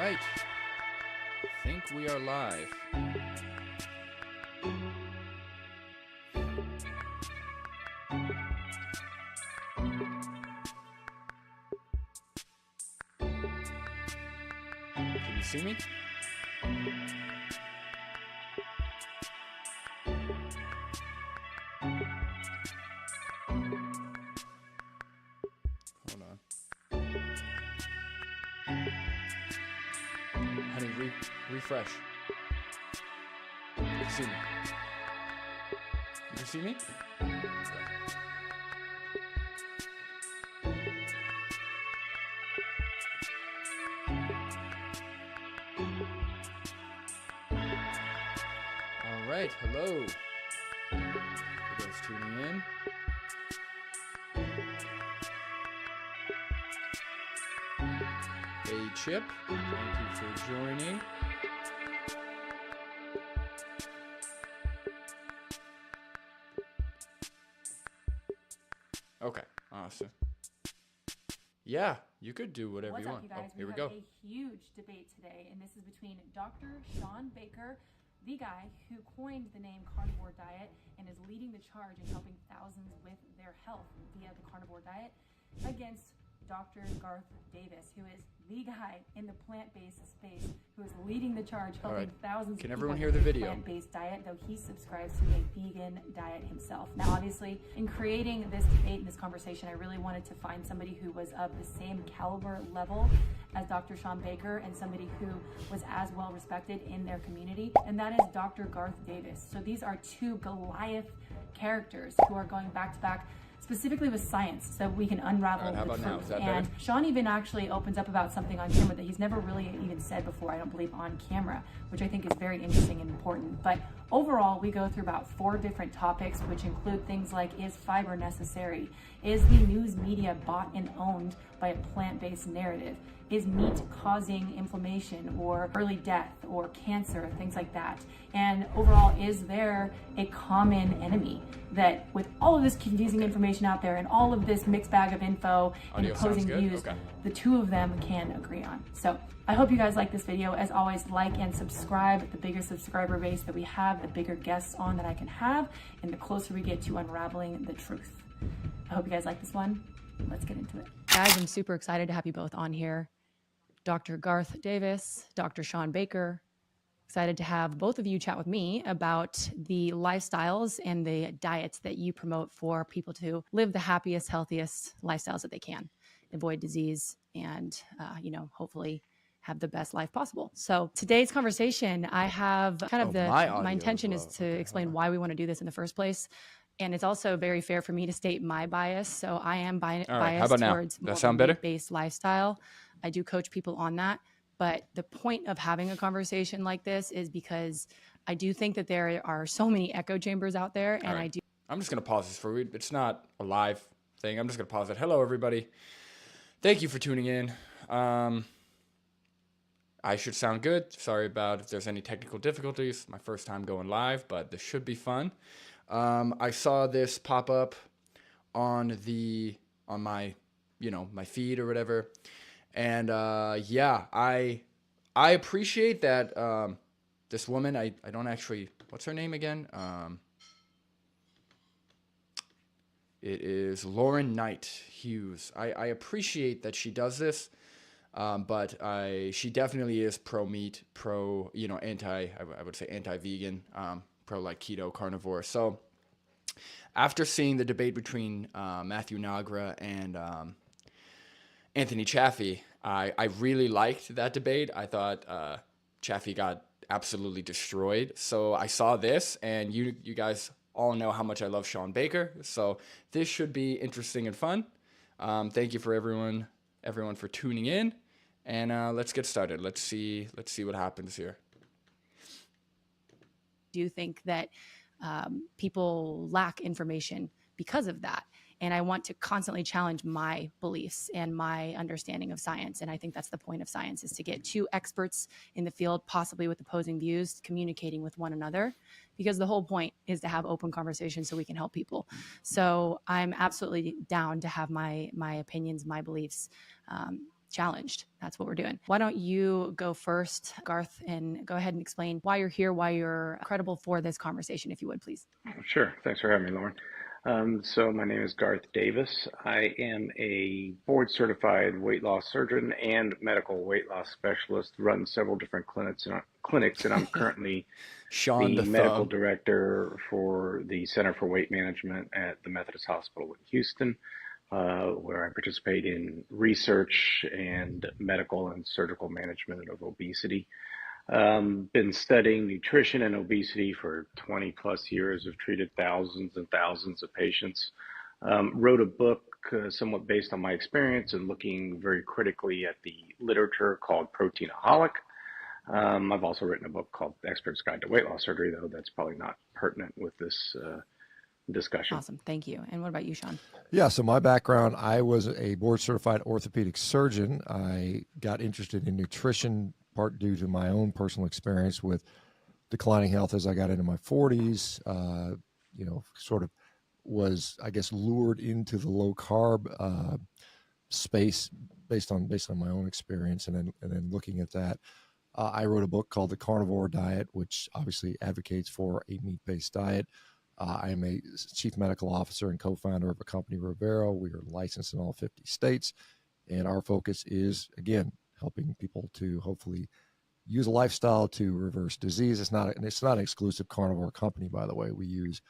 right. I think we are live. Can you see me? Hold on. Honey, refresh. You can see me. You can see me? All right, hello. For those tuning in. Hey Chip, thank you for joining. Okay, awesome. Yeah, you could do whatever What's you up, want. you guys? Here we have go. a huge debate today, and this is between Dr. Shawn Baker, the guy who coined the name carnivore diet and is leading the charge in helping thousands with their health via the carnivore diet, against Dr. Garth Davis, who is the guy in the plant-based space who is leading the charge helping thousands Can of everyone people hear the with a video? plant-based diet, though he subscribes to a vegan diet himself. Now, obviously, in creating this debate and this conversation, I really wanted to find somebody who was of the same caliber level as Dr. Shawn Baker and somebody who was as well respected in their community, and that is Dr. Garth Davis. So these are two Goliath characters who are going back to back, specifically with science, so we can unravel how the about now? truth. Is that And better? Shawn even actually opens up about something on camera that he's never really even said before, I don't believe, on camera, which I think is very interesting and important. But overall, we go through about 4 different topics, which include things like, is fiber necessary? Is the news media bought and owned by a plant-based narrative? Is meat causing inflammation or early death or cancer, things like that? And overall, is there a common enemy that, with all of this confusing information out there and all of this mixed bag of info and Audio sounds opposing good? views, Okay. the two of them can agree on? So I hope you guys like this video. As always, like and subscribe. The bigger subscriber base that we have, the bigger guests on that I can have, and the closer we get to unraveling the truth. I hope you guys like this one. Let's get into it. Guys, I'm super excited to have you both on here. Dr. Garth Davis, Dr. Shawn Baker. Excited to have both of you chat with me about the lifestyles and the diets that you promote for people to live the happiest, healthiest lifestyles that they can, avoid disease, and hopefully have the best life possible. So today's conversation, I have kind of my intention is to explain why we want to do this in the first place. And it's also very fair for me to state my bias. So I am biased towards more of a meat-based lifestyle. I do coach people on that. But the point of having a conversation like this is because I do think that there are so many echo chambers out there. And I'm just going to pause this for you. It's not a live thing. I'm just going to pause it. Hello, everybody. Thank you for tuning in. I should sound good. Sorry about if there's any technical difficulties. My first time going live, but this should be fun. I saw this pop up on my feed or whatever. And I appreciate that this woman, I don't actually, what's her name again? It is Lauren Knight Hughes. I appreciate that she does this, but she definitely is pro-meat, I would say anti-vegan, pro-like keto, carnivore. So after seeing the debate between Matthew Nagra and Anthony Chaffee, I really liked that debate. I thought Chaffee got absolutely destroyed. So I saw this, and you guys all know how much I love Shawn Baker. So this should be interesting and fun. Thank you for everyone for tuning in, and let's get started. Let's see what happens here. Do you think that people lack information because of that? And I want to constantly challenge my beliefs and my understanding of science. And I think that's the point of science, is to get 2 experts in the field, possibly with opposing views, communicating with one another, because the whole point is to have open conversations so we can help people. So I'm absolutely down to have my opinions, my beliefs challenged. That's what we're doing. Why don't you go first, Garth, and go ahead and explain why you're here, why you're credible for this conversation, if you would, please. Sure. Thanks for having me, Lauren. So my name is Garth Davis. I am a board certified weight loss surgeon and medical weight loss specialist, run several different clinics, and I'm currently Shawn the the medical thumb. director for the Center for Weight Management at the Methodist Hospital in Houston, where I participate in research and medical and surgical management of obesity. Been studying nutrition and obesity for 20 plus years. Have treated thousands and thousands of patients. Wrote a book somewhat based on my experience and looking very critically at the literature called Proteinaholic. I've also written a book called The Expert's Guide to Weight Loss Surgery, though that's probably not pertinent with this discussion. Awesome. Thank you. And what about you, Shawn? Yeah, so my background, I was a board certified orthopedic surgeon. I got interested in nutrition part due to my own personal experience with declining health as I got into my 40s. Sort of was, I guess, lured into the low carb space based on my own experience, and then looking at that, I wrote a book called The Carnivore Diet, which obviously advocates for a meat-based diet. I am a chief medical officer and co-founder of a company, Rivero. We are licensed in all 50 states, and our focus is, again, helping people to hopefully use a lifestyle to reverse disease. It's not an exclusive carnivore company, by the way. We use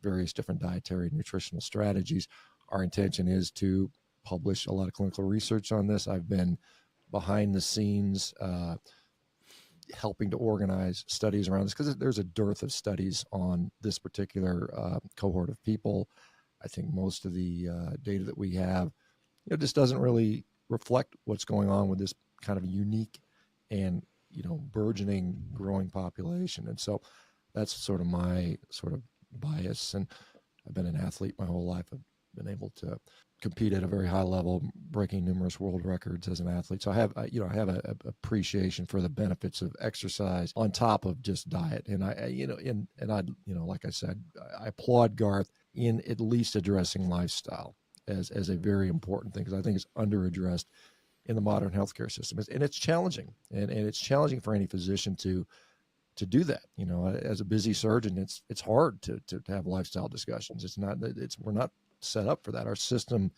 various different dietary and nutritional strategies. Our intention is to publish a lot of clinical research on this. I've been behind the scenes helping to organize studies around this because there's a dearth of studies on this particular cohort of people. I think most of the data that we have, just doesn't really reflect what's going on with this kind of unique and burgeoning, growing population. And so that's sort of my sort of bias. And I've been an athlete my whole life. I've been able to compete at a very high level, breaking numerous world records as an athlete. So I have a appreciation for the benefits of exercise on top of just diet. And like I said, I applaud Garth in at least addressing lifestyle as a very important thing, because I think it's underaddressed in the modern healthcare system. And it's challenging, and it's challenging for any physician to do that. As a busy surgeon, it's hard to have lifestyle discussions. We're not set up for that. Our system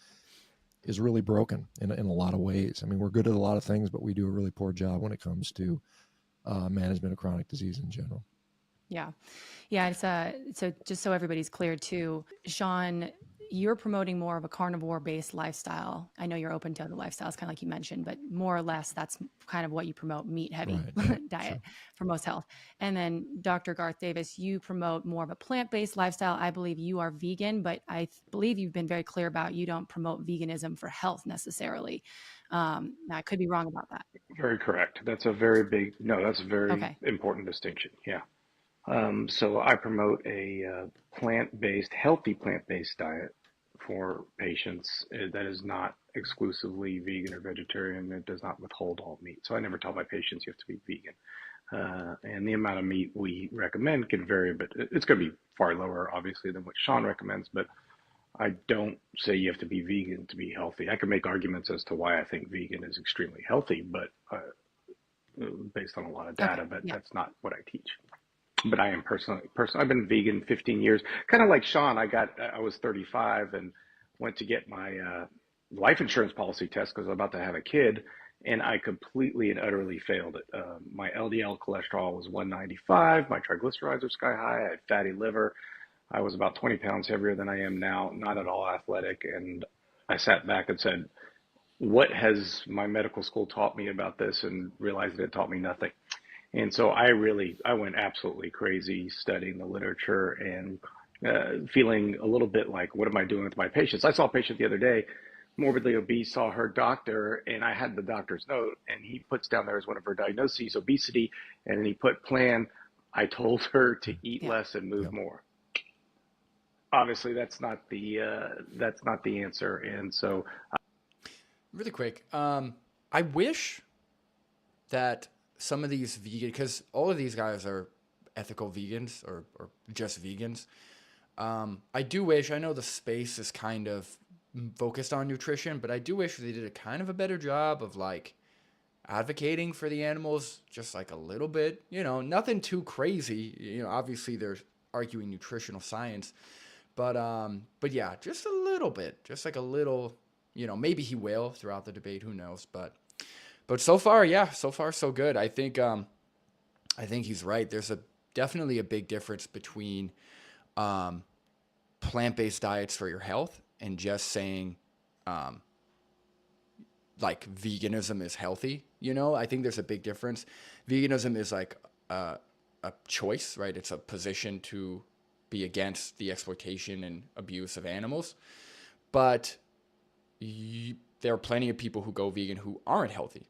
is really broken in a lot of ways. I mean, we're good at a lot of things, but we do a really poor job when it comes to management of chronic disease in general. Yeah. It's so just so everybody's clear too, Shawn, you're promoting more of a carnivore-based lifestyle. I know you're open to other lifestyles, kind of like you mentioned, but more or less that's kind of what you promote, meat-heavy diet for most health. And then Dr. Garth Davis, you promote more of a plant-based lifestyle. I believe you are vegan, but I believe you've been very clear about you don't promote veganism for health necessarily. Now, I could be wrong about that. Very correct. That's a very important distinction. Yeah. So I promote a healthy plant-based diet for patients that is not exclusively vegan or vegetarian. It does not withhold all meat. So I never tell my patients you have to be vegan. And the amount of meat we recommend can vary, but it's going to be far lower, obviously, than what Shawn recommends. But I don't say you have to be vegan to be healthy. I can make arguments as to why I think vegan is extremely healthy, but based on a lot of data, but that's not what I teach. But I am personally, I've been vegan 15 years, kind of like Shawn. I was 35 and went to get my life insurance policy test because I was about to have a kid, and I completely and utterly failed it. My LDL cholesterol was 195. My triglycerides are sky high. I had fatty liver. I was about 20 pounds heavier than I am now, not at all athletic. And I sat back and said, what has my medical school taught me about this? And realized that it taught me nothing. And so I went absolutely crazy studying the literature and feeling a little bit like, what am I doing with my patients? I saw a patient the other day, morbidly obese, saw her doctor, and I had the doctor's note, and he puts down there as one of her diagnoses, obesity, and then he put plan. I told her to eat less and move more. Obviously, that's not the answer. And so, really quick, I wish that some of these vegan, because all of these guys are ethical vegans or just vegans. I do wish, I know the space is kind of focused on nutrition, but I do wish they did a kind of a better job of like advocating for the animals just like a little bit, nothing too crazy. Obviously they're arguing nutritional science, but yeah, just a little bit, just like a little, maybe he will throughout the debate, who knows, but so far, yeah, so far so good. I think he's right. There's definitely a big difference between plant-based diets for your health and just saying like veganism is healthy. I think there's a big difference. Veganism is like a choice, right? It's a position to be against the exploitation and abuse of animals. But there are plenty of people who go vegan who aren't healthy,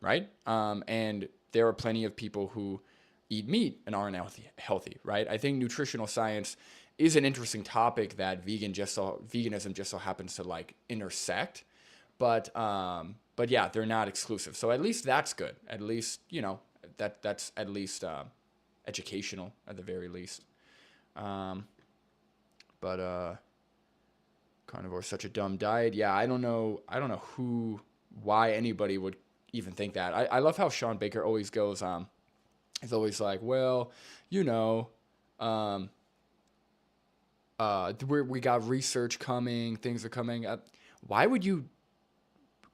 right? And there are plenty of people who eat meat and aren't healthy, right? I think nutritional science is an interesting topic that veganism just so happens to like intersect, but yeah, they're not exclusive. So at least that's good. At least that's at least educational at the very least. But carnivore is such a dumb diet. Yeah, I don't know why anybody would even think that. I love how Shawn Baker always goes. He's always like, well, we got research coming, things are coming up. Why would you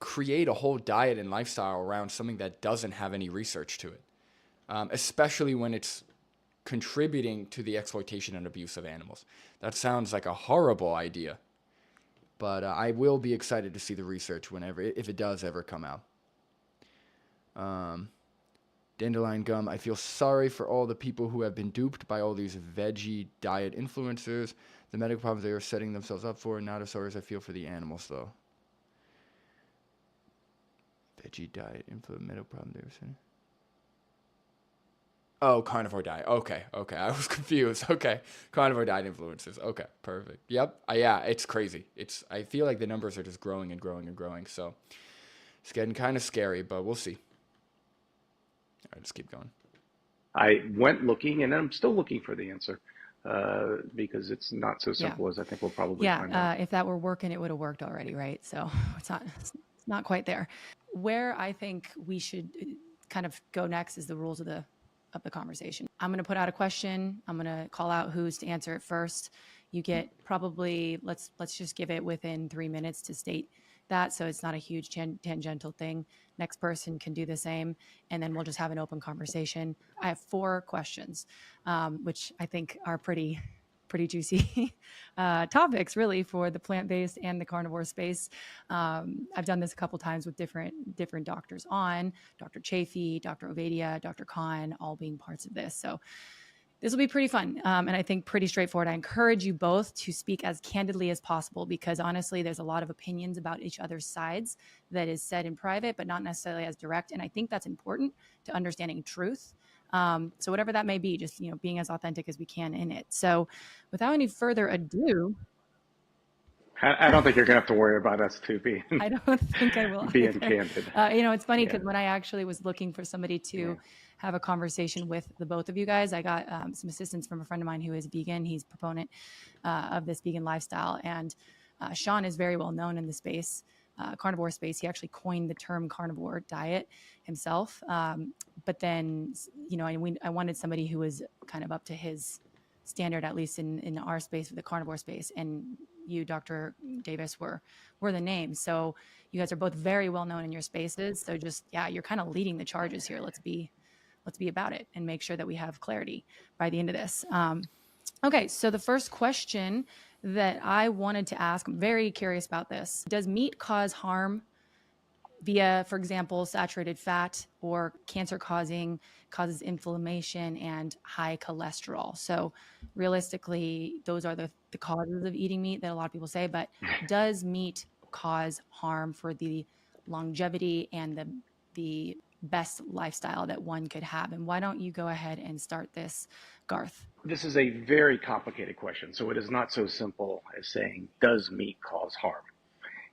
create a whole diet and lifestyle around something that doesn't have any research to it? Especially when it's contributing to the exploitation and abuse of animals. That sounds like a horrible idea. But I will be excited to see the research if it does ever come out. Dandelion gum. I feel sorry for all the people who have been duped by all these veggie diet influencers. The medical problems they are setting themselves up for. Not as sorry as I feel for the animals, though. Veggie diet medical problem they were setting. Oh, carnivore diet. Okay. I was confused. Okay. Carnivore diet influencers. Okay, perfect. Yep. Yeah, it's crazy. I feel like the numbers are just growing and growing and growing. So it's getting kind of scary, but we'll see. All right, let's keep going. I went looking, and I'm still looking for the answer because it's not so simple as I think we'll probably find out. If that were working, it would have worked already, right? So it's not quite there. Where I think we should kind of go next is the rules of the conversation. I'm going to put out a question. I'm going to call out who's to answer it first. You get probably, let's just give it within 3 minutes to state that, so it's not a huge tangential thing. Next person can do the same, and then we'll just have an open conversation. I have 4 questions, which I think are pretty juicy topics, really, for the plant-based and the carnivore space. I've done this a couple times with different doctors on, Dr. Chafee, Dr. Ovadia, Dr. Khan, all being parts of this. So this will be pretty fun, and I think pretty straightforward. I encourage you both to speak as candidly as possible, because honestly, there's a lot of opinions about each other's sides that is said in private, but not necessarily as direct. And I think that's important to understanding truth. So whatever that may be, just, being as authentic as we can in it. So without any further ado, I don't think you're going to have to worry about us two being. I don't think I will being either. candid. It's funny because when I actually was looking for somebody to have a conversation with the both of you guys, I got some assistance from a friend of mine who is vegan. He's a proponent of this vegan lifestyle, and Shawn is very well known in the space. Carnivore space. He actually coined the term carnivore diet himself. But then, I wanted somebody who was kind of up to his standard, at least in our space, the carnivore space. And you, Dr. Davis, were the name. So you guys are both very well known in your spaces. So just, you're kind of leading the charges here. Let's be about it and make sure that we have clarity by the end of this. Okay. So the first question that I wanted to ask, I'm very curious about this. Does meat cause harm via, for example, saturated fat, or causes inflammation and high cholesterol? So realistically, those are the causes of eating meat that a lot of people say, but does meat cause harm for the longevity and the best lifestyle that one could have? And why don't you go ahead and start this, Garth? This is a very complicated question. So it is not so simple as saying, does meat cause harm?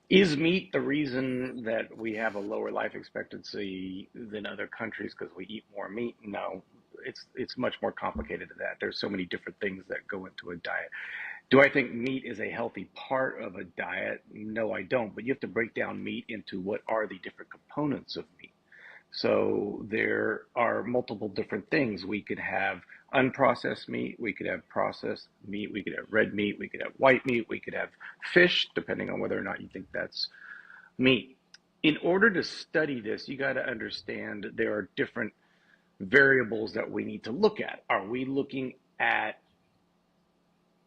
Is meat the reason that we have a lower life expectancy than other countries because we eat more meat? No, it's much more complicated than that. There's so many different things that go into a diet. Do I think meat is a healthy part of a diet? No, I don't. But you have to break down meat into what are the different components of meat. So there are multiple different things. We could have unprocessed meat, we could have processed meat, we could have red meat, we could have white meat, we could have fish, depending on whether or not you think that's meat. In order to study this, you got to understand there are different variables that we need to look at. Are we looking at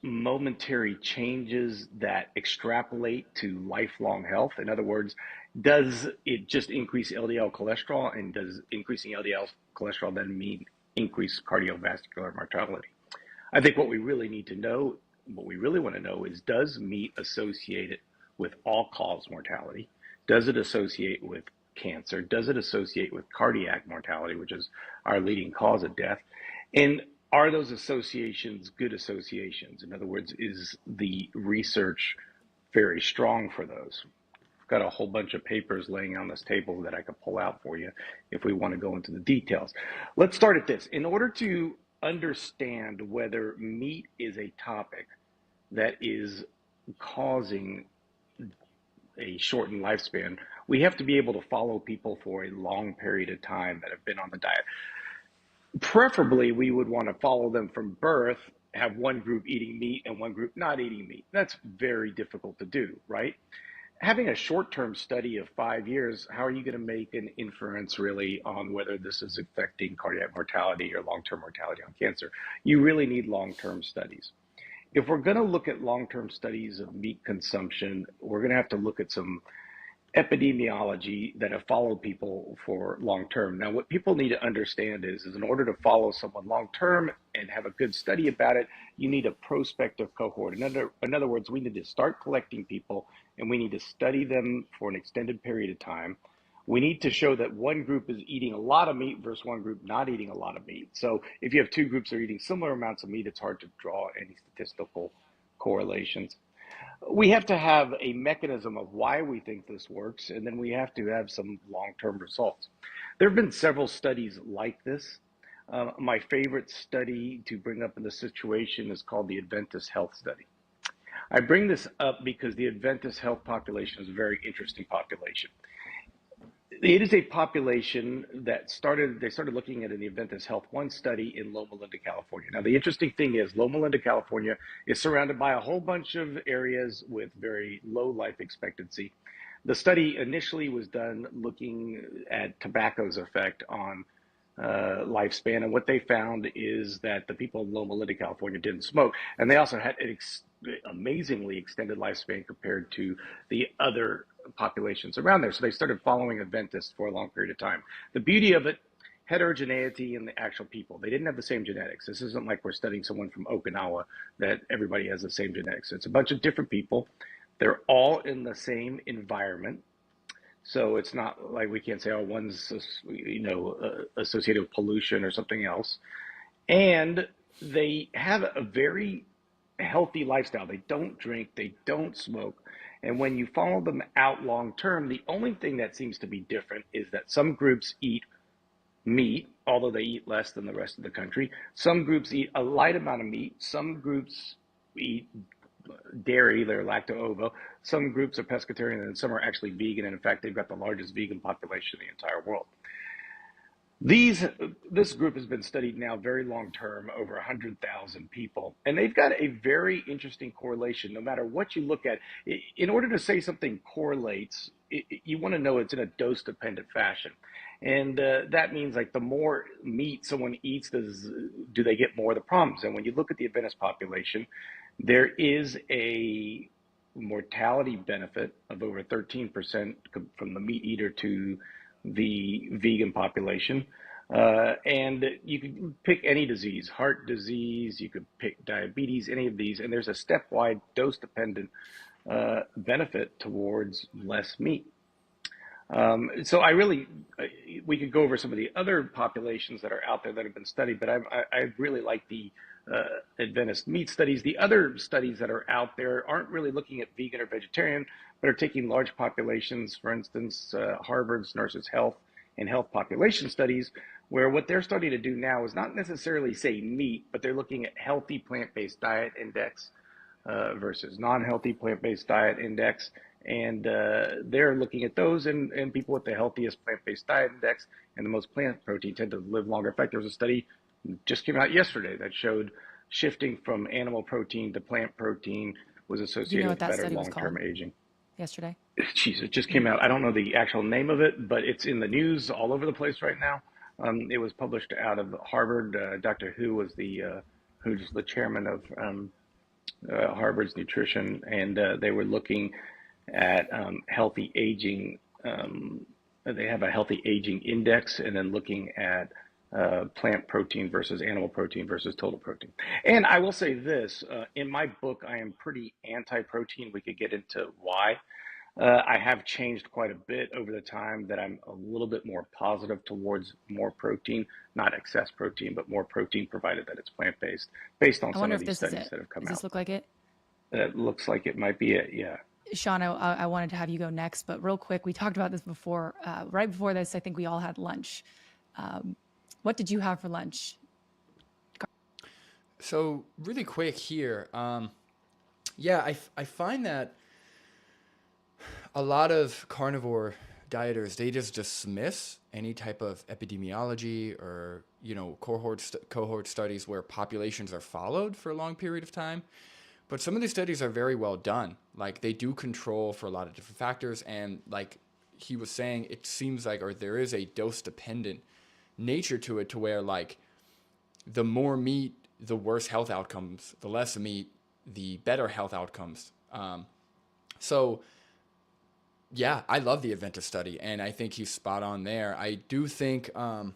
momentary changes that extrapolate to lifelong health? In other words, does it just increase LDL cholesterol, and does increasing LDL cholesterol then mean increased cardiovascular mortality? I think what we really need to know, what we really want to know is, does meat associate it with all-cause mortality? Does it associate with cancer? Does it associate with cardiac mortality, which is our leading cause of death? And are those associations good associations? In other words, is the research very strong for those? I've got a whole bunch of papers laying on this table that I could pull out for you if we want to go into the details. Let's start at this. In order to understand whether meat is a topic that is causing a shortened lifespan, we have to be able to follow people for a long period of time that have been on the diet. Preferably, we would want to follow them from birth, have one group eating meat and one group not eating meat. That's very difficult to do, right? Having a short-term study of 5 years, how are you going to make an inference really on whether this is affecting cardiac mortality or long-term mortality on cancer? You really need long-term studies. If we're going to look at long-term studies of meat consumption, we're going to have to look at some epidemiology that have followed people for long term. Now, what people need to understand is in order to follow someone long term and have a good study about it, you need a prospective cohort. In other words, we need to start collecting people and we need to study them for an extended period of time. We need to show that one group is eating a lot of meat versus one group not eating a lot of meat. So if you have two groups that are eating similar amounts of meat, it's hard to draw any statistical correlations. We have to have a mechanism of why we think this works, and then we have to have some long-term results. There have been several studies like this. My favorite study to bring up in this situation is called the Adventist Health Study. I bring this up because the Adventist health population is a very interesting population. It is a population that they started looking at an Adventist Health 1 study in Loma Linda, California. Now, the interesting thing is Loma Linda, California is surrounded by a whole bunch of areas with very low life expectancy. The study initially was done looking at tobacco's effect on lifespan, and what they found is that the people in Loma Linda, California didn't smoke, and they also had an amazingly extended lifespan compared to the other populations around there. So they started following Adventists for a long period of time. The beauty of it, heterogeneity in the actual people. They didn't have the same genetics. This isn't like we're studying someone from Okinawa that everybody has the same genetics. It's a bunch of different people. They're all in the same environment. So it's not like we can't say, oh, one's associated with pollution or something else. And they have a very healthy lifestyle. They don't drink, they don't smoke. And when you follow them out long term, the only thing that seems to be different is that some groups eat meat, although they eat less than the rest of the country. Some groups eat a light amount of meat. Some groups eat dairy, they're lacto-ovo. Some groups are pescatarian and some are actually vegan. And in fact, they've got the largest vegan population in the entire world. This group has been studied now very long term, over 100,000 people, and they've got a very interesting correlation. No matter what you look at, in order to say something correlates, you want to know it's in a dose-dependent fashion, and that means like the more meat someone eats, do they get more of the problems? And when you look at the Adventist population, there is a mortality benefit of over 13% from the meat eater to the vegan population. And you could pick any disease, heart disease, you could pick diabetes, any of these, and there's a stepwise dose-dependent benefit towards less meat. So we could go over some of the other populations that are out there that have been studied, but I really like the Adventist meat studies. The other studies that are out there aren't really looking at vegan or vegetarian, but are taking large populations, for instance, Harvard's Nurses Health and Health Population Studies, where what they're starting to do now is not necessarily say meat, but they're looking at healthy plant-based diet index, versus non-healthy plant-based diet index. And they're looking at those, and people with the healthiest plant-based diet index and the most plant protein tend to live longer. In fact, there was a study just came out yesterday that showed shifting from animal protein to plant protein was Do you know associated what with that better study was long-term called aging. yesterday? Jeez, it just came out. I don't know the actual name of it, but it's in the news all over the place right now. It was published out of Harvard. Dr. Hu was who's the chairman of Harvard's nutrition, and they were looking at healthy aging. They have a healthy aging index, and then looking at plant protein versus animal protein versus total protein. And I will say this, in my book, I am pretty anti-protein. We could get into why. I have changed quite a bit over the time that I'm a little bit more positive towards more protein, not excess protein, but more protein provided that it's plant-based, based on I some wonder of if these this is studies it. that have come Does this out. look like it? It looks like it might be it, yeah. Shawn, I wanted to have you go next, but real quick, we talked about this before. Right before this, I think we all had lunch. What did you have for lunch? So really quick here, yeah, I find that a lot of carnivore dieters, they just dismiss any type of epidemiology or, you know, cohort studies where populations are followed for a long period of time. But some of these studies are very well done. Like, they do control for a lot of different factors. And like he was saying, it seems like, or there is a dose dependent nature to it, to where like the more meat, the worse health outcomes, the less meat, the better health outcomes. So yeah, I love the Adventure study, and I think he's spot on there. I do think, I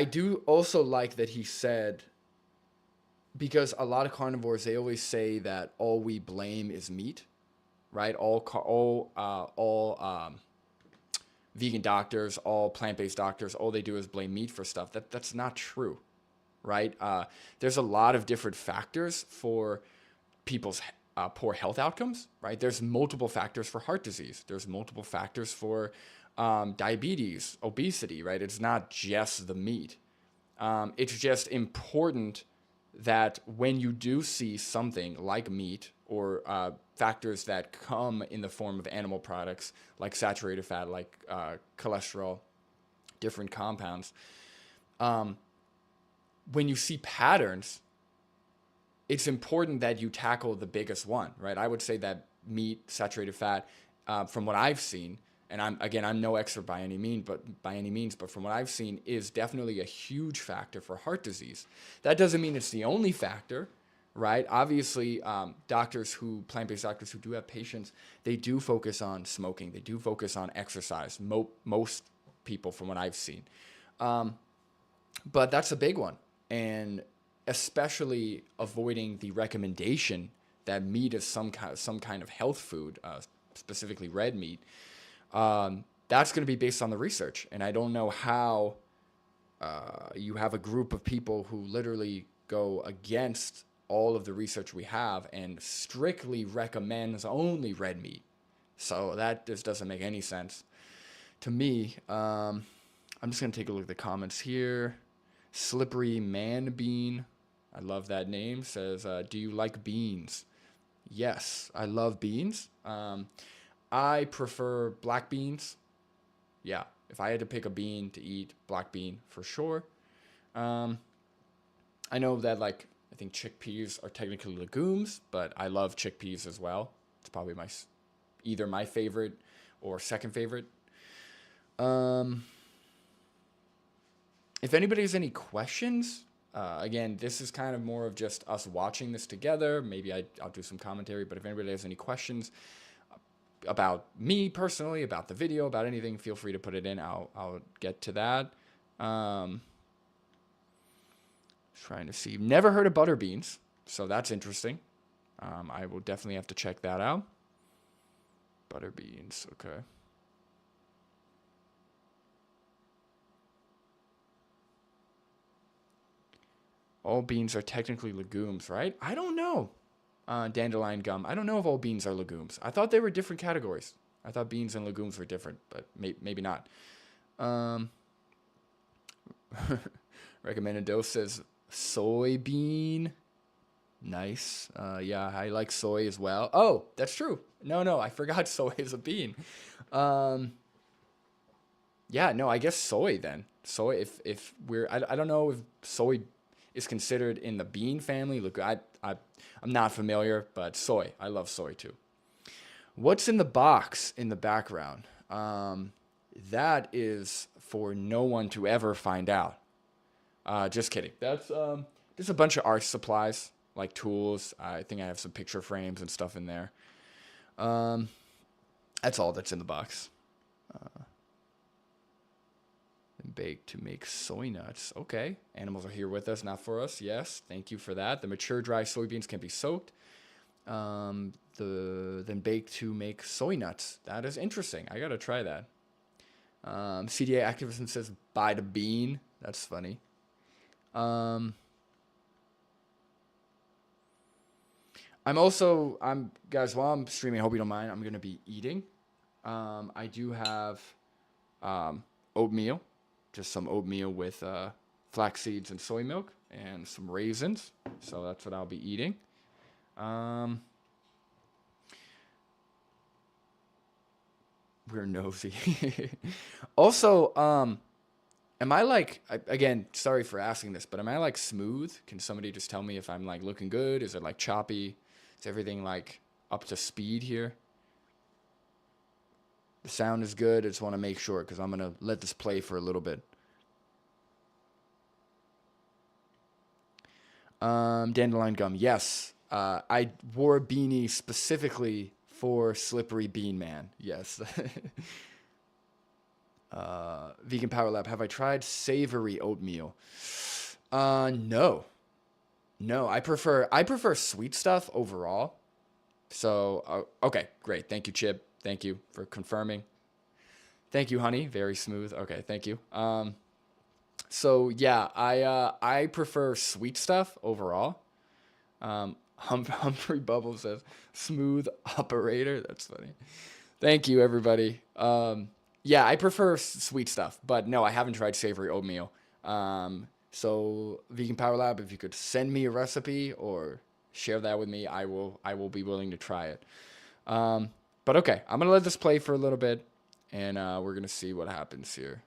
do also like that he said, because a lot of carnivores, they always say that all we blame is meat, right? All vegan doctors, all plant-based doctors, all they do is blame meat for stuff. That's not true, right? There's a lot of different factors for people's poor health outcomes, right? There's multiple factors for heart disease. There's multiple factors for diabetes, obesity, right? It's not just the meat. It's just important that when you do see something like meat or factors that come in the form of animal products like saturated fat, like cholesterol, different compounds, when you see patterns, it's important that you tackle the biggest one, right? I would say that meat, saturated fat, from what I've seen, and I'm no expert by any means, but from what I've seen, is definitely a huge factor for heart disease. That doesn't mean it's the only factor, right? Obviously, plant-based doctors who do have patients, they do focus on smoking. They do focus on exercise. Most people, from what I've seen. But that's a big one. And especially avoiding the recommendation that meat is some kind of health food, specifically red meat. That's going to be based on the research. And I don't know how you have a group of people who literally go against all of the research we have and strictly recommends only red meat. So that just doesn't make any sense to me. I'm just going to take a look at the comments here. Slippery Man Bean, I love that name, says, do you like beans? Yes, I love beans. I prefer black beans. Yeah, if I had to pick a bean to eat, black bean for sure. I know that, like, I think chickpeas are technically legumes, but I love chickpeas as well. It's probably either my favorite or second favorite. If anybody has any questions, again, this is kind of more of just us watching this together. Maybe I'll do some commentary, but if anybody has any questions about me personally, about the video, about anything, feel free to put it in. I'll get to that. Trying to see. Never heard of butter beans, so that's interesting. I will definitely have to check that out. Butter beans, okay. All beans are technically legumes, right? I don't know. Dandelion gum. I don't know if all beans are legumes. I thought they were different categories. I thought beans and legumes were different, but maybe not. Recommended dose says soybean. Nice. Yeah, I like soy as well. Oh, that's true. No, I forgot soy is a bean. Um, yeah, no, I guess soy then. Soy, if we're, I don't know if soy is considered in the bean family. Look, I'm not familiar, but soy. I love soy too. What's in the box in the background? That is for no one to ever find out. Just kidding. That's just a bunch of art supplies, like tools. I think I have some picture frames and stuff in there. That's all that's in the box. Baked to make soy nuts. Okay. Animals are here with us, not for us. Yes. Thank you for that. The mature dry soybeans can be soaked. Then baked to make soy nuts. That is interesting. I gotta try that. CDA activism says buy the bean. That's funny. Guys, while I'm streaming, I hope you don't mind, I'm gonna be eating. I do have oatmeal, just some oatmeal with flax seeds and soy milk and some raisins. So that's what I'll be eating. We're nosy. Also, am I like, again, sorry for asking this, but am I like smooth? Can somebody just tell me if I'm like looking good? Is it like choppy? Is everything like up to speed here? The sound is good. I just want to make sure because I'm going to let this play for a little bit. Dandelion gum. Yes. I wore a beanie specifically for Slippery Bean Man. Yes. Vegan Power Lab. Have I tried savory oatmeal? No. I prefer sweet stuff overall. So, okay, great. Thank you, Chip. Thank you for confirming. Thank you, honey. Very smooth. Okay, thank you. So yeah, I prefer sweet stuff overall. Humphrey Bubble says smooth operator. That's funny. Thank you, everybody. Yeah, I prefer sweet stuff, but no, I haven't tried savory oatmeal. So Vegan Power Lab, if you could send me a recipe or share that with me, I will be willing to try it. But okay, I'm gonna let this play for a little bit, and we're gonna see what happens here.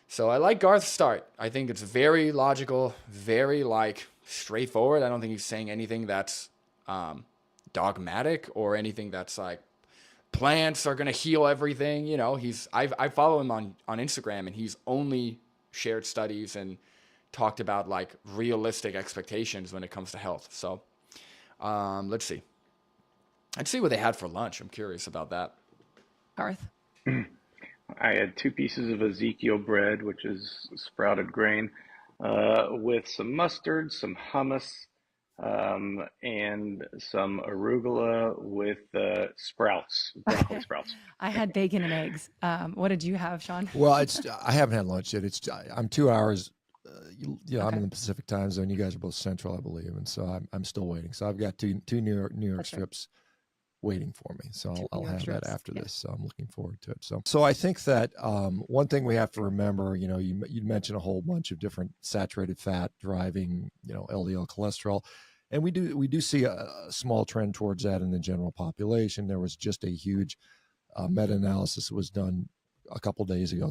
So I like Garth's start. I think it's very logical, very like straightforward. I don't think he's saying anything that's dogmatic or anything that's like plants are gonna heal everything. You know, I follow him on Instagram, and he's only shared studies and talked about like realistic expectations when it comes to health. So let's see. I'd see what they had for lunch. I'm curious about that. Garth. I had 2 pieces of Ezekiel bread, which is sprouted grain, with some mustard, some hummus, and some arugula with sprouts, broccoli sprouts. I had bacon and eggs. What did you have, Shawn? Well, I haven't had lunch yet. I'm 2 hours. Okay. I'm in the Pacific time zone. You guys are both Central, I believe, and so I'm still waiting. So I've got two New York strips waiting for me. So I'll have that after this. So I'm looking forward to it. So I think that one thing we have to remember, you mentioned a whole bunch of different saturated fat driving, LDL cholesterol. And we do see a small trend towards that in the general population. There was just a huge meta-analysis that was done a couple days ago.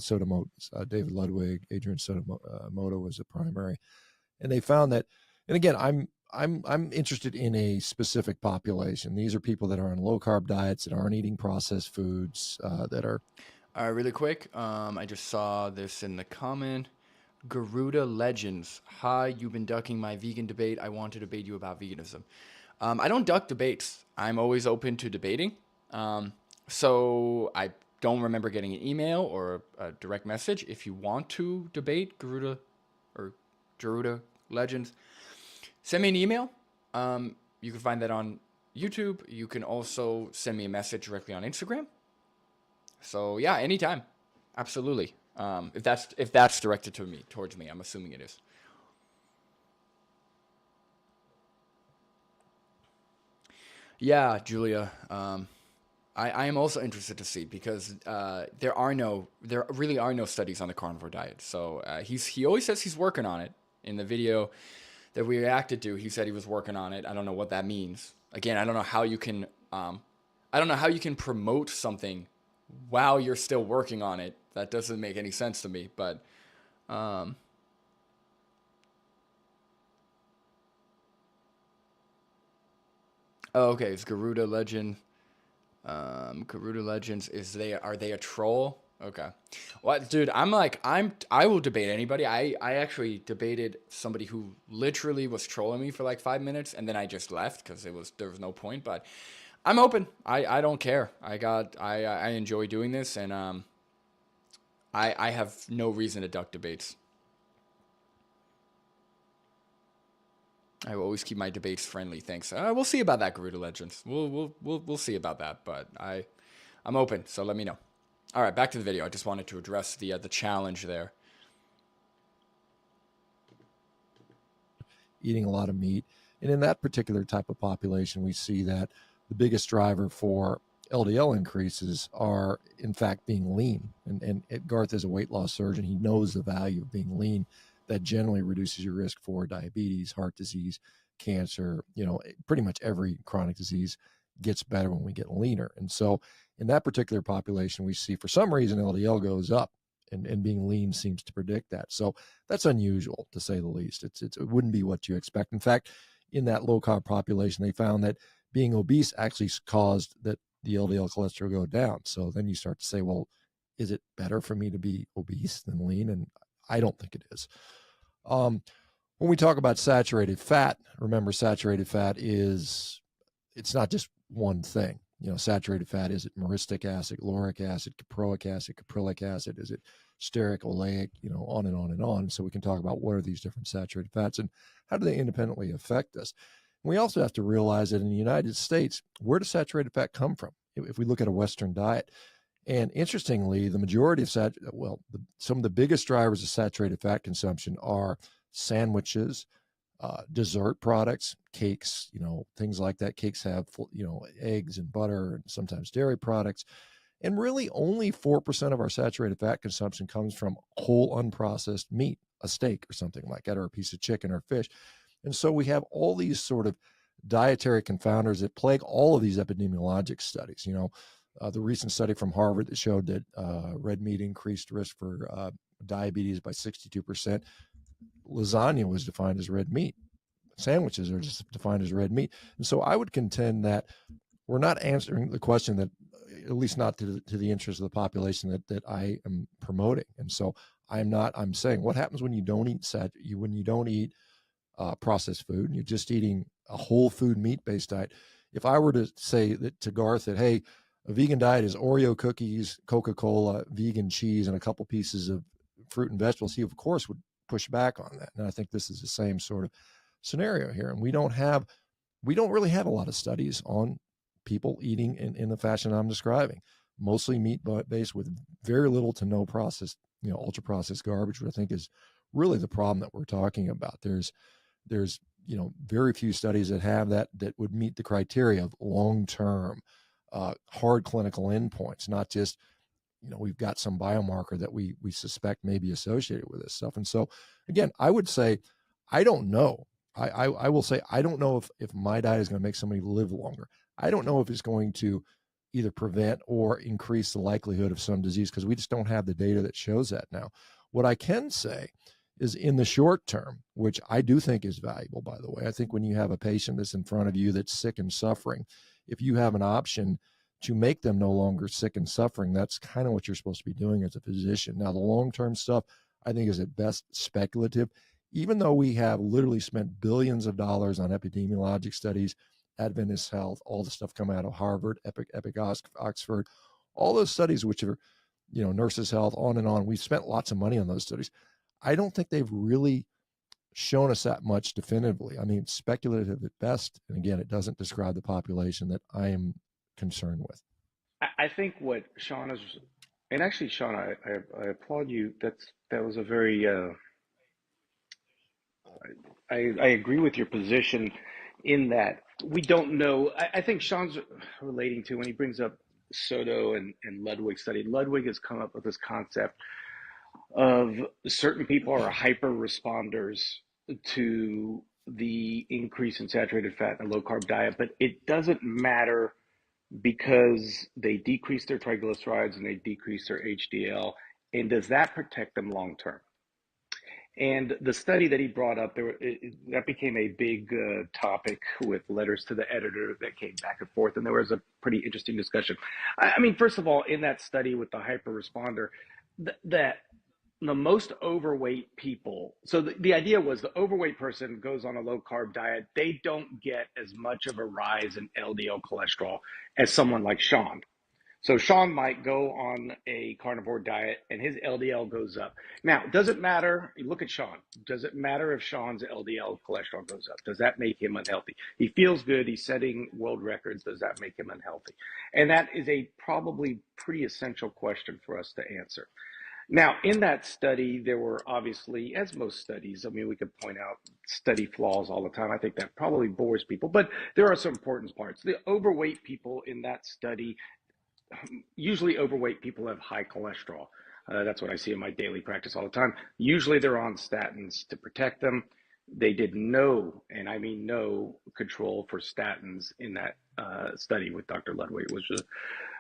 David Ludwig, Adrian Sotomoto was the primary, and they found that. And again, I'm interested in a specific population. These are people that are on low carb diets, that aren't eating processed foods, that are. Really quick, I just saw this in the comment. Garuda Legends. Hi, you've been ducking my vegan debate. I want to debate you about veganism. I don't duck debates. I'm always open to debating. So I don't remember getting an email or a direct message. If you want to debate Garuda Legends, send me an email. You can find that on YouTube. You can also send me a message directly on Instagram. So yeah, anytime. Absolutely. If that's directed towards me, I'm assuming it is. Yeah, Julia. I am also interested to see because there really are no studies on the carnivore diet. So he always says he's working on it. In the video that we reacted to. He said he was working on it. I don't know what that means. Again, I don't know how you can promote something while you're still working on it. That doesn't make any sense to me. But oh, okay, it's Garuda Legend. Garuda Legends are they a troll? Okay. What, dude, I will debate anybody. I actually debated somebody who literally was trolling me for like 5 minutes, and then I just left because there was no point. But I'm open. I don't care. I enjoy doing this, and I have no reason to duck debates. I will always keep my debates friendly. Thanks. We'll see about that, Garuda Legends. We'll see about that. But I'm open. So let me know. All right, back to the video. I just wanted to address the challenge there. Eating a lot of meat, and in that particular type of population, we see that the biggest driver for LDL increases are, in fact, being lean. And Garth is a weight loss surgeon. He knows the value of being lean. That generally reduces your risk for diabetes, heart disease, cancer. Pretty much every chronic disease gets better when we get leaner. And so in that particular population, we see for some reason LDL goes up, and being lean seems to predict that. So that's unusual, to say the least. It wouldn't be what you expect. In fact, in that low carb population, they found that being obese actually caused that the LDL cholesterol go down. So then you start to say, well, is it better for me to be obese than lean? And I don't think it is. When we talk about saturated fat, remember saturated fat it's not just one thing. Saturated fat, is it myristic acid, lauric acid, caproic acid, caprylic acid? Is it stearic, oleic, on and on and on. So we can talk about what are these different saturated fats and how do they independently affect us. And we also have to realize that in the United States, where does saturated fat come from? If we look at a Western diet, and interestingly, the majority of some of the biggest drivers of saturated fat consumption are sandwiches, dessert products, cakes, things like that. Cakes have, eggs and butter and sometimes dairy products. And really only 4% of our saturated fat consumption comes from whole unprocessed meat, a steak or something like that, or a piece of chicken or fish. And so we have all these sort of dietary confounders that plague all of these epidemiologic studies. The recent study from Harvard that showed that red meat increased risk for diabetes by 62%. Lasagna was defined as red meat. Sandwiches are just defined as red meat. And so I would contend that we're not answering the question that, at least not to the interest of the population that I am promoting. And so I'm saying what happens when you don't eat processed food and you're just eating a whole food meat-based diet. If I were to say that to Garth that, hey, a vegan diet is Oreo cookies, Coca-Cola, vegan cheese, and a couple pieces of fruit and vegetables, he of course would push back on that. And I think this is the same sort of scenario here. And we don't really have a lot of studies on people eating in the fashion I'm describing, mostly meat-based with very little to no processed, ultra-processed garbage, which I think is really the problem that we're talking about. There's very few studies that have that would meet the criteria of long-term hard clinical endpoints, not just, we've got some biomarker that we suspect may be associated with this stuff. And so again, I would say, I don't know. I will say, I don't know if my diet is going to make somebody live longer. I don't know if it's going to either prevent or increase the likelihood of some disease, because we just don't have the data that shows that now. What I can say is in the short term, which I do think is valuable, by the way, I think when you have a patient that's in front of you that's sick and suffering, if you have an option to make them no longer sick and suffering, that's kind of what you're supposed to be doing as a physician. Now, the long-term stuff, I think, is at best speculative, even though we have literally spent billions of dollars on epidemiologic studies, Adventist Health, all the stuff coming out of Harvard, Epic Oxford, all those studies, which are, Nurses Health, on and on. We've spent lots of money on those studies. I don't think they've really shown us that much definitively. I mean, it's speculative at best. And again, it doesn't describe the population that I am concerned with. I think what Shawn is, and actually, Shawn, I applaud you. That was a very, I agree with your position in that we don't know. I think Shawn's relating to when he brings up Soto and Ludwig study. Ludwig has come up with this concept of certain people are hyper responders to the increase in saturated fat in a low carb diet, but it doesn't matter because they decrease their triglycerides and they decrease their HDL. And does that protect them long term? And the study that he brought up, that became a big topic with letters to the editor that came back and forth. And there was a pretty interesting discussion. I mean, first of all, in that study with the hyper responder, that the most overweight people, so the idea was the overweight person goes on a low carb diet, they don't get as much of a rise in LDL cholesterol as someone like Shawn. So Shawn might go on a carnivore diet and his LDL goes up. Now, does it matter? You look at Shawn. Does it matter if Shawn's LDL cholesterol goes up? Does that make him unhealthy? He feels good. He's setting world records. Does that make him unhealthy? And that is a probably pretty essential question for us to answer. Now, in that study, there were obviously, as most studies, I mean, we could point out study flaws all the time. I think that probably bores people, but there are some important parts. The overweight people in that study, usually overweight people have high cholesterol. That's what I see in my daily practice all the time. Usually they're on statins to protect them. They did no, and I mean no, control for statins in that study with Dr. Ludwig, which was a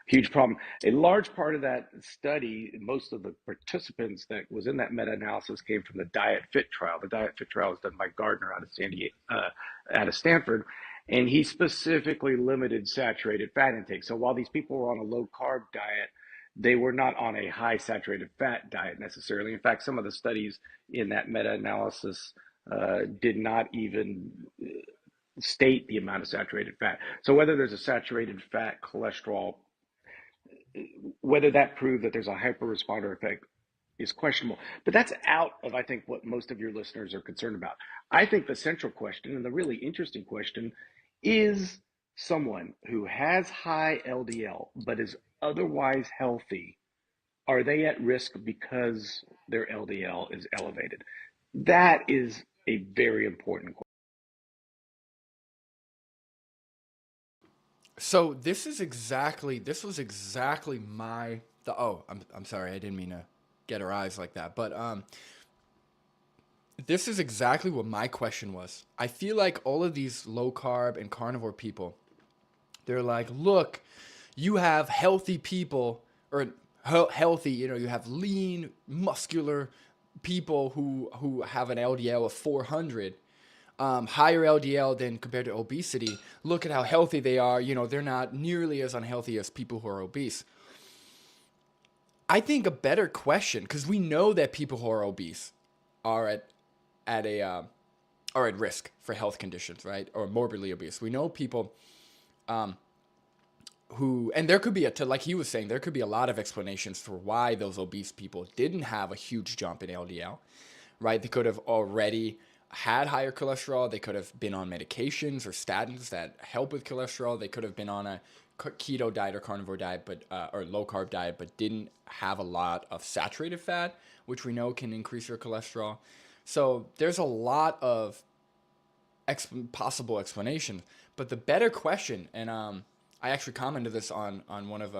huge problem. A large part of that study, most of the participants that was in that meta-analysis came from the Diet Fit trial. The Diet Fit trial was done by Gardner out of Stanford. And he specifically limited saturated fat intake. So while these people were on a low carb diet, they were not on a high saturated fat diet necessarily. In fact, some of the studies in that meta-analysis did not even state the amount of saturated fat. So whether there's a saturated fat cholesterol, whether that proved that there's a hyper-responder effect is questionable. But that's out of, I think, what most of your listeners are concerned about. I think the central question and the really interesting question is someone who has high LDL but is otherwise healthy, are they at risk because their LDL is elevated? That is a very important question. So this was exactly I'm sorry, I didn't mean to get her eyes like that, but this is exactly what my question was. I feel like all of these low carb and carnivore people, they're like, look, you have healthy people, or healthy, you have lean, muscular people who have an LDL of 400, higher LDL than compared to obesity. Look at how healthy they are. They're not nearly as unhealthy as people who are obese. I think a better question, because we know that people who are obese are at risk for health conditions, right? Or morbidly obese. We know people who, and there could be like he was saying, there could be a lot of explanations for why those obese people didn't have a huge jump in LDL, right? They could have already had higher cholesterol. They could have been on medications or statins that help with cholesterol. They could have been on a keto diet or carnivore diet, or low carb diet, but didn't have a lot of saturated fat, which we know can increase your cholesterol. So there's a lot of possible explanations, but the better question, and I actually commented this on one of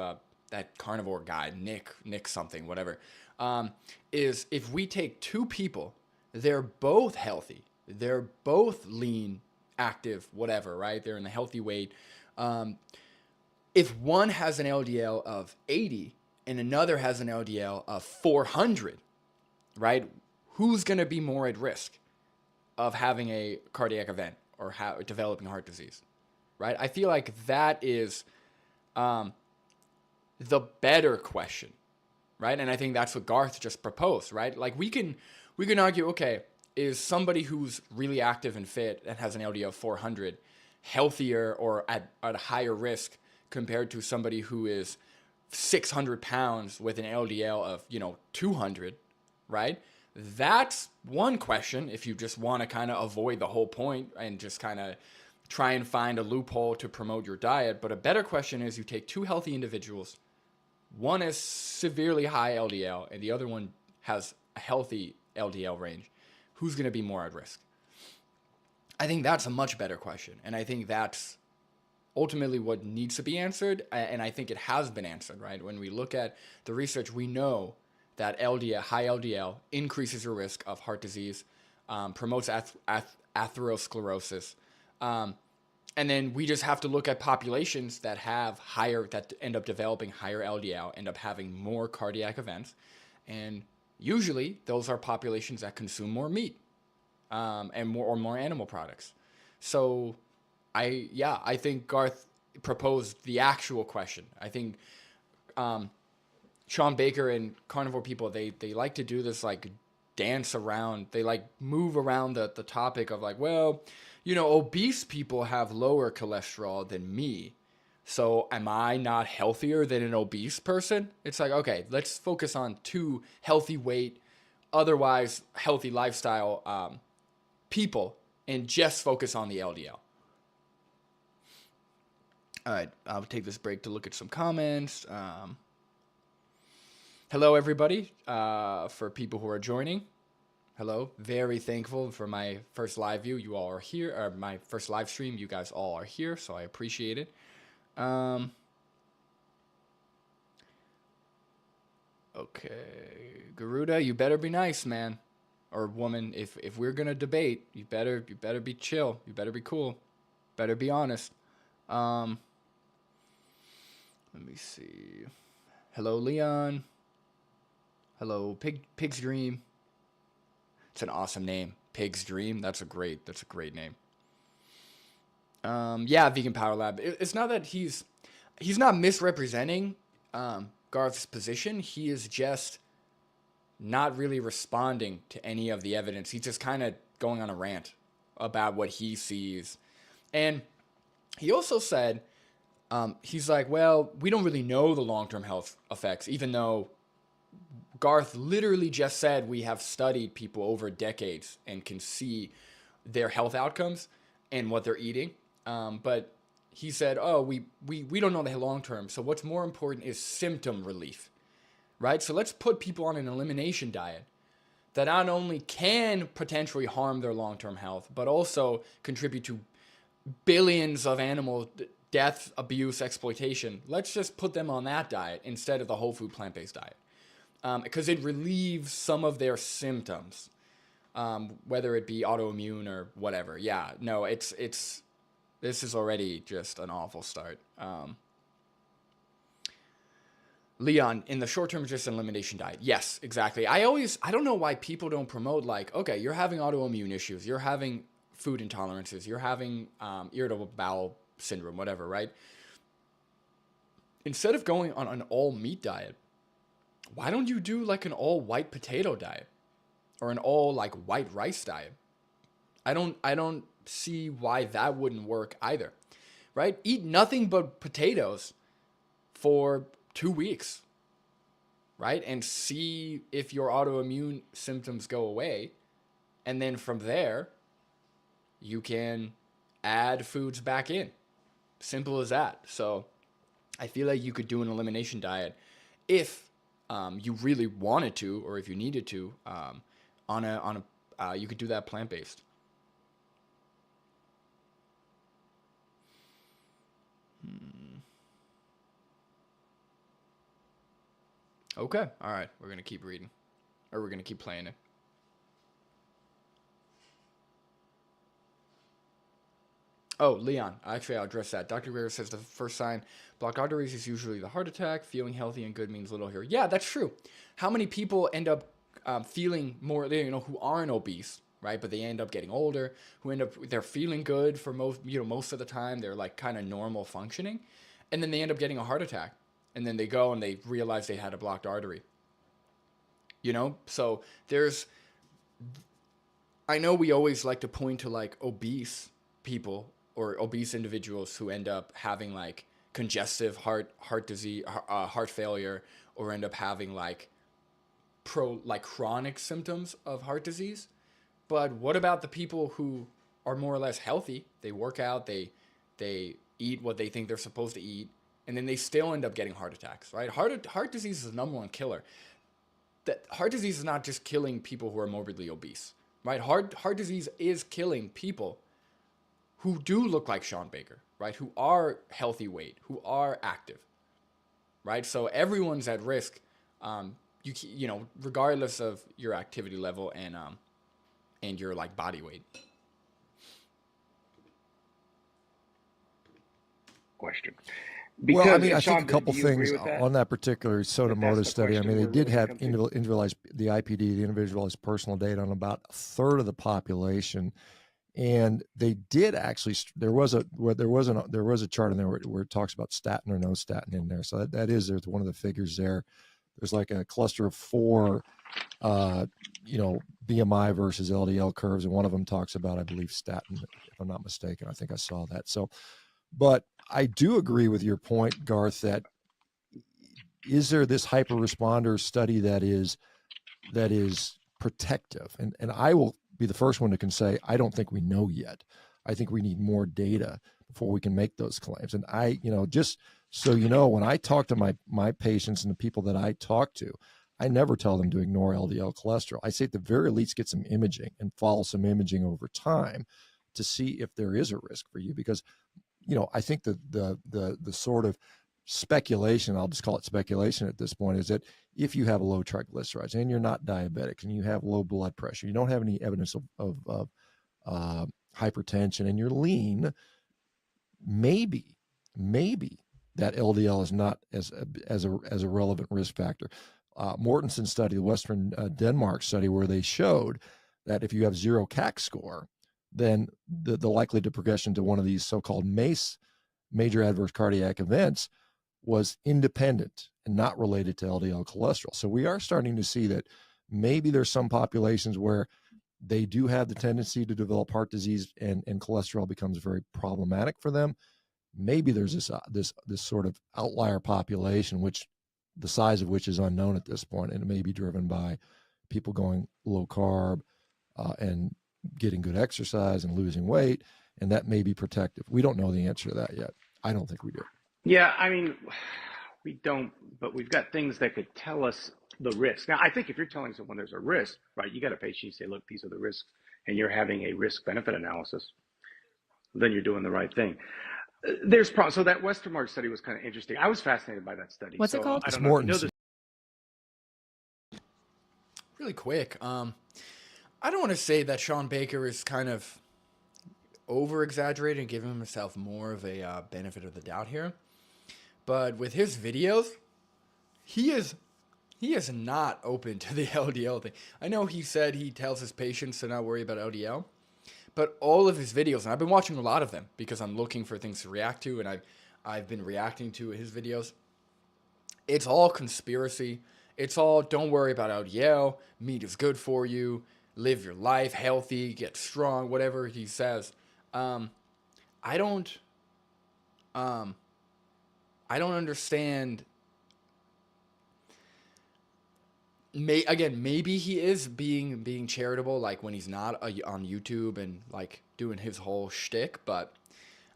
that carnivore guy, Nick something, whatever, is if we take two people, they're both healthy, they're both lean, active, whatever, right? They're in the healthy weight. If one has an LDL of 80 and another has an LDL of 400, right? Who's going to be more at risk of having a cardiac event or developing heart disease, right? I feel like that is the better question, right? And I think that's what Garth just proposed, right? Like we can argue, okay, is somebody who's really active and fit and has an LDL of 400 healthier or at a higher risk compared to somebody who is 600 pounds with an LDL of 200, right? That's one question if you just want to kind of avoid the whole point and just kind of try and find a loophole to promote your diet. But a better question is you take two healthy individuals, one is severely high LDL and the other one has a healthy LDL range. Who's going to be more at risk? I think that's a much better question. And I think that's ultimately what needs to be answered. And I think it has been answered, right? When we look at the research, we know that high LDL increases your risk of heart disease, promotes atherosclerosis. And then we just have to look at populations that end up developing higher LDL, end up having more cardiac events. And usually those are populations that consume more meat, and more animal products. So I think Garth proposed the actual question. I think, Shawn Baker and carnivore people, they like to do this like dance around. They like move around the topic of like, well, obese people have lower cholesterol than me. So am I not healthier than an obese person? It's like, okay, let's focus on two healthy weight, otherwise healthy lifestyle people and just focus on the LDL. All right, I'll take this break to look at some comments. Hello, everybody, for people who are joining. Hello, very thankful for my first live view. You all are here, or my first live stream. You guys all are here, so I appreciate it. Okay, Garuda, you better be nice, man, or woman. If we're gonna debate, you better be chill. You better be cool. Better be honest. Let me see. Hello, Leon. Hello, Pig's Dream. It's an awesome name, Pig's Dream. That's a great name. Yeah, Vegan Power Lab. It's not that he's not misrepresenting Garth's position. He is just not really responding to any of the evidence. He's just kind of going on a rant about what he sees. And he also said, he's like, well, we don't really know the long-term health effects, even though Garth literally just said we have studied people over decades and can see their health outcomes and what they're eating. But he said, oh, we don't know the long term. So what's more important is symptom relief, right? So let's put people on an elimination diet that not only can potentially harm their long-term health, but also contribute to billions of animal death, abuse, exploitation. Let's just put them on that diet instead of the whole food plant-based diet. Because it relieves some of their symptoms, whether it be autoimmune or whatever. Yeah, no, this is already just an awful start. Leon, in the short term, just an elimination diet. Yes, exactly. I don't know why people don't promote like, okay, you're having autoimmune issues, you're having food intolerances, you're having irritable bowel syndrome, whatever, right? Instead of going on an all meat diet, why don't you do like an all white potato diet or an all like white rice diet? I don't see why that wouldn't work either, right? Eat nothing but potatoes for 2 weeks, right? And see if your autoimmune symptoms go away. And then from there, you can add foods back in. Simple as that. So I feel like you could do an elimination diet if you really wanted to, or if you needed to, you could do that plant-based. Okay, all right, we're gonna keep reading, or we're gonna keep playing it. Oh, Leon, actually, I'll address that. Dr. Guerrero says the first sign, blocked arteries, is usually the heart attack. Feeling healthy and good means little here. Yeah, that's true. How many people end up feeling more, who aren't obese, right? But they end up getting older, they're feeling good for most of the time. They're like kind of normal functioning. And then they end up getting a heart attack. And then they go and they realize they had a blocked artery. So I know we always like to point to like obese people or obese individuals who end up having like congestive heart disease, heart failure, or end up having like chronic symptoms of heart disease. But what about the people who are more or less healthy? They work out, they eat what they think they're supposed to eat, and then they still end up getting heart attacks, right? Heart disease is the number one killer. That heart disease is not just killing people who are morbidly obese, right? Heart disease is killing people who do look like Shawn Baker, right? Who are healthy weight, who are active, right? So everyone's at risk, regardless of your activity level and your like body weight. Question. Well, I Because, mean, I think Shawn, a do couple you agree things with that? on that particular That that's Sotomoda the study. I question mean, they we're did really going have to come to? individualized, the IPD, the individualized personal data on about a third of the population. And they did actually, there was a chart in there where it talks about statin or no statin in there. So there's one of the figures there. There's like a cluster of 4, BMI versus LDL curves. And one of them talks about, I believe, statin, if I'm not mistaken. I think I saw that. So, but I do agree with your point, Garth, that is there this hyper responder study that is protective? And I will be the first one to can say, I don't think we know yet. I think we need more data before we can make those claims. And just so you know, when I talk to my patients and the people that I talk to, I never tell them to ignore LDL cholesterol. I say at the very least, get some imaging and follow some imaging over time to see if there is a risk for you. Because, I think the sort of speculation, I'll just call it speculation at this point, is that if you have low triglycerides and you're not diabetic and you have low blood pressure, you don't have any evidence of hypertension, and you're lean, maybe that LDL is not as a relevant risk factor. Mortensen study, the Western Denmark study, where they showed that if you have 0 CAC score, then the likelihood of progression to one of these so-called MACE, major adverse cardiac events, was independent and not related to LDL cholesterol. So we are starting to see that maybe there's some populations where they do have the tendency to develop heart disease, and cholesterol becomes very problematic for them. Maybe there's this sort of outlier population, which the size of which is unknown at this point, and it may be driven by people going low carb and getting good exercise and losing weight, and that may be protective. We don't know the answer to that yet. I don't think we do. Yeah, I mean, we don't, but we've got things that could tell us the risk. Now, I think if you're telling someone there's a risk, right, you got a patient, you say, look, these are the risks, and you're having a risk-benefit analysis, then you're doing the right thing. So that Westermark study was kind of interesting. I was fascinated by that study. What's it called? I It's don't know if you know Mortensen. this. Really quick, I don't want to say that Shawn Baker is kind of over-exaggerating, giving himself more of a benefit of the doubt here. But with his videos, he is not open to the LDL thing. I know he said he tells his patients to not worry about LDL, but all of his videos, and I've been watching a lot of them because I'm looking for things to react to, and I've been reacting to his videos. It's all conspiracy. It's all, don't worry about LDL, meat is good for you, live your life healthy, get strong, whatever he says. I don't understand. Maybe he is being charitable, like when he's not on YouTube and like doing his whole shtick. But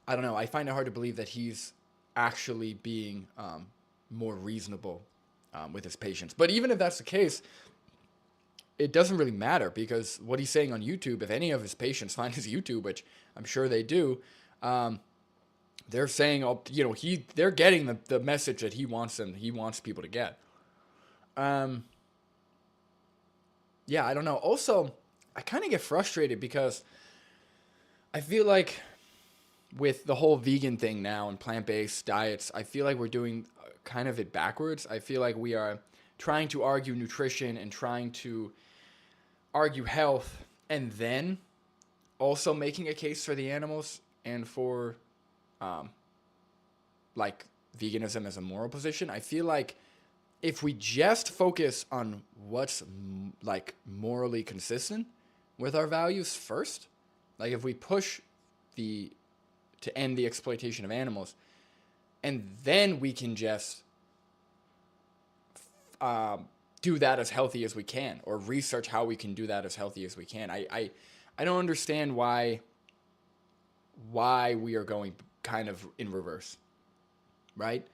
I don't know. I find it hard to believe that he's actually being more reasonable with his patients. But even if that's the case, it doesn't really matter, because what he's saying on YouTube, if any of his patients find his YouTube, which I'm sure they do, they're saying, they're getting the message that he wants people to get. Yeah, I don't know. Also, I kind of get frustrated because I feel like with the whole vegan thing now and plant-based diets, I feel like we're doing kind of it backwards. I feel like we are trying to argue nutrition and trying to argue health, and then also making a case for the animals and for like veganism as a moral position. I feel like if we just focus on what's like morally consistent with our values first, like if we push to end the exploitation of animals, and then we can just do that as healthy as we can, or research how we can do that as healthy as we can. I don't understand why we are going kind of in reverse, right?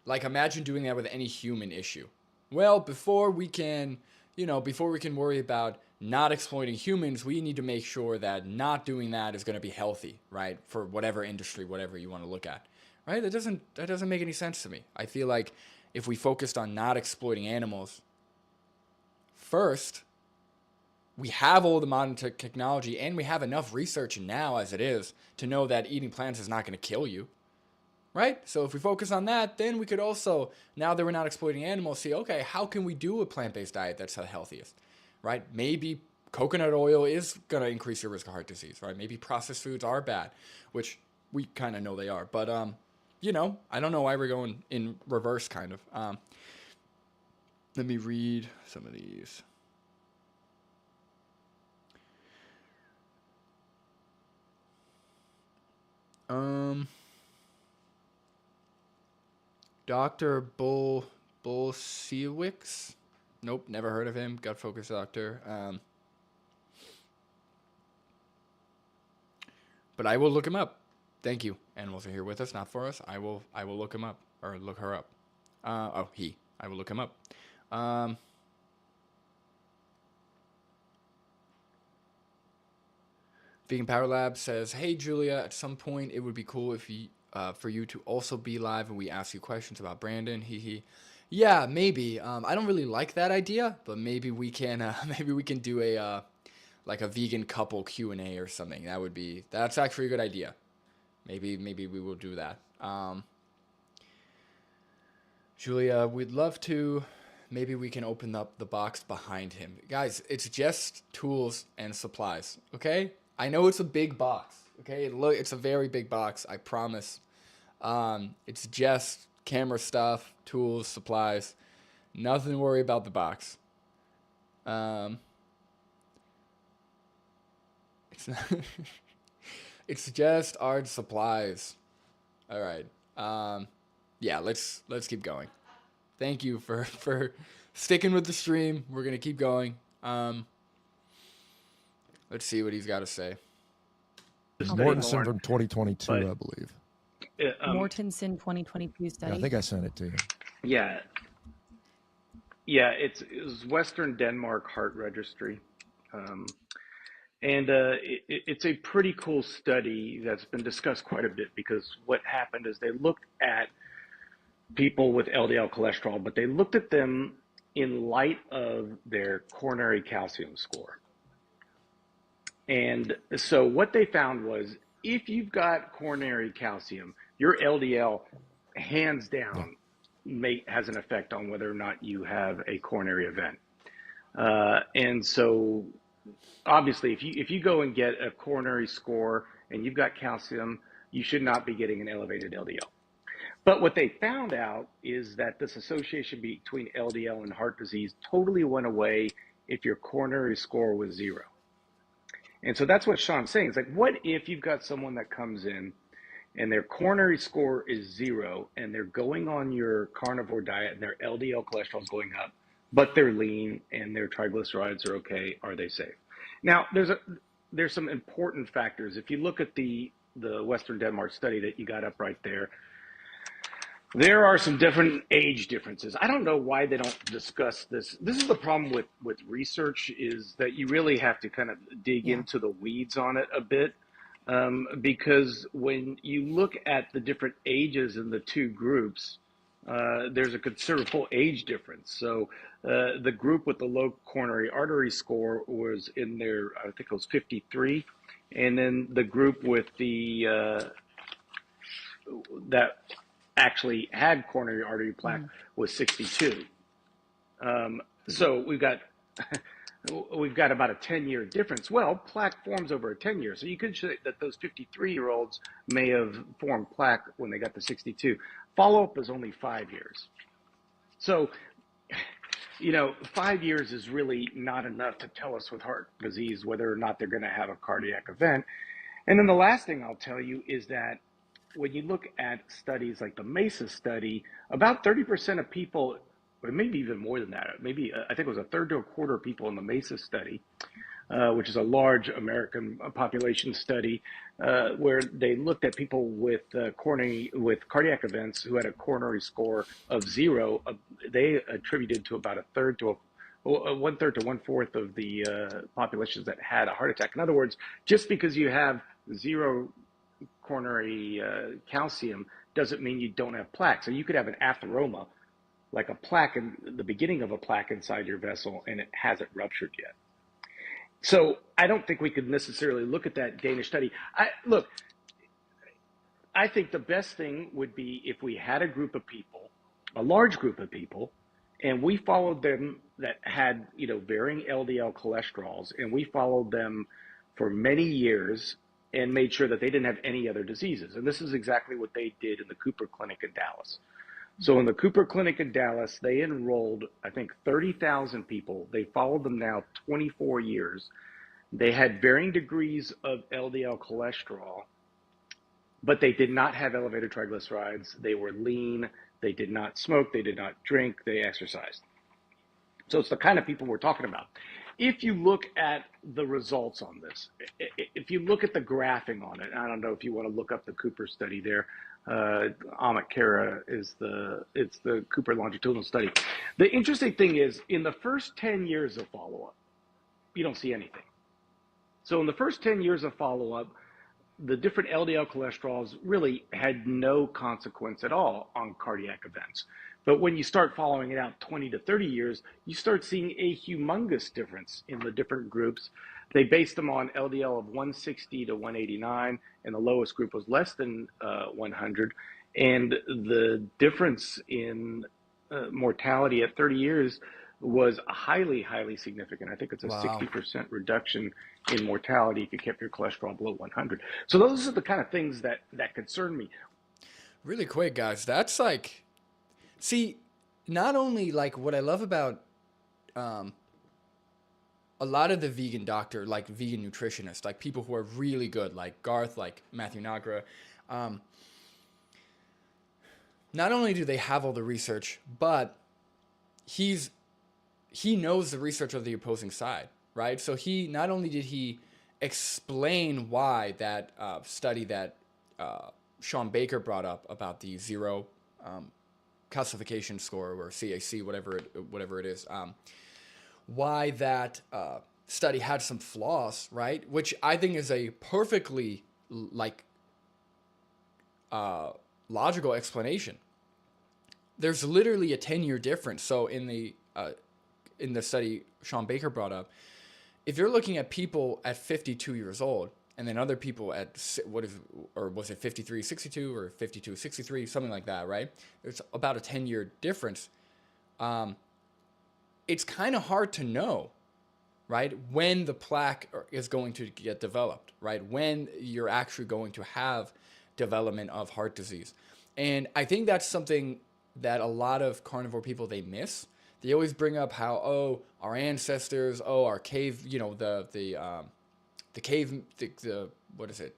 Like, imagine doing that with any human issue. Well, before we can worry about not exploiting humans, we need to make sure that not doing that is going to be healthy, right? For whatever industry, whatever you want to look at, right? That doesn't make any sense to me. I feel like if we focused on not exploiting animals first, we have all the modern technology, and we have enough research now as it is to know that eating plants is not going to kill you, right? So if we focus on that, then we could also, now that we're not exploiting animals, see, okay, how can we do a plant-based diet that's the healthiest, right? Maybe coconut oil is going to increase your risk of heart disease, right? Maybe processed foods are bad, which we kind of know they are. But, you know, I don't know why we're going in reverse, kind of. Let me read some of these. Dr. Bolsiewicz. Nope, never heard of him. Gut focus doctor. But I will look him up. Thank you. Animals are here with us, not for us. I will look him up, or look her up. He. I will look him up. Vegan Power Lab says, "Hey Julia, at some point it would be cool if you, for you to also be live and we ask you questions about Brandon." He. Yeah, maybe. I don't really like that idea, but maybe we can do a like a vegan couple Q&A or something. That's actually a good idea. Maybe we will do that. Julia, we'd love to. Maybe we can open up the box behind him. Guys, it's just tools and supplies, okay? I know it's a big box, okay? Look, it's a very big box, I promise. It's just camera stuff, tools, supplies. Nothing to worry about the box. It's not it's just art supplies. All right. Yeah, let's keep going. Thank you for sticking with the stream. We're gonna keep going. Let's see what he's got to say. Mortensen from 2022, I believe. Mortensen 2022 study. Yeah, I think I sent it to you. Yeah. It was Western Denmark Heart Registry. It's a pretty cool study that's been discussed quite a bit, because what happened is they looked at people with LDL cholesterol, but they looked at them in light of their coronary calcium score. And so what they found was, if you've got coronary calcium, your LDL, hands down, has an effect on whether or not you have a coronary event. And so obviously, if you go and get a coronary score and you've got calcium, you should not be getting an elevated LDL. But what they found out is that this association between LDL and heart disease totally went away if your coronary score was 0. And so that's what Shawn's saying. It's like, what if you've got someone that comes in and their coronary score is 0 and they're going on your carnivore diet and their LDL cholesterol is going up, but they're lean and their triglycerides are okay? Are they safe? Now, there's some important factors. If you look at the Western Denmark study that you got up right there, there are some different age differences. I don't know why they don't discuss this. This is the problem with research, is that you really have to kind of dig into the weeds on it a bit, because when you look at the different ages in the two groups, there's a considerable age difference. So the group with the low coronary artery score was in their, I think it was 53, and then the group with the that actually had coronary artery plaque was 62. So we've got about a 10-year difference. Well, plaque forms over a 10 years. So you could say that those 53-year-olds may have formed plaque when they got to 62. Follow-up is only 5 years. So, 5 years is really not enough to tell us with heart disease whether or not they're going to have a cardiac event. And then the last thing I'll tell you is that when you look at studies like the MESA study, about 30% of people, or maybe even more than that, maybe I think it was a third to a quarter of people in the MESA study, which is a large American population study, where they looked at people with cardiac events who had a coronary score of 0. They attributed to about one-third to one-fourth of the populations that had a heart attack. In other words, just because you have 0 coronary calcium doesn't mean you don't have plaque. So you could have an atheroma, like a plaque in the beginning of a plaque inside your vessel, and it hasn't ruptured yet. So I don't think we could necessarily look at that Danish study. I think the best thing would be if we had a group of people, a large group of people, and we followed them that had, varying LDL cholesterols, and we followed them for many years and made sure that they didn't have any other diseases. And this is exactly what they did in the Cooper Clinic in Dallas. So in the Cooper Clinic in Dallas, they enrolled, I think, 30,000 people. They followed them now 24 years. They had varying degrees of LDL cholesterol, but they did not have elevated triglycerides. They were lean. They did not smoke. They did not drink. They exercised. So it's the kind of people we're talking about. If you look at the results on this, if you look at the graphing on it, I don't know if you want to look up the Cooper study there. Amit Kara it's the Cooper longitudinal study. The interesting thing is, in the first 10 years of follow-up, you don't see anything. So in the first 10 years of follow-up, the different LDL cholesterols really had no consequence at all on cardiac events. But when you start following it out 20 to 30 years, you start seeing a humongous difference in the different groups. They based them on LDL of 160 to 189, and the lowest group was less than 100. And the difference in mortality at 30 years was highly, highly significant. I think it's a 60% reduction in mortality if you kept your cholesterol below 100. So those are the kind of things that concern me. Really quick, guys, that's like, see, not only like what I love about a lot of the vegan doctor, like vegan nutritionists, like people who are really good, like Garth, like Matthew Nagra, not only do they have all the research, but he knows the research of the opposing side, right? So he, not only did he explain why that study that Shawn Baker brought up about the zero calcification score, or CAC, whatever it is, why that study had some flaws, right? Which I think is a perfectly logical explanation. There's literally a 10-year difference. So in the study Shawn Baker brought up, if you're looking at people at 52 years old, and then other people at was it 53, 62 or 52, 63, something like that, right? It's about a 10-year difference. It's kind of hard to know, right, when the plaque is going to get developed, right? When you're actually going to have development of heart disease. And I think that's something that a lot of carnivore people, they miss. They always bring up how, our ancestors, our cave, what is it?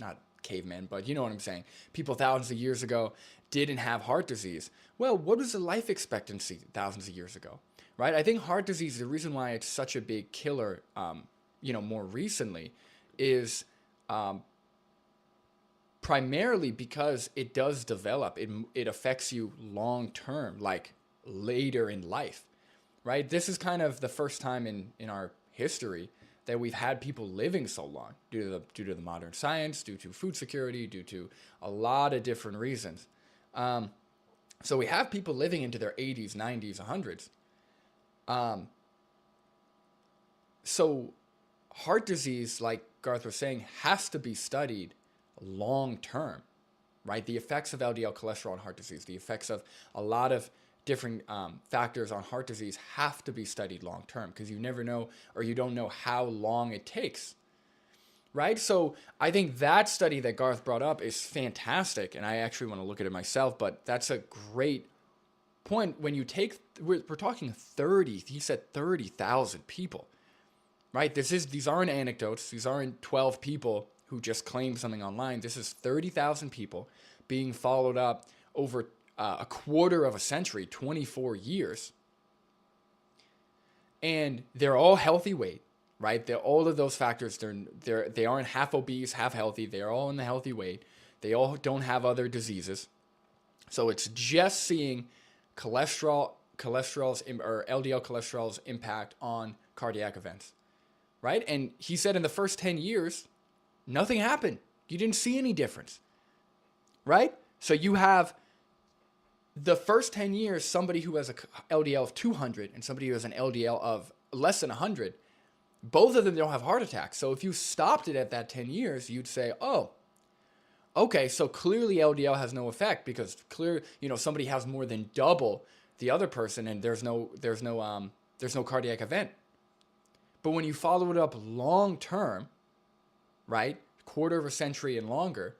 Not cavemen, but you know what I'm saying. People thousands of years ago didn't have heart disease. Well, what was the life expectancy thousands of years ago, right? I think heart disease, the reason why it's such a big killer, more recently, is primarily because it does develop. It affects you long term, like later in life, right? This is kind of the first time in our history that we've had people living so long due to the modern science, due to food security, due to a lot of different reasons. So we have people living into their 80s, 90s, 100s. So heart disease, like Garth was saying, has to be studied long term, right? The effects of LDL cholesterol on heart disease, the effects of a lot of different factors on heart disease have to be studied long term, because you never know, or you don't know how long it takes, right? So I think that study that Garth brought up is fantastic, and I actually want to look at it myself, but that's a great point. When you take, we're talking 30, he said 30,000 people, right? These aren't anecdotes. These aren't 12 people who just claim something online. This is 30,000 people being followed up over a quarter of a century, 24 years. And they're all healthy weight, right? All of those factors, they aren't half obese, half healthy. They're all in the healthy weight. They all don't have other diseases. So it's just seeing LDL cholesterol's impact on cardiac events, right? And he said in the first 10 years, nothing happened. You didn't see any difference, right? So you have the first 10 years, somebody who has a LDL of 200 and somebody who has an LDL of less than 100, both of them don't have heart attacks. So if you stopped it at that 10 years, you'd say, oh, okay, so clearly LDL has no effect because somebody has more than double the other person and there's no cardiac event. But when you follow it up long term, right, quarter of a century and longer,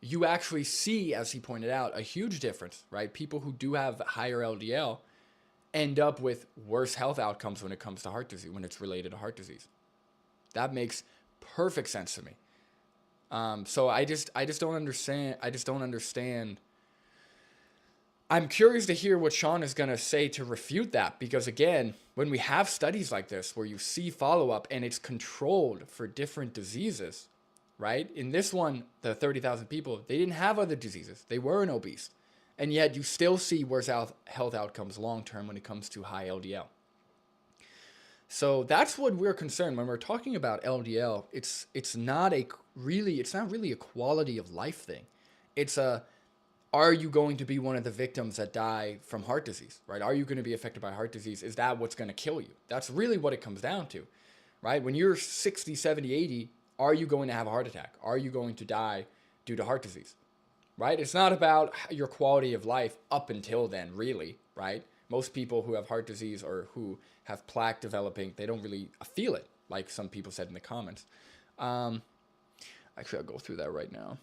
you actually see, as he pointed out, a huge difference, right? People who do have higher LDL end up with worse health outcomes when it comes to heart disease, when it's related to heart disease. That makes perfect sense to me. So I just don't understand. I'm curious to hear what Shawn is going to say to refute that, because again, when we have studies like this where you see follow-up and it's controlled for different diseases, right? In this one, the 30,000 people, they didn't have other diseases. They weren't obese. And yet you still see worse health outcomes long-term when it comes to high LDL. So that's what we're concerned when we're talking about LDL. It's not really a quality of life thing. It's are you going to be one of the victims that die from heart disease, right? Are you going to be affected by heart disease? Is that what's going to kill you? That's really what it comes down to, right? When you're 60, 70, 80, are you going to have a heart attack? Are you going to die due to heart disease, right? It's not about your quality of life up until then, really, right? Most people who have heart disease or who have plaque developing, they don't really feel it, like some people said in the comments. Actually, I'll go through that right now.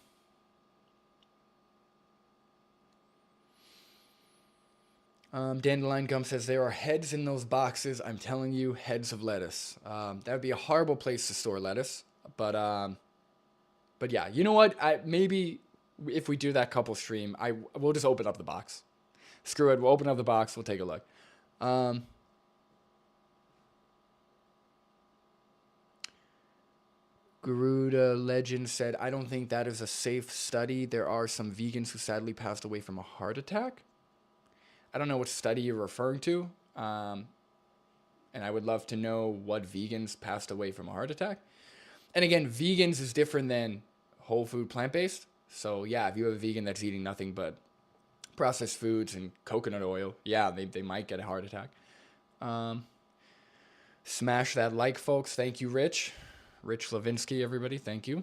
Dandelion Gum says, there are heads in those boxes. I'm telling you, heads of lettuce. That would be a horrible place to store lettuce. But yeah, you know what? Maybe if we do that couple stream, we'll just open up the box. Screw it. We'll open up the box. We'll take a look. Garuda Legend said, I don't think that is a safe study. There are some vegans who sadly passed away from a heart attack. I don't know what study you're referring to. And I would love to know what vegans passed away from a heart attack. And again, vegans is different than whole food plant-based. So yeah, if you have a vegan that's eating nothing but processed foods and coconut oil, yeah, they might get a heart attack. Smash that like, folks. Thank you, Rich Levinsky, everybody. Thank you.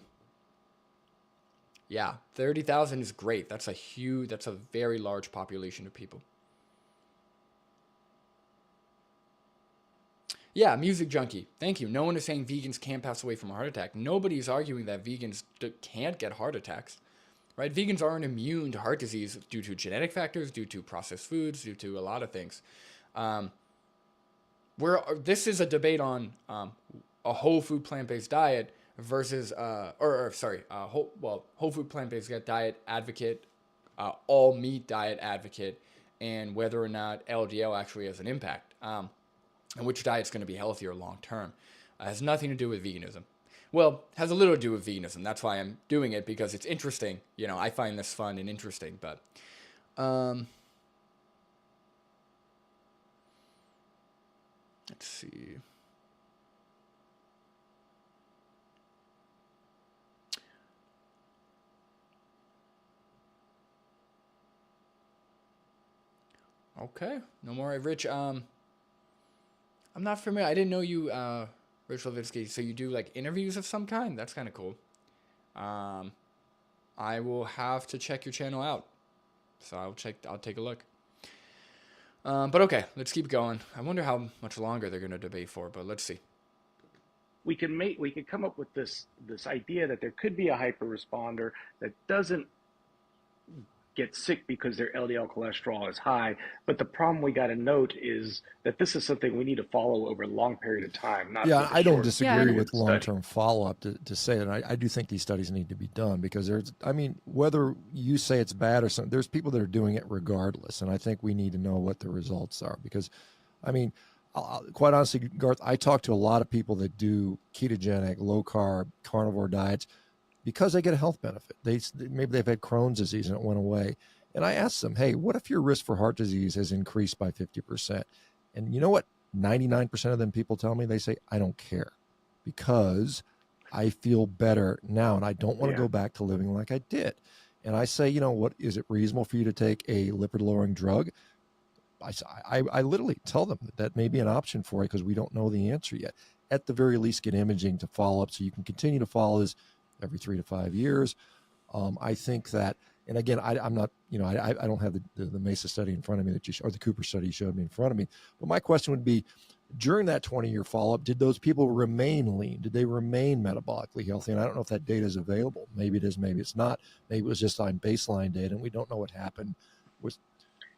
Yeah, 30,000 is great. That's a very large population of people. Yeah, Music Junkie. Thank you. No one is saying vegans can't pass away from a heart attack. Nobody's arguing that vegans can't get heart attacks, right? Vegans aren't immune to heart disease due to genetic factors, due to processed foods, due to a lot of things. This is a debate on a whole food plant-based diet versus, whole food plant-based diet advocate, all meat diet advocate, and whether or not LDL actually has an impact. And which diet's going to be healthier long term. Has nothing to do with veganism. Well, has a little to do with veganism. That's why I'm doing it, because it's interesting. You know, I find this fun and interesting. But let's see. Okay, no more, Rich. I'm not familiar. I didn't know you, Rich Levinsky. So you do like interviews of some kind? That's kind of cool. I will have to check your channel out. So I'll take a look. But okay, let's keep going. I wonder how much longer they're going to debate for, but let's see. We could come up with this idea that there could be a hyper responder that doesn't get sick because their LDL cholesterol is high. But the problem we got to note is that this is something we need to follow over a long period of time. I don't disagree with long-term follow-up to say it. I do think these studies need to be done, because whether you say it's bad or something, there's people that are doing it regardless. And I think we need to know what the results are, because, quite honestly, Garth, I talk to a lot of people that do ketogenic, low-carb, carnivore diets, because they get a health benefit. Maybe they've had Crohn's disease and it went away. And I asked them, hey, what if your risk for heart disease has increased by 50%? And you know what 99% of them people tell me? They say, I don't care, because I feel better now and I don't want to go back to living like I did. And I say, what, is it reasonable for you to take a lipid-lowering drug? I literally tell them that may be an option for you, because we don't know the answer yet. at the very least get imaging to follow up so you can continue to follow this every 3 to 5 years. I think that, and again, I'm not, I don't have the MESA study in front of me or the Cooper study you showed me in front of me. But my question would be, during that 20-year follow-up, did those people remain lean? Did they remain metabolically healthy? And I don't know if that data is available. Maybe it is, maybe it's not. Maybe it was just on baseline data, and we don't know what happened.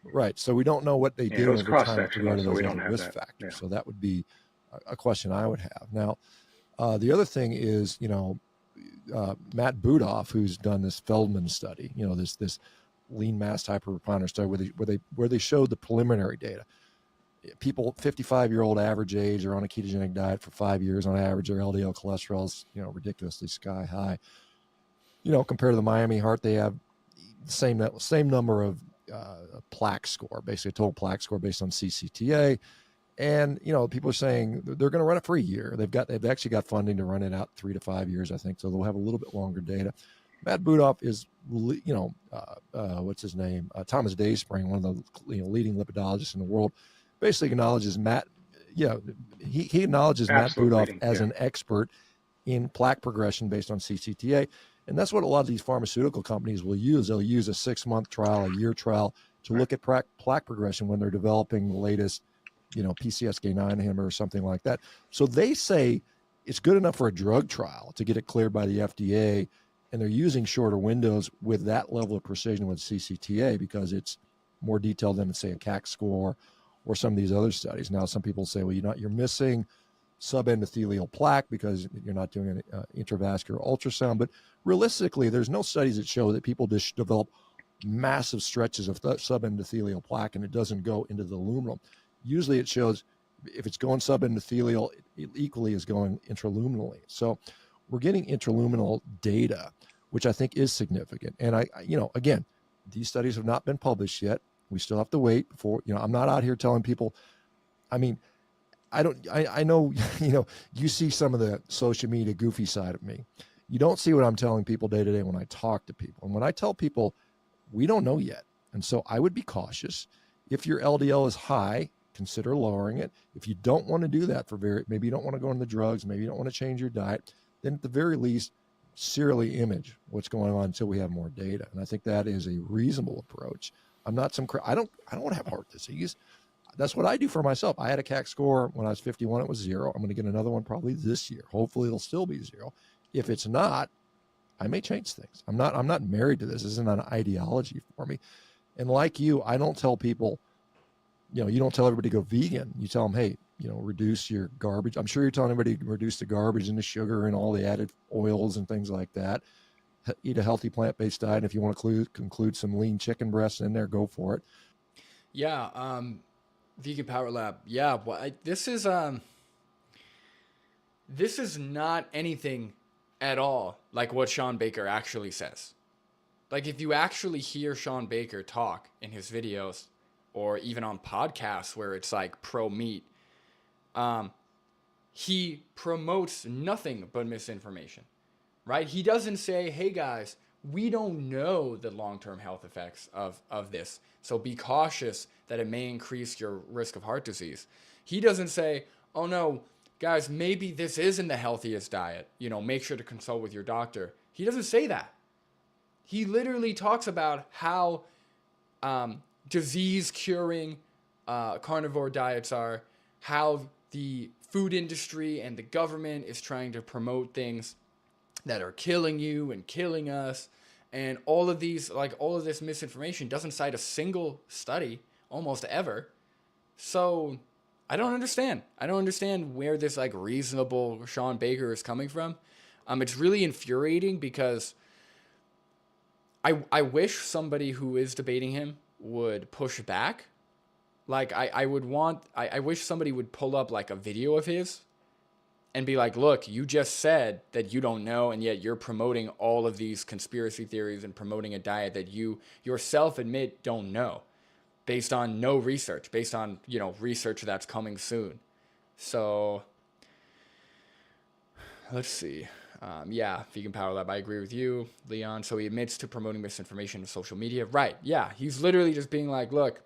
Right. So we don't know what they did over time with regard to those other risk factors. Yeah. So that would be a question I would have. Now, the other thing is, Matt Budoff, who's done this Feldman study, this lean mass hyperpreponderance study where they showed the preliminary data. People 55-year-old average age are on a ketogenic diet for 5 years on average. Their LDL cholesterol is ridiculously sky high. Compared to the Miami Heart, they have the same number of plaque score, basically a total plaque score based on CCTA. And people are saying they're going to run it for a year. They've actually got funding to run it out 3 to 5 years, I think. So they'll have a little bit longer data. Matt Budoff is, what's his name? Thomas Dayspring, one of the leading lipidologists in the world, basically acknowledges he acknowledges Matt Budoff as an expert in plaque progression based on CCTA. And that's what a lot of these pharmaceutical companies will use. They'll use a 6-month trial, a year trial to look at plaque progression when they're developing the latest, PCSK9 inhibitor or something like that. So they say it's good enough for a drug trial to get it cleared by the FDA, and they're using shorter windows with that level of precision with CCTA because it's more detailed than, say, a CAC score or some of these other studies. Now, some people say, well, you're missing subendothelial plaque because you're not doing an intravascular ultrasound. But realistically, there's no studies that show that people just develop massive stretches of subendothelial plaque and it doesn't go into the luminal. Usually it shows if it's going subendothelial, it equally is going intraluminally. So we're getting intraluminal data, which I think is significant. And again, these studies have not been published yet. We still have to wait before, I'm not out here telling people, I know, you see some of the social media goofy side of me. You don't see what I'm telling people day to day when I talk to people. And when I tell people, we don't know yet. And so I would be cautious. If your LDL is high, consider lowering it. If you don't want to do that maybe you don't want to go on the drugs, maybe you don't want to change your diet, then at the very least, serially image what's going on until we have more data. And I think that is a reasonable approach. I'm not I don't want to have heart disease. That's what I do for myself. I had a CAC score when I was 51. It was 0. I'm going to get another one probably this year. Hopefully it'll still be 0. If it's not, I may change things. I'm not married to this. This isn't an ideology for me. And like you, I don't tell people, you don't tell everybody to go vegan. You tell them, hey, reduce your garbage. I'm sure you're telling everybody to reduce the garbage and the sugar and all the added oils and things like that. Eat a healthy plant-based diet. If you want to include some lean chicken breasts in there, go for it. Yeah. Vegan Power Lab. Yeah. Well, this is not anything at all like what Shawn Baker actually says. Like if you actually hear Shawn Baker talk in his videos or even on podcasts where it's like pro meat, he promotes nothing but misinformation, right? He doesn't say, hey guys, we don't know the long-term health effects of this, so be cautious that it may increase your risk of heart disease. He doesn't say, oh no, guys, maybe this isn't the healthiest diet. Make sure to consult with your doctor. He doesn't say that. He literally talks about how disease-curing carnivore diets are, how the food industry and the government is trying to promote things that are killing you and killing us. And all of this misinformation doesn't cite a single study almost ever. So I don't understand. I don't understand where this reasonable Shawn Baker is coming from. It's really infuriating because I wish somebody who is debating him would push back. I wish somebody would pull up a video of his and be like, look, you just said that you don't know, and yet you're promoting all of these conspiracy theories and promoting a diet that you yourself admit don't know, based on no research, based on, research that's coming soon. So let's see. Vegan Power Lab, I agree with you, Leon. So he admits to promoting misinformation on social media. Right, yeah. He's literally just being like, look,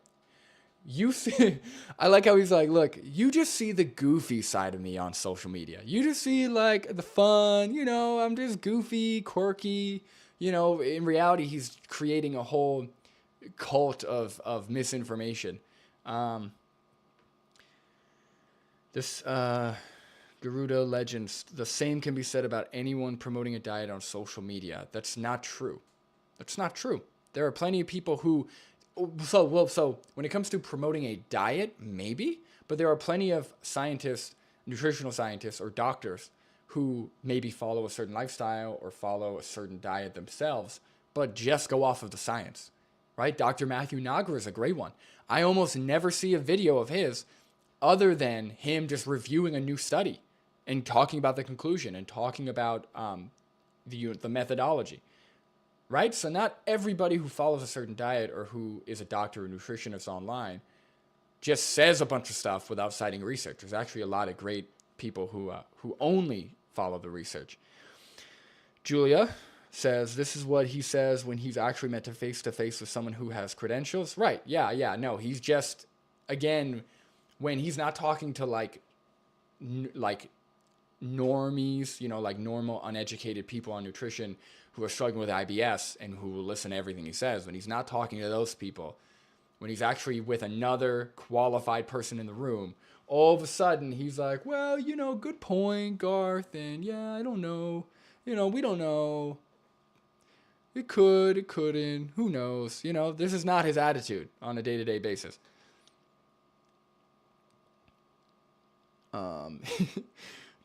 you see, I like how he's like, look, you just see the goofy side of me on social media. You just see like the fun, I'm just goofy, quirky. In reality, he's creating a whole cult of misinformation. This Garuda Legends, the same can be said about anyone promoting a diet on social media. That's not true. That's not true. There are plenty of people who, so when it comes to promoting a diet, maybe, but there are plenty of scientists, nutritional scientists or doctors who maybe follow a certain lifestyle or follow a certain diet themselves, but just go off of the science, right? Dr. Matthew Nagar is a great one. I almost never see a video of his other than him just reviewing a new study and talking about the conclusion and talking about the methodology, right? So not everybody who follows a certain diet or who is a doctor or nutritionist online just says a bunch of stuff without citing research. There's actually a lot of great people who only follow the research. Julia says, this is what he says when he's actually met to face with someone who has credentials. Right, yeah, no, he's just, again, when he's not talking to like normies, like normal uneducated people on nutrition who are struggling with IBS and who will listen to everything he says, when he's not talking to those people, when he's actually with another qualified person in the room, all of a sudden he's like, well, good point, Garth, and yeah, I don't know, we don't know. It could, it couldn't, who knows? This is not his attitude on a day-to-day basis.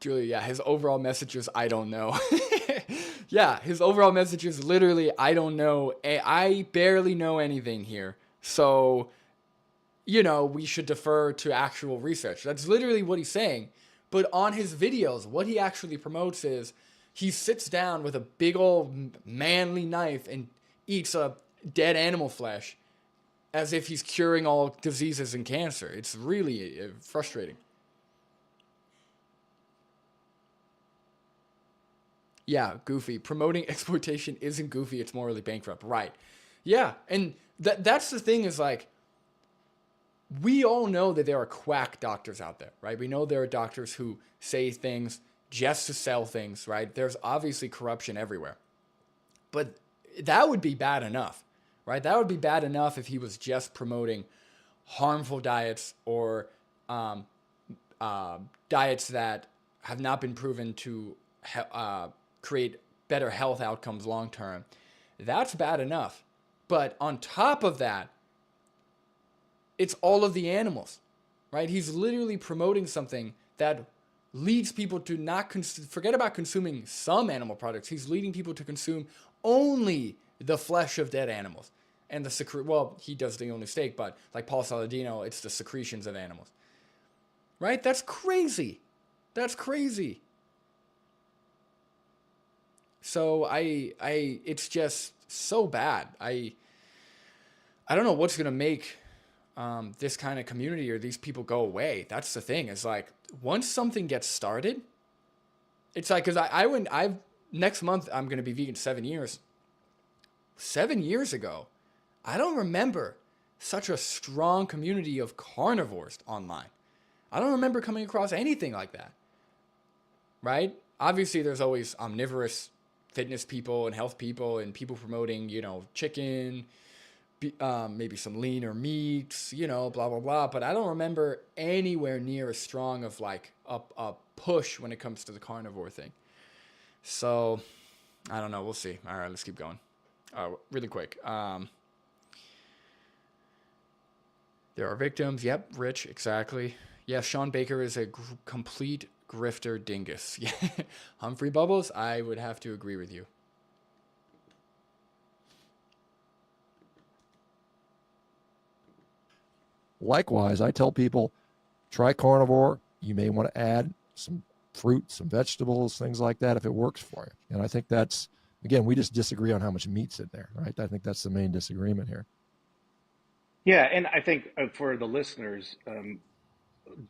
Julia, yeah, his overall message is, I don't know. Yeah, his overall message is literally, I don't know. I barely know anything here. So, we should defer to actual research. That's literally what he's saying. But on his videos, what he actually promotes is he sits down with a big old manly knife and eats a dead animal flesh as if he's curing all diseases and cancer. It's really frustrating. Yeah, goofy. Promoting exploitation isn't goofy, it's morally bankrupt. Right. Yeah, and that's the thing is like, we all know that there are quack doctors out there, right? We know there are doctors who say things just to sell things, right? There's obviously corruption everywhere. But that would be bad enough, right? That would be bad enough if he was just promoting harmful diets or diets that have not been proven to create better health outcomes long term. That's bad enough. But on top of that, it's all of the animals, right? He's literally promoting something that leads people to not forget about consuming some animal products. He's leading people to consume only the flesh of dead animals. And he does the only steak, but like Paul Saladino, it's the secretions of animals. Right? That's crazy. That's crazy. So it's just so bad. I don't know what's going to make this kind of community or these people go away. That's the thing. It's like, once something gets started, it's like, because next month I'm going to be vegan 7 years. 7 years ago, I don't remember such a strong community of carnivores online. I don't remember coming across anything like that. Right? Obviously, there's always omnivorous fitness people and health people and people promoting, chicken, maybe some leaner meats, blah, blah, blah. But I don't remember anywhere near as strong of like a push when it comes to the carnivore thing. So I don't know. We'll see. All right, let's keep going. Really quick. There are victims. Yep. Rich. Exactly. Yeah. Shawn Baker is a complete grifter dingus. Yeah. Humphrey Bubbles. I would have to agree with you. Likewise, I tell people, try carnivore. You may want to add some fruit, some vegetables, things like that if it works for you. And I think that's, again, we just disagree on how much meat's in there, right? I think that's the main disagreement here. Yeah, and I think for the listeners,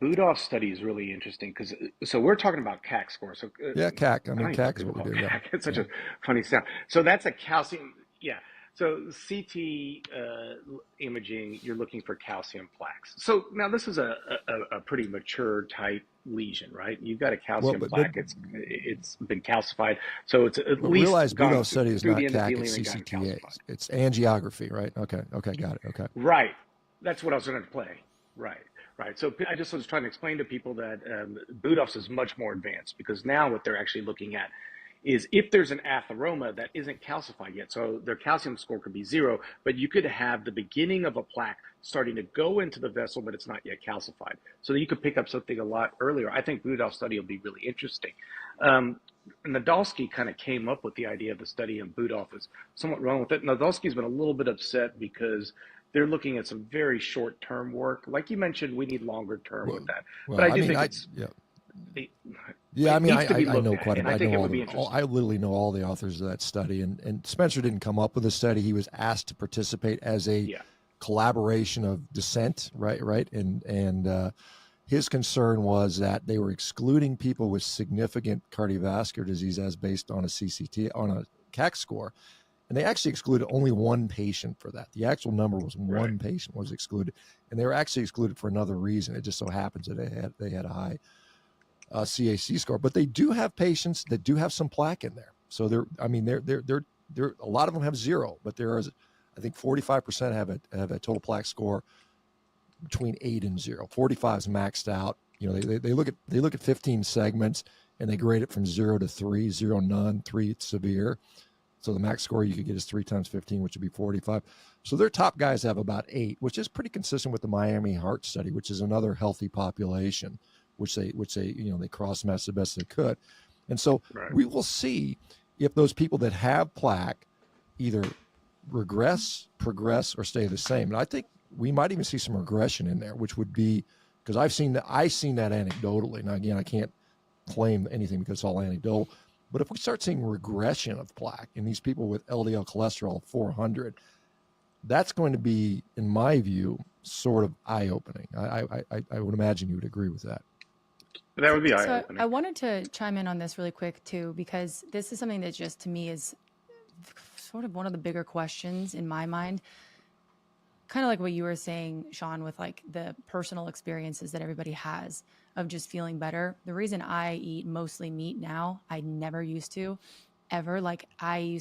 Budoff's study is really interesting because so we're talking about CAC score. So yeah, CAC. I mean, CAC is what we do. CAC. It's such a funny sound. So that's a calcium. Yeah. So CT imaging, you're looking for calcium plaques. So now this is a pretty mature type lesion, right? You've got a Well, calcium plaque. It's been calcified, so it's at least realize gone Budov's study is through not the CAC, endothelium it's and gotten calcified. CCTAs. It's angiography, right? Okay, got it. Okay. Right. That's what I was going to play. Right. Right. So I just was trying to explain to people that Budov's is much more advanced, because now what they're actually looking at is if there's an atheroma that isn't calcified yet. So their calcium score could be 0, but you could have the beginning of a plaque starting to go into the vessel, but it's not yet calcified. So you could pick up something a lot earlier. I think Budov's study will be really interesting. Nadolsky kind of came up with the idea of the study, and Budov is somewhat wrong with it. Nadolsky's been a little bit upset because they're looking at some very short-term work. Like you mentioned, we need longer term with that. But I do think it's... Yeah, I mean, I know quite a bit. I literally know all the authors of that study, and Spencer didn't come up with the study. He was asked to participate as a collaboration of dissent, right? And his concern was that they were excluding people with significant cardiovascular disease as based on a CCT, on a CAC score. And they actually excluded only one patient for that. The actual number was one patient was excluded, and they were actually excluded for another reason. It just so happens that they had a high CAC score, but they do have patients that do have some plaque in there. So they're a lot of them have 0, but there is, I think 45% have a total plaque score between 8 and 0. 45 is maxed out. You know, they look at 15 segments and they grade it from 0 to 3, 0 none, 3 it's severe. So the max score you could get is 3 times 15, which would be 45. So their top guys have about 8, which is pretty consistent with the Miami Heart Study, which is another healthy population, which they they cross-matched the best they could. And so we will see if those people that have plaque either regress, progress, or stay the same. And I think we might even see some regression in there, which would be, because I've seen that anecdotally. Now, again, I can't claim anything because it's all anecdotal. But if we start seeing regression of plaque in these people with LDL cholesterol of 400, that's going to be, in my view, sort of eye-opening. I would imagine you would agree with that. That would be So eye-opening. I wanted to chime in on this really quick too, because this is something that just to me is sort of one of the bigger questions in my mind. Kind of like what you were saying, Shawn, with like the personal experiences that everybody has of just feeling better. The reason I eat mostly meat now, I never used to ever. Like I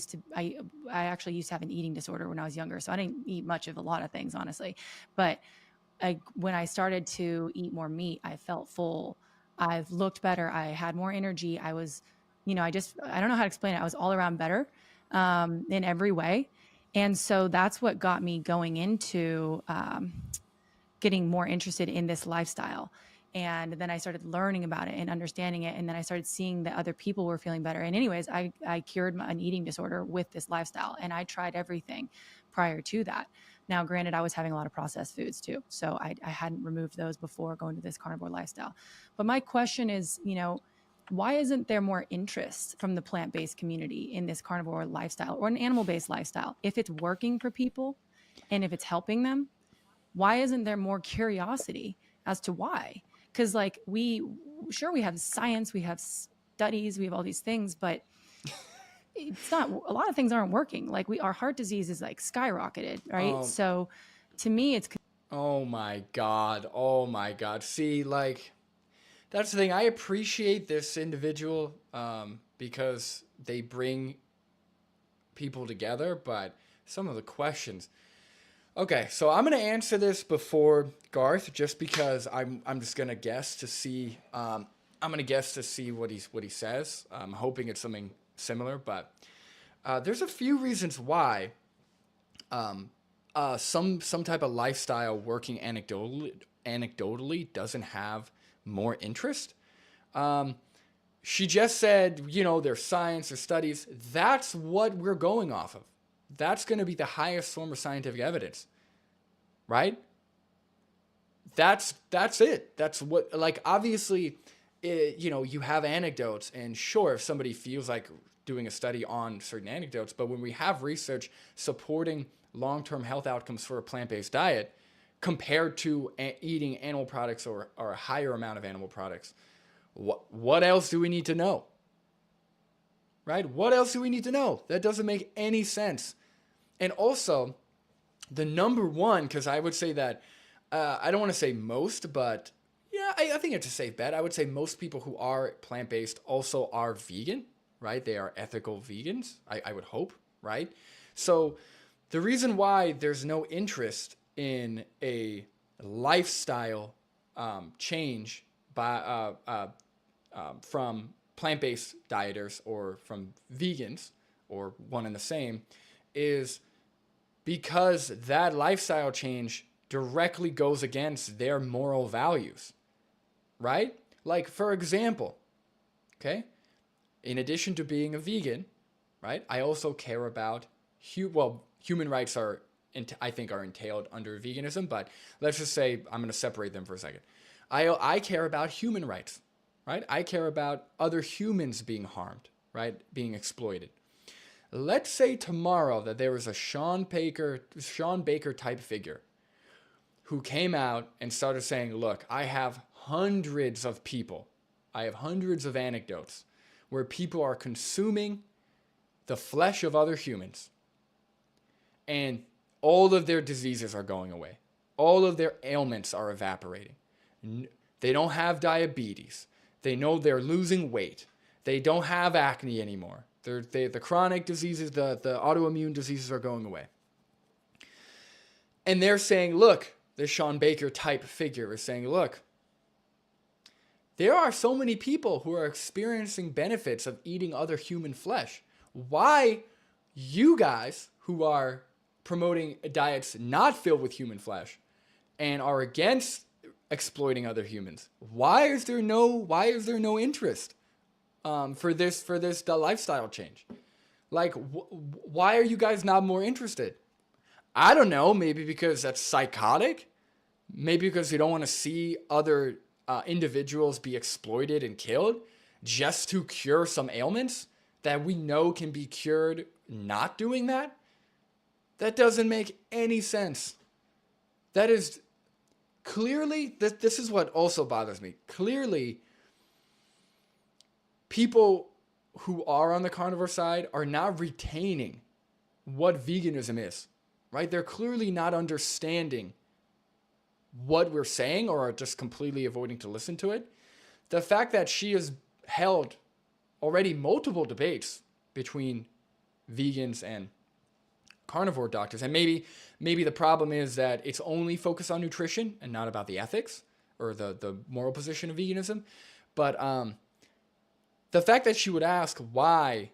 actually used to have an eating disorder when I was younger. So I didn't eat much of a lot of things, honestly. But when I started to eat more meat, I felt full. I've looked better. I had more energy. I was, I don't know how to explain it. I was all around better in every way. And so that's what got me going into getting more interested in this lifestyle. And then I started learning about it and understanding it. And then I started seeing that other people were feeling better. And anyways, I cured an eating disorder with this lifestyle. And I tried everything prior to that. Now, granted, I was having a lot of processed foods too. So I hadn't removed those before going to this carnivore lifestyle. But my question is, why isn't there more interest from the plant-based community in this carnivore lifestyle or an animal-based lifestyle? If it's working for people and if it's helping them, why isn't there more curiosity as to why? Because like we have science, we have studies, we have all these things, but it's not, a lot of things aren't working. Like our heart disease is like skyrocketed, right? So to me, it's... Oh my God. See, like, that's the thing. I appreciate this individual because they bring people together, but some of the questions... Okay, so I'm going to answer this before Garth, just because I'm just going to guess to see... I'm going to guess to see what he says. I'm hoping it's something similar, but there's a few reasons why some type of lifestyle working anecdotally doesn't have more interest. She just said, there's science, there's studies. That's what we're going off of. That's going to be the highest form of scientific evidence, right? That's it. That's what, like, obviously, you have anecdotes, and sure, if somebody feels like doing a study on certain anecdotes, but when we have research supporting long-term health outcomes for a plant-based diet compared to eating animal products or a higher amount of animal products, what else do we need to know? Right? What else do we need to know? That doesn't make any sense. And also, the number one, because I would say that, I don't want to say most, but yeah, I think it's a safe bet. I would say most people who are plant-based also are vegan, right? They are ethical vegans, I would hope, right? So the reason why there's no interest in a lifestyle change by from plant-based dieters or from vegans or one and the same is because that lifestyle change directly goes against their moral values, right? Like, for example, okay, in addition to being a vegan, right, I also care about, human rights are, I think, are entailed under veganism, but let's just say I'm going to separate them for a second. I care about human rights, right? I care about other humans being harmed, right, being exploited. Let's say tomorrow that there was a Shawn Baker type figure who came out and started saying, look, I have hundreds of anecdotes where people are consuming the flesh of other humans and all of their diseases are going away. All of their ailments are evaporating. They don't have diabetes. They know they're losing weight. They don't have acne anymore. The chronic diseases, the autoimmune diseases are going away. And they're saying, look, this Shawn Baker type figure is saying, look, there are so many people who are experiencing benefits of eating other human flesh. Why you guys who are promoting diets not filled with human flesh and are against exploiting other humans, why is there no interest for this lifestyle change? Like, why are you guys not more interested? I don't know. Maybe because that's psychotic. Maybe because you don't want to see other individuals be exploited and killed just to cure some ailments that we know can be cured not doing that. That doesn't make any sense. That is clearly, this is what also bothers me. Clearly, people who are on the carnivore side are not retaining what veganism is, right? They're clearly not understanding what we're saying or are just completely avoiding to listen to it. The fact that she has held already multiple debates between vegans and carnivore doctors, and maybe the problem is that it's only focused on nutrition and not about the ethics or the moral position of veganism. But the fact that she would ask why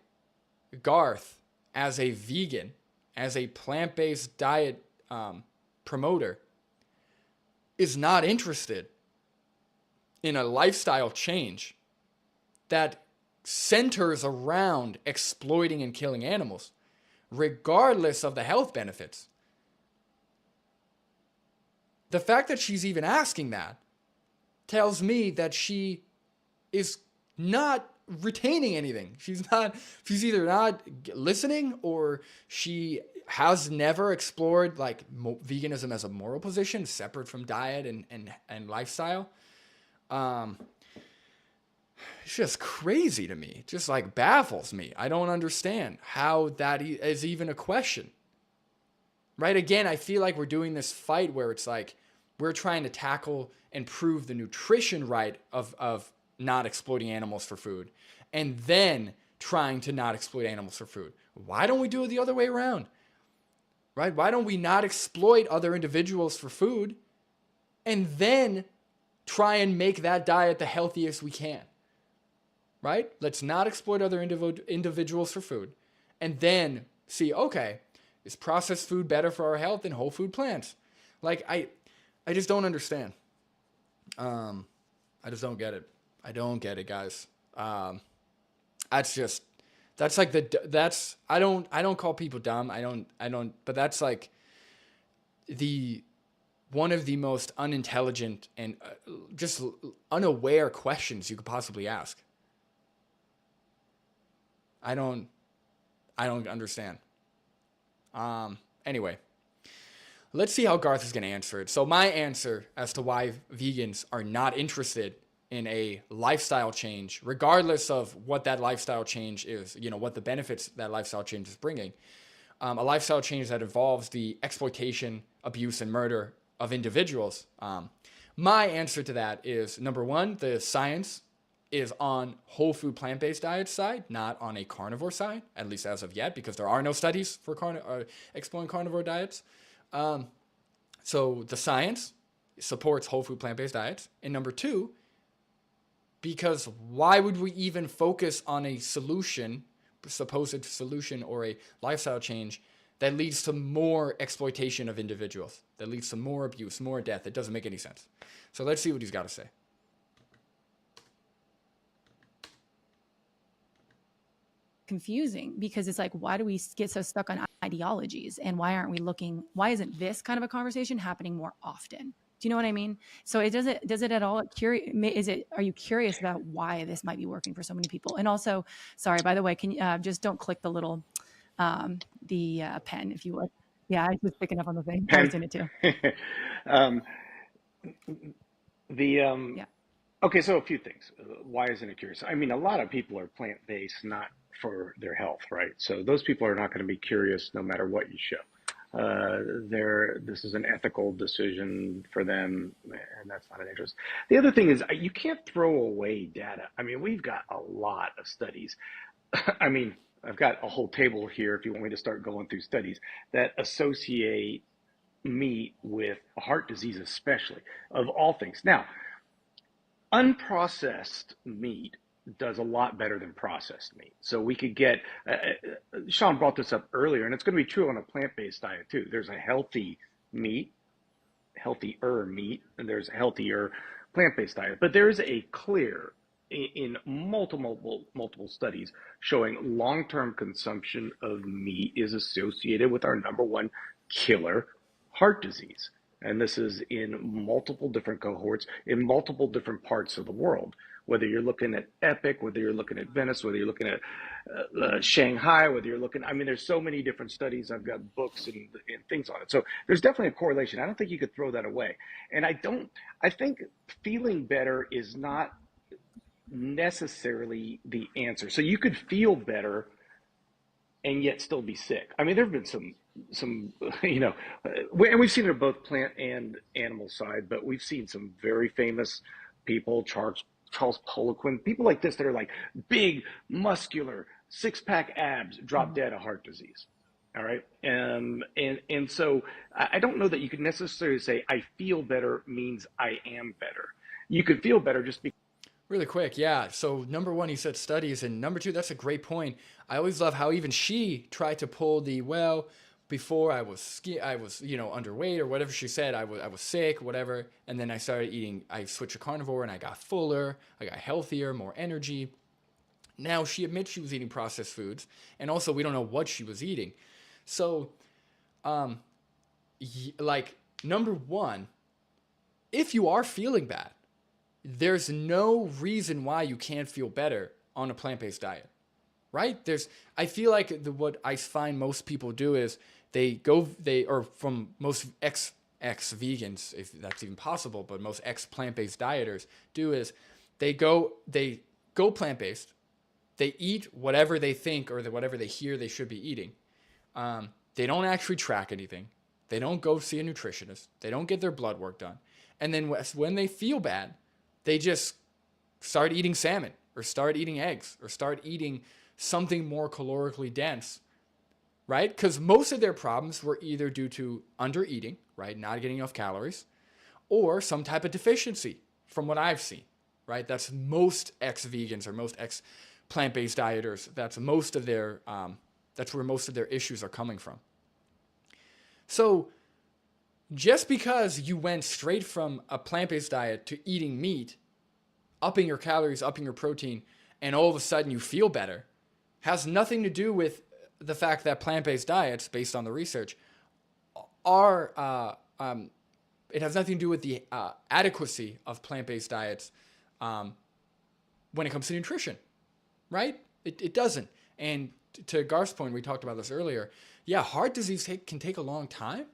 Garth, as a vegan, as a plant-based diet promoter, is not interested in a lifestyle change that centers around exploiting and killing animals, regardless of the health benefits. The fact that she's even asking that tells me that she is not retaining anything. She's either not listening, or she has never explored like veganism as a moral position separate from diet and lifestyle. It's just crazy to me. It just like baffles me. I don't understand how that is even a question. Right? Again, I feel like we're doing this fight where it's like we're trying to tackle and prove the nutrition right of not exploiting animals for food, and then trying to not exploit animals for food. Why don't we do it the other way around? Right? Why don't we not exploit other individuals for food and then try and make that diet the healthiest we can? Right? Let's not exploit other individuals for food and then see, okay, is processed food better for our health than whole food plants? Like, I just don't understand. I just don't get it. I don't get it, guys. I don't call people dumb. But that's like one of the most unintelligent and just unaware questions you could possibly ask. I don't understand. Anyway, let's see how Garth is going to answer it. So my answer as to why vegans are not interested in a lifestyle change, regardless of what that lifestyle change is, what the benefits that lifestyle change is bringing, a lifestyle change that involves the exploitation, abuse, and murder of individuals. My answer to that is, number one, the science is on whole food plant-based diet side, not on a carnivore side, at least as of yet, because there are no studies for exploring carnivore diets. So the science supports whole food plant-based diets. And number two, because why would we even focus on a solution, supposed solution, or a lifestyle change that leads to more exploitation of individuals, that leads to more abuse, more death? It doesn't make any sense. So let's see what he's got to say. Confusing, because it's like, why do we get so stuck on ideologies, and why aren't we looking, why isn't this kind of a conversation happening more often? Do you know what I mean? So does it at all are you curious about why this might be working for so many people? And also, sorry, by the way, can you just don't click the little pen, if you would. Yeah, I was picking up on the thing. I was doing it too. Yeah. Okay, so a few things. Why isn't it curious? I mean, a lot of people are plant-based, not for their health, right? So those people are not going to be curious no matter what you show. This is an ethical decision for them, and that's not an interest. The other thing is, you can't throw away data. I mean, we've got a lot of studies. I mean, I've got a whole table here, if you want me to start going through studies that associate meat with heart disease, especially, of all things. Now, unprocessed meat does a lot better than processed meat. So we could get, Shawn brought this up earlier, and it's going to be true on a plant-based diet too. There's a healthy meat, healthier meat, and there's a healthier plant-based diet. But there is a clear, in multiple studies, showing long-term consumption of meat is associated with our number one killer, heart disease. And this is in multiple different cohorts in multiple different parts of the world. Whether you're looking at Epic, whether you're looking at Venice, whether you're looking at Shanghai, whether you're looking, I mean, there's so many different studies. I've got books and things on it. So there's definitely a correlation. I don't think you could throw that away. And I think feeling better is not necessarily the answer. So you could feel better and yet still be sick. I mean, there have been some, and we've seen it on both plant and animal side, but we've seen some very famous people, Charles Poliquin, people like this that are like big, muscular, six-pack abs, drop dead of heart disease. All right. And so I don't know that you could necessarily say I feel better means I am better. You could feel better just because. Really quick, yeah. So number one, he said studies, and number two, that's a great point. I always love how even she tried to pull before I was underweight or whatever she said. I was sick, whatever, and then I started eating. I switched to carnivore, and I got fuller, I got healthier, more energy. Now she admits she was eating processed foods, and also we don't know what she was eating. So, number one, if you are feeling bad, there's no reason why you can't feel better on a plant-based diet, right? I feel like what I find most people do is from most ex-vegans, if that's even possible, but most ex-plant-based dieters do is they go plant-based, they eat whatever they think or whatever they hear they should be eating. They don't actually track anything. They don't go see a nutritionist. They don't get their blood work done. And then when they feel bad, they just start eating salmon or start eating eggs or start eating something more calorically dense, right? Because most of their problems were either due to under-eating, right, not getting enough calories, or some type of deficiency from what I've seen, right? That's most ex-vegans or most ex-plant-based dieters. That's where most of their issues are coming from. So just because you went straight from a plant-based diet to eating meat, upping your calories, upping your protein, and all of a sudden you feel better, has nothing to do with the fact that plant-based diets, based on the research, it has nothing to do with the adequacy of plant-based diets when it comes to nutrition, right? It doesn't. And to Garth's point, we talked about this earlier, yeah, heart disease can take a long time.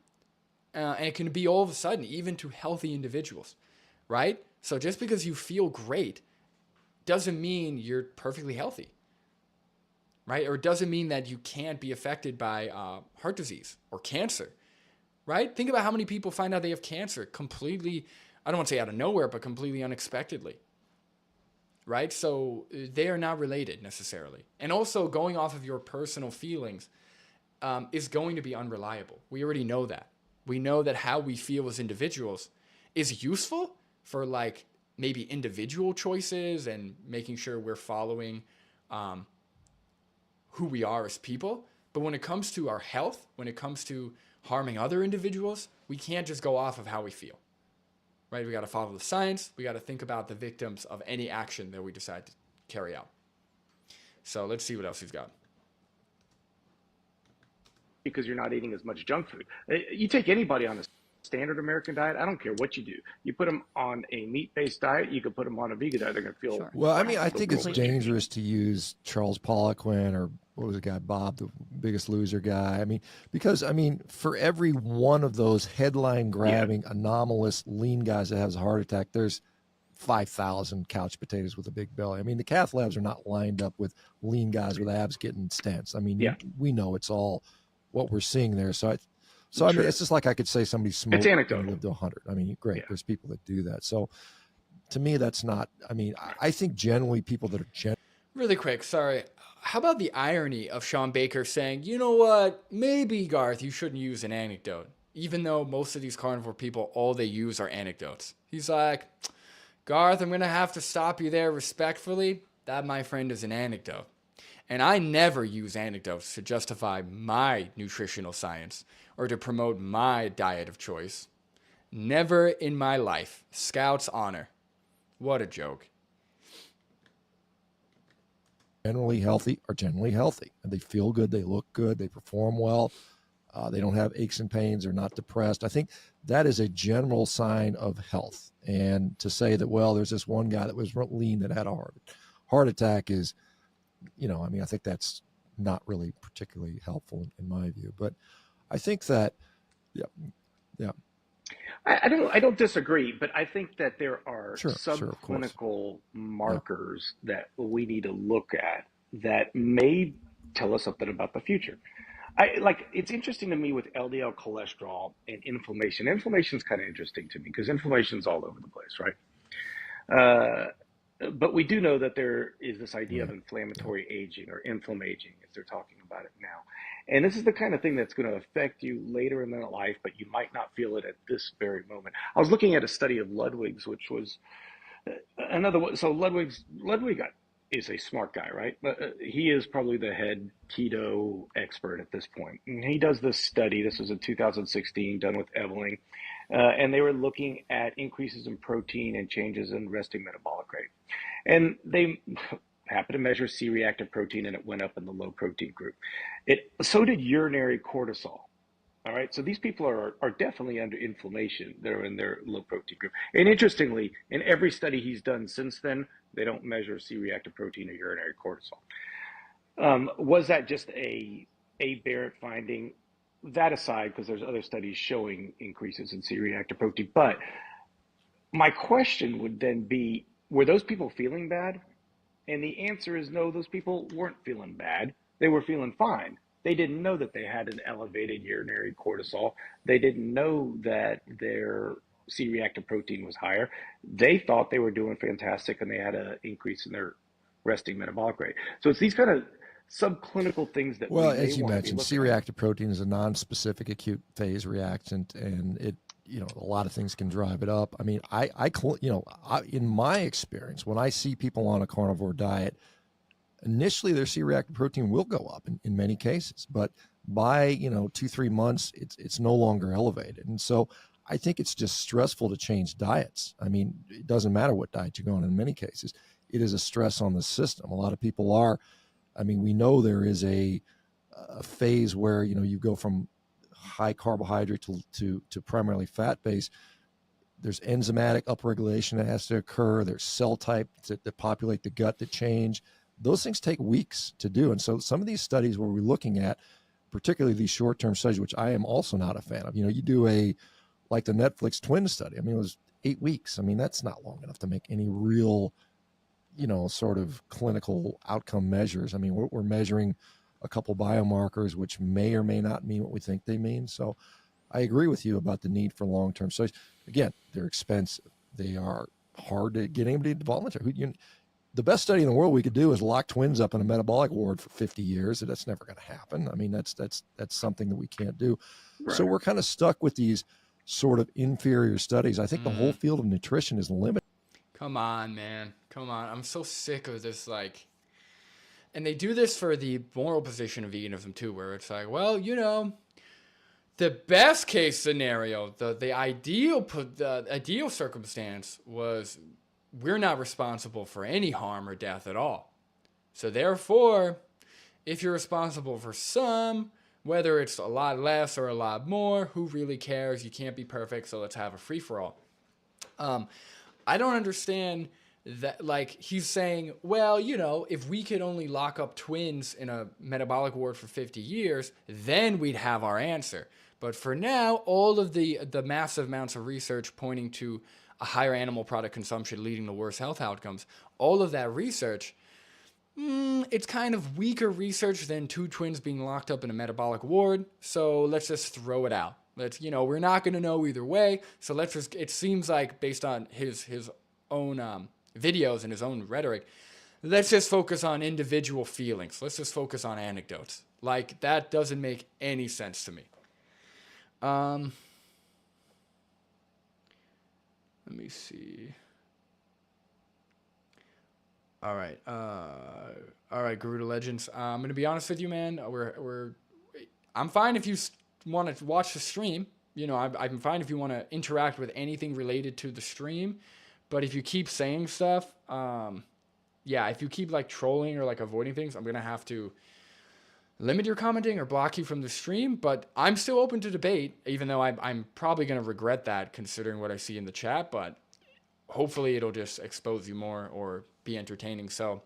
And it can be all of a sudden, even to healthy individuals, right? So just because you feel great doesn't mean you're perfectly healthy. right? Or it doesn't mean that you can't be affected by heart disease or cancer, right? Think about how many people find out they have cancer completely, I don't want to say out of nowhere, but completely unexpectedly, right? So they are not related necessarily. And also going off of your personal feelings is going to be unreliable. We already know that. We know that how we feel as individuals is useful for like maybe individual choices and making sure we're following who we are as people. But when it comes to our health, when it comes to harming other individuals, we can't just go off of how we feel, right? We got to follow the science. We got to think about the victims of any action that we decide to carry out. So let's see what else he's got. Because you're not eating as much junk food. You take anybody on a standard American diet, I don't care what you do. You put them on a meat-based diet, you could put them on a vegan diet, they're going to feel... Well, I mean, I think it's dangerous to use Charles Poliquin or what was the guy, Bob, the Biggest Loser guy. I mean, because, I mean, for every one of those headline-grabbing, anomalous, lean guys that has a heart attack, there's 5,000 couch potatoes with a big belly. I mean, the cath labs are not lined up with lean guys with abs getting stents. I mean, we know it's all what we're seeing there. So I mean, it's just like I could say somebody smoked it's anecdotal. And lived to 100. I mean, great. There's people that do that. So to me, that's not, I mean, I think generally people that are really quick, sorry. How about the irony of Shawn Baker saying, you know what, maybe Garth, you shouldn't use an anecdote, even though most of these carnivore people, all they use are anecdotes. He's like, Garth, I'm going to have to stop you there respectfully. That, my friend, is an anecdote. And I never use anecdotes to justify my nutritional science or to promote my diet of choice. Never in my life. Scout's honor. What a joke. Generally healthy are generally healthy. And they feel good, they look good, they perform well. They don't have aches and pains, they're not depressed. I think that is a general sign of health. And to say that, well, there's this one guy that was lean that had a heart attack is, you know, I mean, I think that's not really particularly helpful in my view. But I think that, I don't disagree, but I think that there are subclinical markers that we need to look at that may tell us something about the future. It's interesting to me with LDL cholesterol and inflammation. Inflammation is kind of interesting to me because inflammation is all over the place, right? But we do know that there is this idea of inflammatory aging or inflammaging, as they're talking about it now. And this is the kind of thing that's going to affect you later in life, but you might not feel it at this very moment. I was looking at a study of Ludwig's, which was another one. So Ludwig is a smart guy, right? But he is probably the head keto expert at this point. And he does this study. This was in 2016, done with Eveling. And they were looking at increases in protein and changes in resting metabolic rate. And they happened to measure C-reactive protein, and it went up in the low protein group. So did urinary cortisol. All right, so these people are definitely under inflammation. They're in their low protein group. And interestingly, in every study he's done since then, they don't measure C-reactive protein or urinary cortisol. Was that just a Barrett finding? That aside, because there's other studies showing increases in C-reactive protein. But my question would then be, were those people feeling bad? And the answer is no, those people weren't feeling bad. They were feeling fine. They didn't know that they had an elevated urinary cortisol. They didn't know that their C-reactive protein was higher. They thought they were doing fantastic and they had an increase in their resting metabolic rate. So it's these kind of subclinical things that as you mentioned, C-reactive protein is a non-specific acute phase reactant, and it, you know, a lot of things can drive it up. I mean, in my experience, when I see people on a carnivore diet, initially their C-reactive protein will go up in many cases, but by 2-3 months, it's no longer elevated. And so I think it's just stressful to change diets. I mean, it doesn't matter what diet you go on in many cases. It is a stress on the system. A lot of people are. I mean, we know there is a phase where, you go from high carbohydrate to primarily fat-based. There's enzymatic upregulation that has to occur. There's cell types that populate the gut that change. Those things take weeks to do. And so some of these studies where we're looking at, particularly these short-term studies, which I am also not a fan of, you do like the Netflix twin study. I mean, it was 8 weeks. I mean, that's not long enough to make any real sort of clinical outcome measures. I mean, we're measuring a couple biomarkers, which may or may not mean what we think they mean. So I agree with you about the need for long-term studies. Again, they're expensive. They are hard to get anybody to volunteer. The best study in the world we could do is lock twins up in a metabolic ward for 50 years. And that's never going to happen. I mean, that's something that we can't do. Right. So we're kind of stuck with these sort of inferior studies. I think the whole field of nutrition is limited. Come on, man. Come on. I'm so sick of this, and they do this for the moral position of veganism too, where it's like, well, the best case scenario, the ideal circumstance was we're not responsible for any harm or death at all. So therefore, if you're responsible for some, whether it's a lot less or a lot more, who really cares? You can't be perfect, so let's have a free-for-all. I don't understand that, he's saying, well, if we could only lock up twins in a metabolic ward for 50 years, then we'd have our answer. But for now, all of the massive amounts of research pointing to a higher animal product consumption leading to worse health outcomes, all of that research, it's kind of weaker research than two twins being locked up in a metabolic ward. So let's just throw it out. We're not going to know either way. So it seems like based on his own videos and his own rhetoric, let's just focus on individual feelings. Let's just focus on anecdotes. That doesn't make any sense to me. Let me see. All right. Garuda Legends. I'm going to be honest with you, man. I'm fine if you want to watch the stream. I'm fine if you want to interact with anything related to the stream. But if you keep saying stuff, if you keep trolling or avoiding things, I'm going to have to limit your commenting or block you from the stream. But I'm still open to debate, even though I'm probably going to regret that considering what I see in the chat. But hopefully it'll just expose you more or be entertaining. So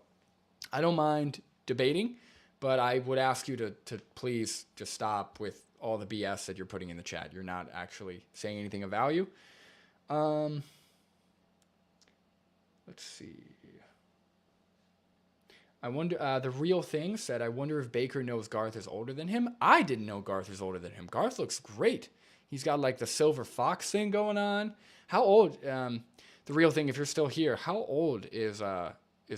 I don't mind debating, but I would ask you to please just stop with all the BS that you're putting in the chat. You're not actually saying anything of value. Let's see. I wonder, the real thing said, I wonder if Baker knows Garth is older than him. I didn't know Garth is older than him. Garth looks great. He's got the silver fox thing going on. How old, the real thing, if you're still here, how old is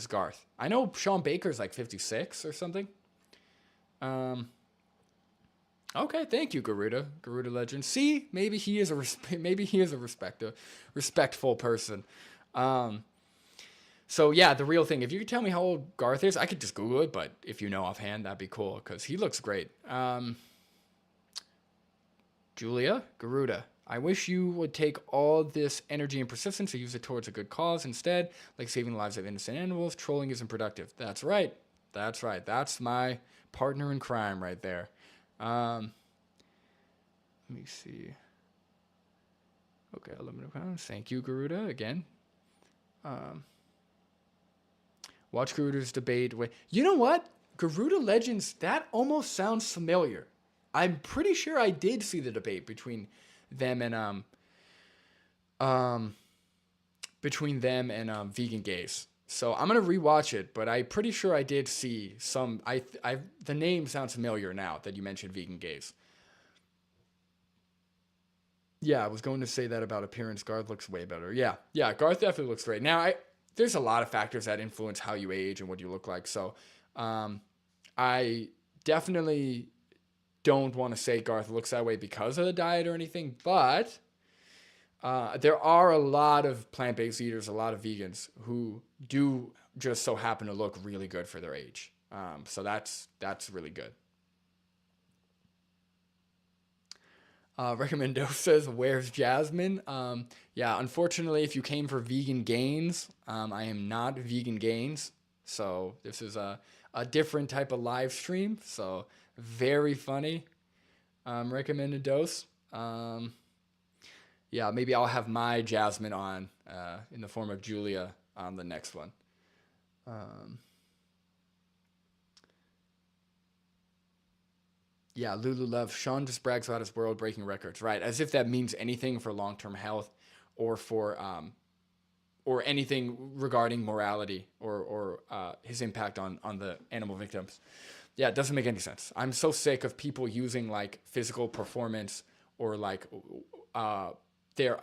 Garth? I know Shawn Baker's 56 or something. Okay, thank you, Garuda Legend. See, maybe he is a respectful person. So yeah, the real thing, if you could tell me how old Garth is, I could just Google it, but if you know offhand, that'd be cool, because he looks great. Julia, Garuda, I wish you would take all this energy and persistence and use it towards a good cause instead, like saving the lives of innocent animals. Trolling isn't productive. That's right. That's my partner in crime right there. Let me see. Okay, aluminum pounds. Thank you, Garuda, again. Watch Garuda's debate. You know what? Garuda Legends, that almost sounds familiar. I'm pretty sure I did see the debate between them and vegan gays. So I'm gonna rewatch it, but I'm pretty sure I did see some. The name sounds familiar now that you mentioned vegan gays. Yeah, I was going to say that about appearance. Garth looks way better. Yeah, Garth definitely looks great. Now, there's a lot of factors that influence how you age and what you look like. So I definitely don't want to say Garth looks that way because of the diet or anything, but there are a lot of plant-based eaters, a lot of vegans who do just so happen to look really good for their age. So that's really good. Recommendo says, where's Jasmine? Yeah, unfortunately, if you came for vegan gains, I am not vegan gains. So this is a different type of live stream. So very funny. Recommended dose. Yeah, maybe I'll have my Jasmine on in the form of Julia on the next one. Yeah, Lulu Love. Shawn just brags about his world-breaking records. Right, as if that means anything for long-term health or for or anything regarding morality or his impact on the animal victims. Yeah, it doesn't make any sense. I'm so sick of people using like physical performance or like their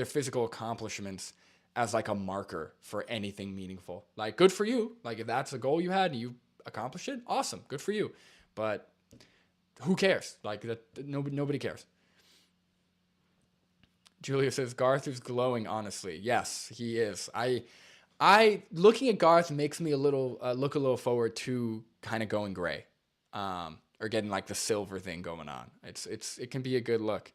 physical accomplishments as like a marker for anything meaningful. Like, good for you. Like, if that's a goal you had and you accomplished it, awesome, good for you. But who cares? Like, that nobody cares. Julia says Garth is glowing. Honestly, yes, he is. I looking at Garth makes me look a little forward to kind of going gray, or getting like the silver thing going on. It can be a good look.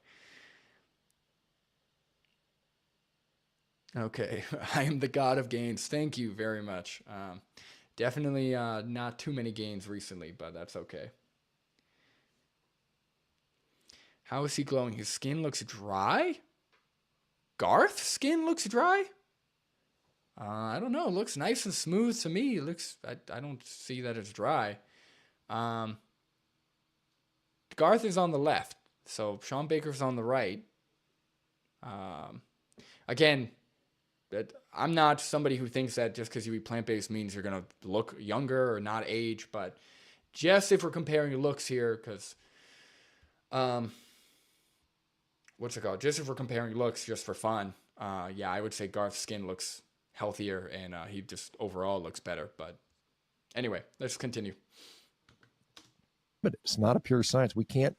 Okay, I am the god of gains. Thank you very much. Definitely not too many gains recently, but that's okay. How is he glowing? His skin looks dry? Garth's skin looks dry? I don't know. It looks nice and smooth to me. It looks. I don't see that it's dry. Garth is on the left, so Shawn Baker's on the right. Again, I'm not somebody who thinks that just because you eat plant-based means you're gonna look younger or not age, but just if we're comparing looks here, because what's it called? Just if we're comparing looks just for fun, yeah, I would say Garth's skin looks healthier and he just overall looks better. But anyway, let's continue. But it's not a pure science. We can't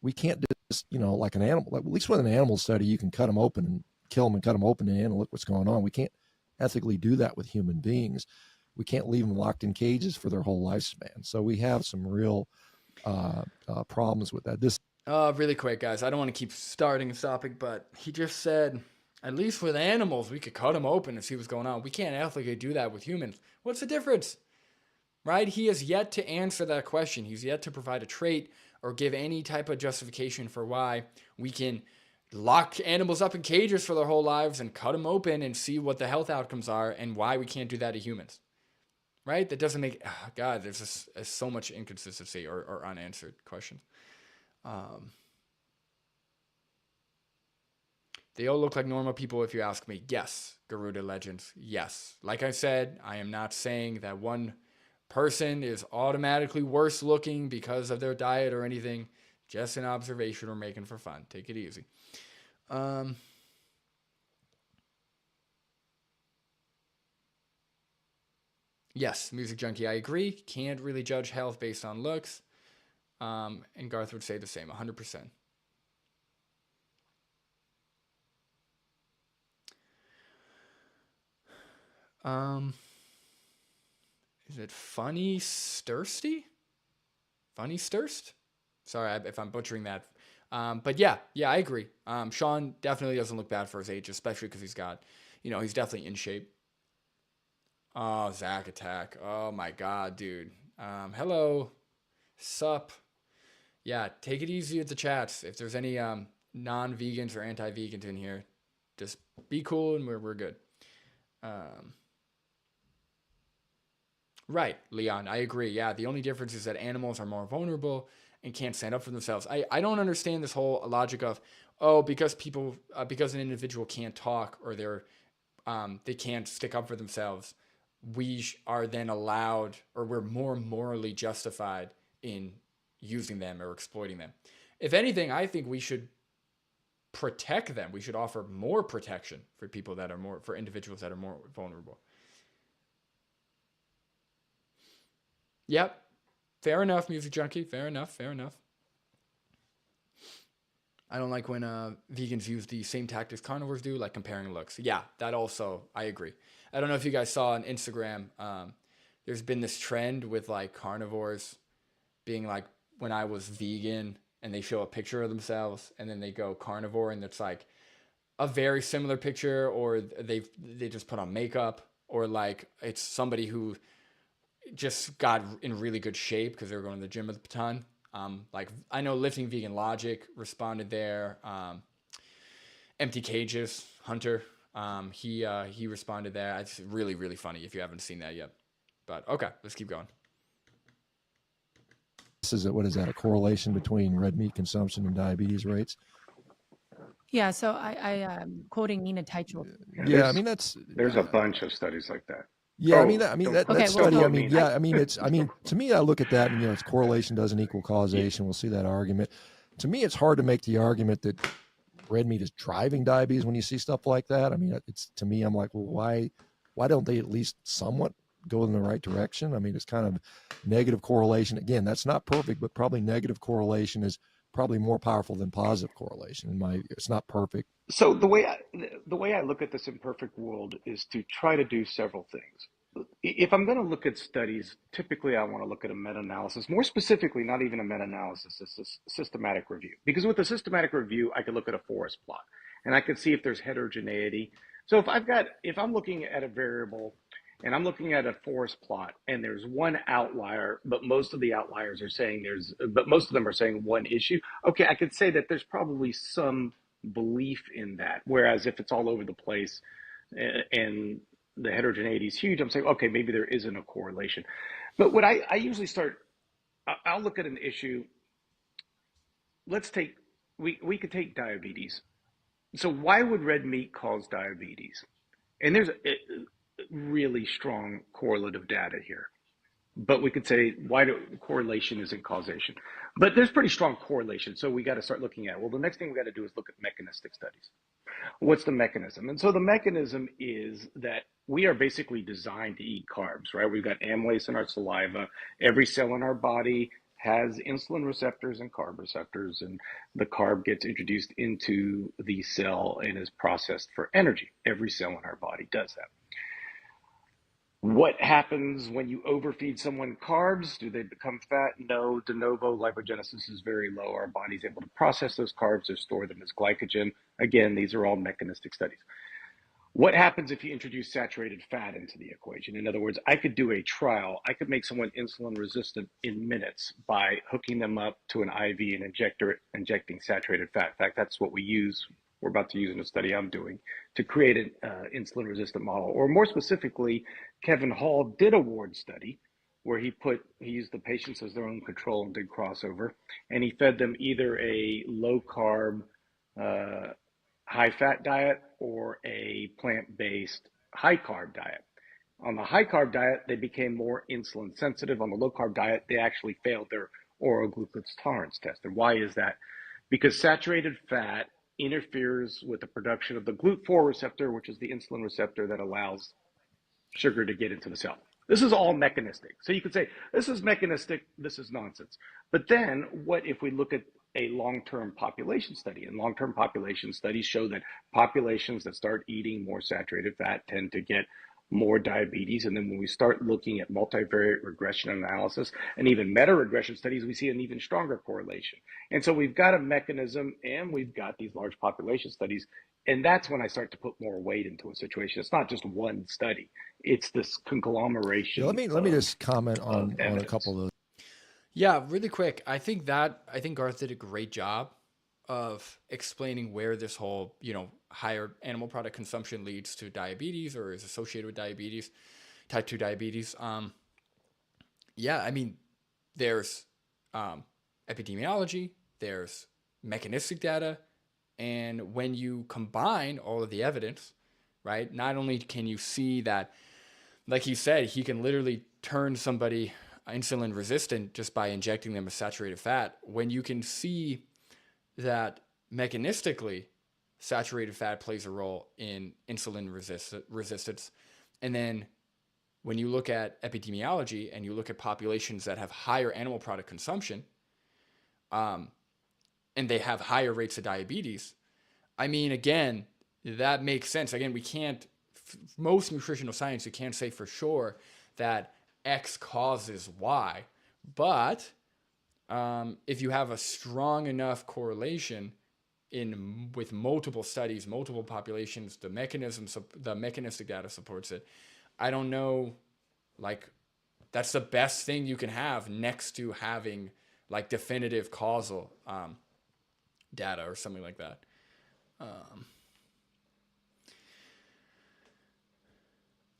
just, like an animal, like, at least with an animal study, you can cut them open and kill them and cut them open and look what's going on. We can't ethically do that with human beings. We can't leave them locked in cages for their whole lifespan. So we have some real problems with that. Really quick, guys. I don't want to keep starting and stopping, but he just said, at least with animals, we could cut them open and see what's going on. We can't ethically do that with humans. What's the difference? Right? He has yet to answer that question. He's yet to provide a trait or give any type of justification for why we can lock animals up in cages for their whole lives and cut them open and see what the health outcomes are, and why we can't do that to humans. Right? That doesn't make... Oh God, there's so much inconsistency or unanswered questions. They all look like normal people if you ask me. Yes, Garuda Legends. Yes. Like I said, I am not saying that one person is automatically worse looking because of their diet or anything. Just an observation we're making for fun. Take it easy. Yes, Music Junkie, I agree. Can't really judge health based on looks. And Garth would say the same, 100%. Is it Funny Stursty? Funny Sturst? Sorry if I'm butchering that. But yeah, I agree. Shawn definitely doesn't look bad for his age, especially because he's got, he's definitely in shape. Oh, Zach Attack. Oh my God, dude. Hello. Sup. Yeah, take it easy with the chats. If there's any non-vegans or anti-vegans in here, just be cool and we're good. Right, Leon, I agree. Yeah, the only difference is that animals are more vulnerable and can't stand up for themselves. I don't understand this whole logic of, because an individual can't talk or they can't stick up for themselves, we are then allowed, or we're more morally justified in using them or exploiting them. If anything, I think we should protect them. We should offer more protection for individuals that are more vulnerable. Yep. Fair enough, Music Junkie. Fair enough. I don't like when vegans use the same tactics carnivores do, like comparing looks. Yeah, that also, I agree. I don't know if you guys saw on Instagram, there's been this trend with like carnivores being like, when I was vegan, and they show a picture of themselves and then they go carnivore and it's like a very similar picture, or they just put on makeup, or like it's somebody who just got in really good shape because they were going to the gym a ton. Like I know Lifting Vegan Logic responded there. Empty Cages Hunter, he responded there. It's really, really funny if you haven't seen that yet. But okay, let's keep going. What is that? A correlation between red meat consumption and diabetes rates? Yeah, so I quoting Nina Teicholz. Yeah, Yeah, I mean that's there's a bunch of studies like that. yeah, Oh, don't that Okay, well, don't study, quote me now. I mean to me I look at that and it's correlation doesn't equal causation. We'll see that argument. To me it's hard to make the argument that red meat is driving diabetes when you see stuff like that. I mean, it's to me I'm like, well, why don't they at least somewhat go in the right direction? I mean, it's kind of negative correlation. Again, that's not perfect, but probably negative correlation is probably more powerful than positive correlation. It's not perfect. So the way I look at this imperfect world is to try to do several things. If I'm going to look at studies, typically I want to look at a meta-analysis. More specifically, not even a meta-analysis, it's a systematic review. Because with a systematic review, I could look at a forest plot and I can see if there's heterogeneity. So if I'm looking at a variable and I'm looking at a forest plot and there's one outlier, but most of the outliers are saying but most of them are saying one issue. Okay, I could say that there's probably some belief in that. Whereas if it's all over the place and the heterogeneity is huge, I'm saying, okay, maybe there isn't a correlation. But what I usually start, I'll look at an issue. We could take diabetes. So why would red meat cause diabetes? And there's really strong correlative data here. But we could say correlation isn't causation. But there's pretty strong correlation. So we got to start looking at, well, the next thing we got to do is look at mechanistic studies. What's the mechanism? And so the mechanism is that we are basically designed to eat carbs, right? We've got amylase in our saliva. Every cell in our body has insulin receptors and carb receptors, and the carb gets introduced into the cell and is processed for energy. Every cell in our body does that. What happens when you overfeed someone carbs? Do they become fat? No. De novo lipogenesis is very low. Our body's able to process those carbs or store them as glycogen. Again, these are all mechanistic studies. What happens if you introduce saturated fat into the equation? In other words, I could do a trial. I could make someone insulin resistant in minutes by hooking them up to an IV and injecting saturated fat. In fact, that's what we're about to use in a study I'm doing to create an insulin resistant model. Or more specifically, Kevin Hall did a ward study where he used the patients as their own control and did crossover, and he fed them either a low carb, high fat diet or a plant-based high carb diet. On the high carb diet, they became more insulin sensitive. On the low carb diet, they actually failed their oral glucose tolerance test. And why is that? Because saturated fat interferes with the production of the GLUT4 receptor, which is the insulin receptor that allows sugar to get into the cell. This is all mechanistic. So you could say, this is mechanistic, this is nonsense. But then what if we look at a long-term population study? And long-term population studies show that populations that start eating more saturated fat tend to get more diabetes. And then when we start looking at multivariate regression analysis and even meta-regression studies, we see an even stronger correlation. And so we've got a mechanism and we've got these large population studies. And that's when I start to put more weight into a situation. It's not just one study. It's this conglomeration. Yeah, let me just comment on a couple of those. Yeah, really quick. I think Garth did a great job of explaining where this whole, higher animal product consumption leads to diabetes or is associated with diabetes, type 2 diabetes. Yeah, I mean, there's epidemiology, there's mechanistic data, and when you combine all of the evidence, right, not only can you see that, like he said, he can literally turn somebody insulin resistant just by injecting them with saturated fat, when you can see that mechanistically saturated fat plays a role in insulin resistance. And then when you look at epidemiology and you look at populations that have higher animal product consumption, and they have higher rates of diabetes, I mean, again, that makes sense. Again, we can't, most nutritional science, you can't say for sure that X causes Y, but if you have a strong enough correlation with multiple studies, multiple populations, the mechanistic data supports it. I don't know, like, that's the best thing you can have next to having like definitive causal data or something like that.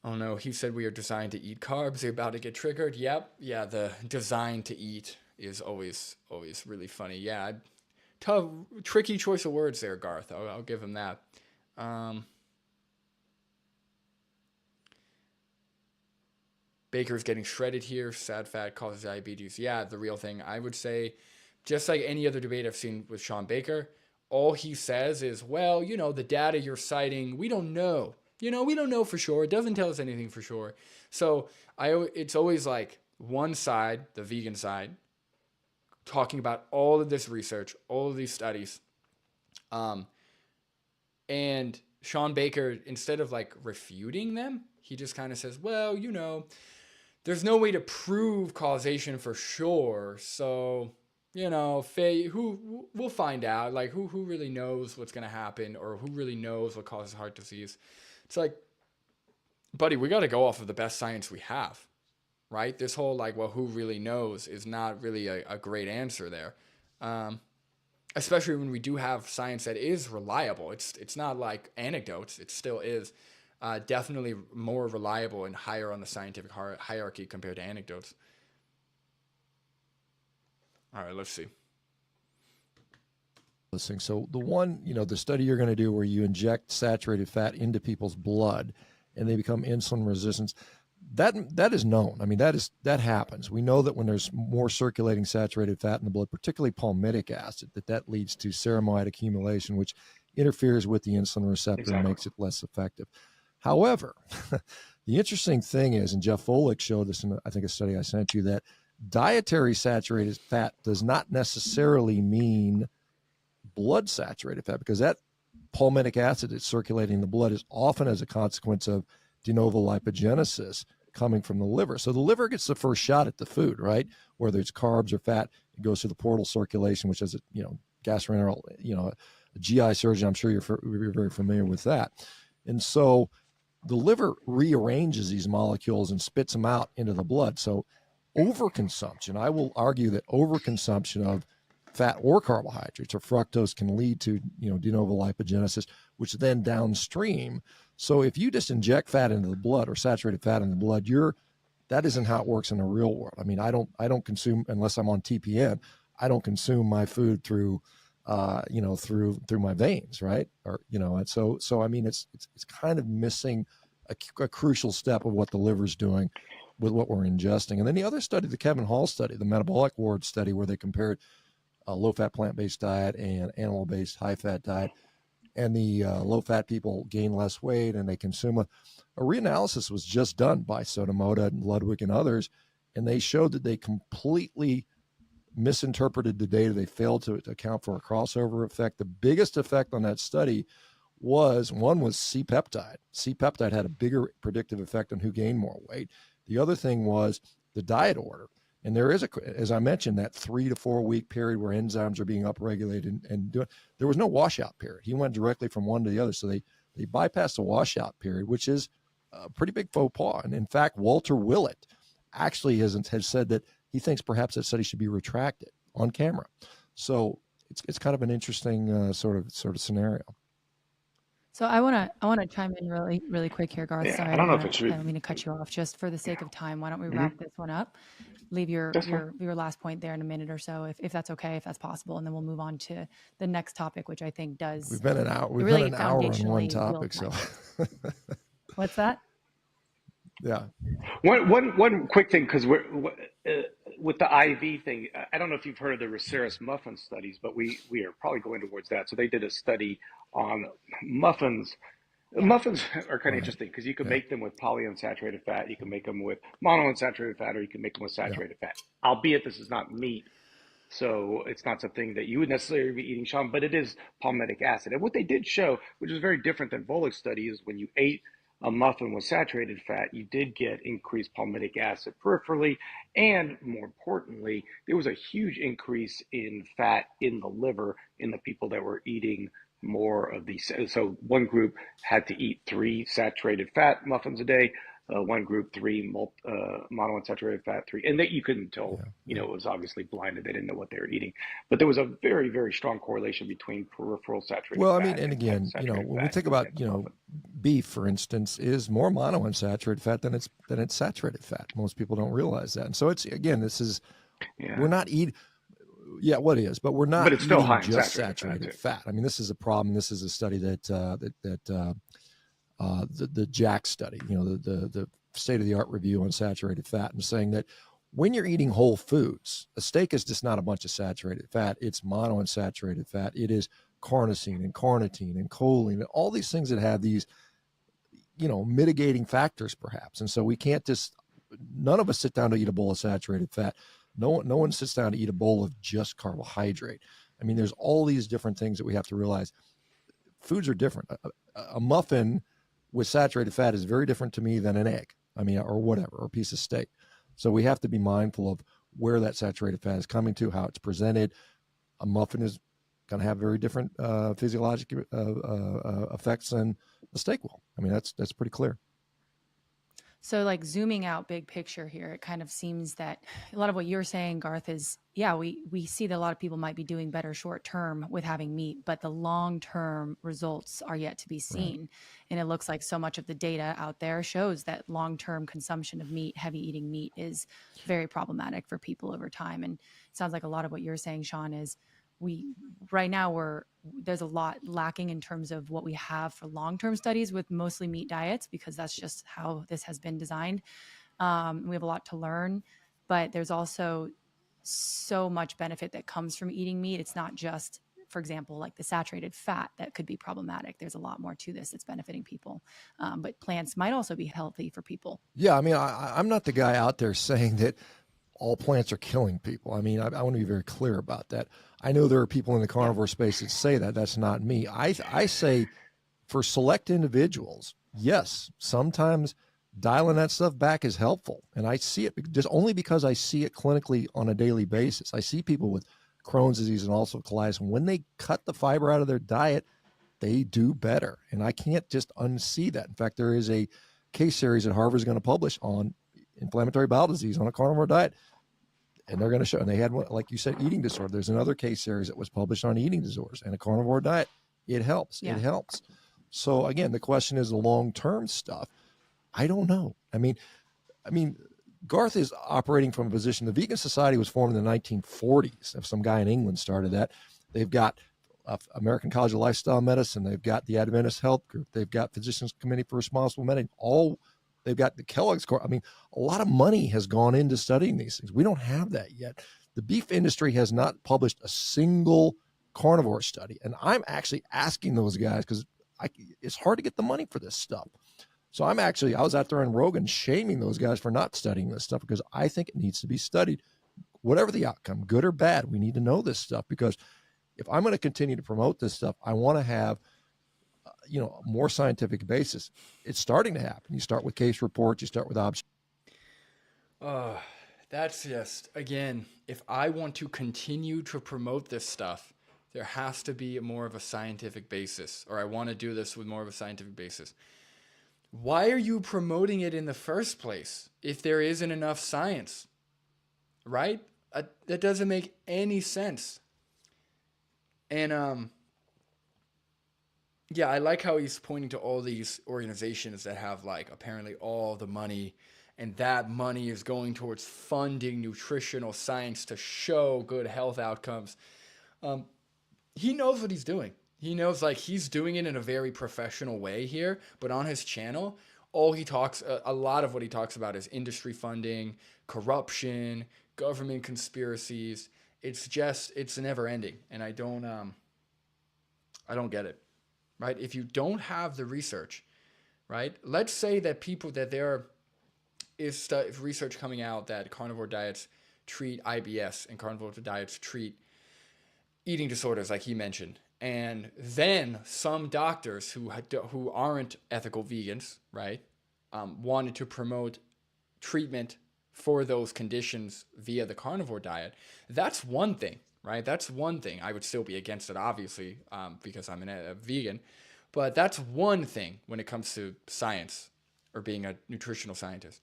Oh no, he said we are designed to eat carbs. They're about to get triggered. Yep. Yeah, the design to eat is always really funny. Yeah, tough, tricky choice of words there, Garth. I'll give him that. Baker's getting shredded here. Sad fat causes diabetes. Yeah, the real thing. I would say, just like any other debate I've seen with Shawn Baker, all he says is, well, the data you're citing, we don't know. We don't know for sure. It doesn't tell us anything for sure. So it's always like one side, the vegan side, talking about all of this research, all of these studies. And Shawn Baker, instead of like refuting them, he just kind of says, well, there's no way to prove causation for sure. So, we'll find out, like who really knows what's going to happen, or who really knows what causes heart disease. It's like, buddy, we got to go off of the best science we have, right? This whole like, well, who really knows is not really a great answer there. Especially when we do have science that is reliable. It's not like anecdotes. It still is definitely more reliable and higher on the scientific hierarchy compared to anecdotes. All right, let's see. So the one, the study you're going to do where you inject saturated fat into people's blood and they become insulin resistant, that is known. I mean, that happens. We know that when there's more circulating saturated fat in the blood, particularly palmitic acid, that leads to ceramide accumulation, which interferes with the insulin receptor and makes it less effective. However, the interesting thing is, and Jeff Volek showed this in, I think, a study I sent you, that dietary saturated fat does not necessarily mean blood saturated fat, because that palmitic acid that's circulating in the blood is often as a consequence of de novo lipogenesis coming from the liver. So the liver gets the first shot at the food, right? Whether it's carbs or fat, it goes through the portal circulation, which is, gastroenteral, a GI surgeon, I'm sure you're very familiar with that. And so the liver rearranges these molecules and spits them out into the blood. So overconsumption, I will argue that overconsumption of fat or carbohydrates or fructose can lead to, de novo lipogenesis, which then downstream. So if you just inject fat into the blood or saturated fat in the blood, that isn't how it works in the real world. I mean, I don't consume, unless I'm on TPN, I don't consume my food through my veins, right? Or, and so I mean, it's kind of missing a crucial step of what the liver's doing with what we're ingesting. And then the other study, the Kevin Hall study, the metabolic ward study, where they compared a low-fat plant-based diet and animal-based high-fat diet, and the low-fat people gain less weight and they consume a reanalysis was just done by Sotomoda and Ludwig and others, and they showed that they completely misinterpreted the data. They failed to account for a crossover effect. The biggest effect on that study was C-peptide. C-peptide had a bigger predictive effect on who gained more weight. The other thing was the diet order. And there is, as I mentioned, that 3 to 4 week period where enzymes are being upregulated there was no washout period. He went directly from one to the other. So they bypassed the washout period, which is a pretty big faux pas. And in fact, Walter Willett actually has said that he thinks perhaps that study should be retracted on camera. So it's kind of an interesting sort of scenario. So I want to chime in really quick here, Garth. Yeah, Sorry, I don't mean to cut you off. Just for the sake of time, why don't we wrap this one up? Leave your last point there in a minute or so, if that's okay, if that's possible, and then we'll move on to the next topic, which I think does. We've been an hour. We've been an hour on one topic. So, what's that? Yeah. One quick thing, because we're with the IV thing. I don't know if you've heard of the Raceris muffin studies, but we are probably going towards that. So they did a study on muffins. Yeah. Muffins are kind of interesting because you can make them with polyunsaturated fat, you can make them with monounsaturated fat, or you can make them with saturated fat. Albeit this is not meat, so it's not something that you would necessarily be eating, Shawn, but it is palmitic acid. And what they did show, which is very different than Volek's study, is when you ate a muffin with saturated fat, you did get increased palmitic acid peripherally, and more importantly, there was a huge increase in fat in the liver in the people that were eating more of these. So one group had to eat 3 saturated fat muffins a day, one group 3 monounsaturated fat 3, and that you couldn't tell, it was obviously blinded, they didn't know what they were eating, but there was a very, very strong correlation between peripheral saturated fat. Well, I mean, and again, when we think about, beef, for instance, is more monounsaturated fat than it's saturated fat. Most people don't realize that. And so it's, again, this is, we're not eating, Yeah, what is? But we're not But it's still eating high in just saturated saturated fat. I mean, this is a problem. This is a study the Jack study, the state of the art review on saturated fat, and saying that when you're eating whole foods, a steak is just not a bunch of saturated fat. It's monounsaturated fat. It is carnosine and carnitine and choline and all these things that have these, mitigating factors perhaps. And so we can't just, none of us sit down to eat a bowl of saturated fat. No one sits down to eat a bowl of just carbohydrate. I mean, there's all these different things that we have to realize. Foods are different. A muffin with saturated fat is very different to me than an egg. I mean, or whatever, or a piece of steak. So we have to be mindful of where that saturated fat is coming to, how it's presented. A muffin is going to have very different physiologic effects than a steak will. I mean, that's pretty clear. So like zooming out big picture here, it kind of seems that a lot of what you're saying, Garth, is, yeah, we see that a lot of people might be doing better short term with having meat, but the long term results are yet to be seen. Right. And it looks like so much of the data out there shows that long term consumption of meat, heavy eating meat, is very problematic for people over time. And it sounds like a lot of what you're saying, Shawn, is there's a lot lacking in terms of what we have for long-term studies with mostly meat diets, because that's just how this has been designed. We have a lot to learn, but there's also so much benefit that comes from eating meat. It's not just, for example, like the saturated fat that could be problematic. There's a lot more to this that's benefiting people. But plants might also be healthy for people. Yeah. I mean, I'm not the guy out there saying that all plants are killing people. I mean, I want to be very clear about that. I know there are people in the carnivore space that say that. That's not me. I say for select individuals, yes, sometimes dialing that stuff back is helpful. And I see it just only because I see it clinically on a daily basis. I see people with Crohn's disease and also colitis. When they cut the fiber out of their diet, they do better. And I can't just unsee that. In fact, there is a case series that Harvard is going to publish on inflammatory bowel disease on a carnivore diet. And they're going to show, and they had one, like you said, eating disorder. There's another case series that was published on eating disorders and a carnivore diet. It helps. Yeah. It helps. So again, the question is the long-term stuff. I don't know. I mean, Garth is operating from a position. The Vegan Society was formed in the 1940s. If some guy in England started that, they've got American College of Lifestyle Medicine. They've got the Adventist Health Group. They've got Physicians Committee for Responsible Medicine. They've got the Kellogg's Corp. I mean, a lot of money has gone into studying these things. We don't have that yet. The beef industry has not published a single carnivore study. And I'm actually asking those guys because it's hard to get the money for this stuff. So I was out there on Rogan shaming those guys for not studying this stuff because I think it needs to be studied. Whatever the outcome, good or bad, we need to know this stuff, because if I'm going to continue to promote this stuff, I want to have a more scientific basis. It's starting to happen. You start with case reports, you start with options. That's just, again, if I want to continue to promote this stuff, there has to be more of a scientific basis, or I want to do this with more of a scientific basis. Why are you promoting it in the first place if there isn't enough science? Right? That doesn't make any sense. And yeah, I like how he's pointing to all these organizations that have like apparently all the money, and that money is going towards funding nutritional science to show good health outcomes. He knows what he's doing. He knows, like, he's doing it in a very professional way here, but on his channel, a lot of what he talks about is industry funding, corruption, government conspiracies. It's never ending. And I don't get it. Right? If you don't have the research, right? Let's say that there is research coming out that carnivore diets treat IBS and carnivore diets treat eating disorders, like he mentioned. And then some doctors who aren't ethical vegans, right, wanted to promote treatment for those conditions via the carnivore diet. That's one thing. Right? That's one thing. I would still be against it, obviously, because I'm a vegan. But that's one thing when it comes to science or being a nutritional scientist.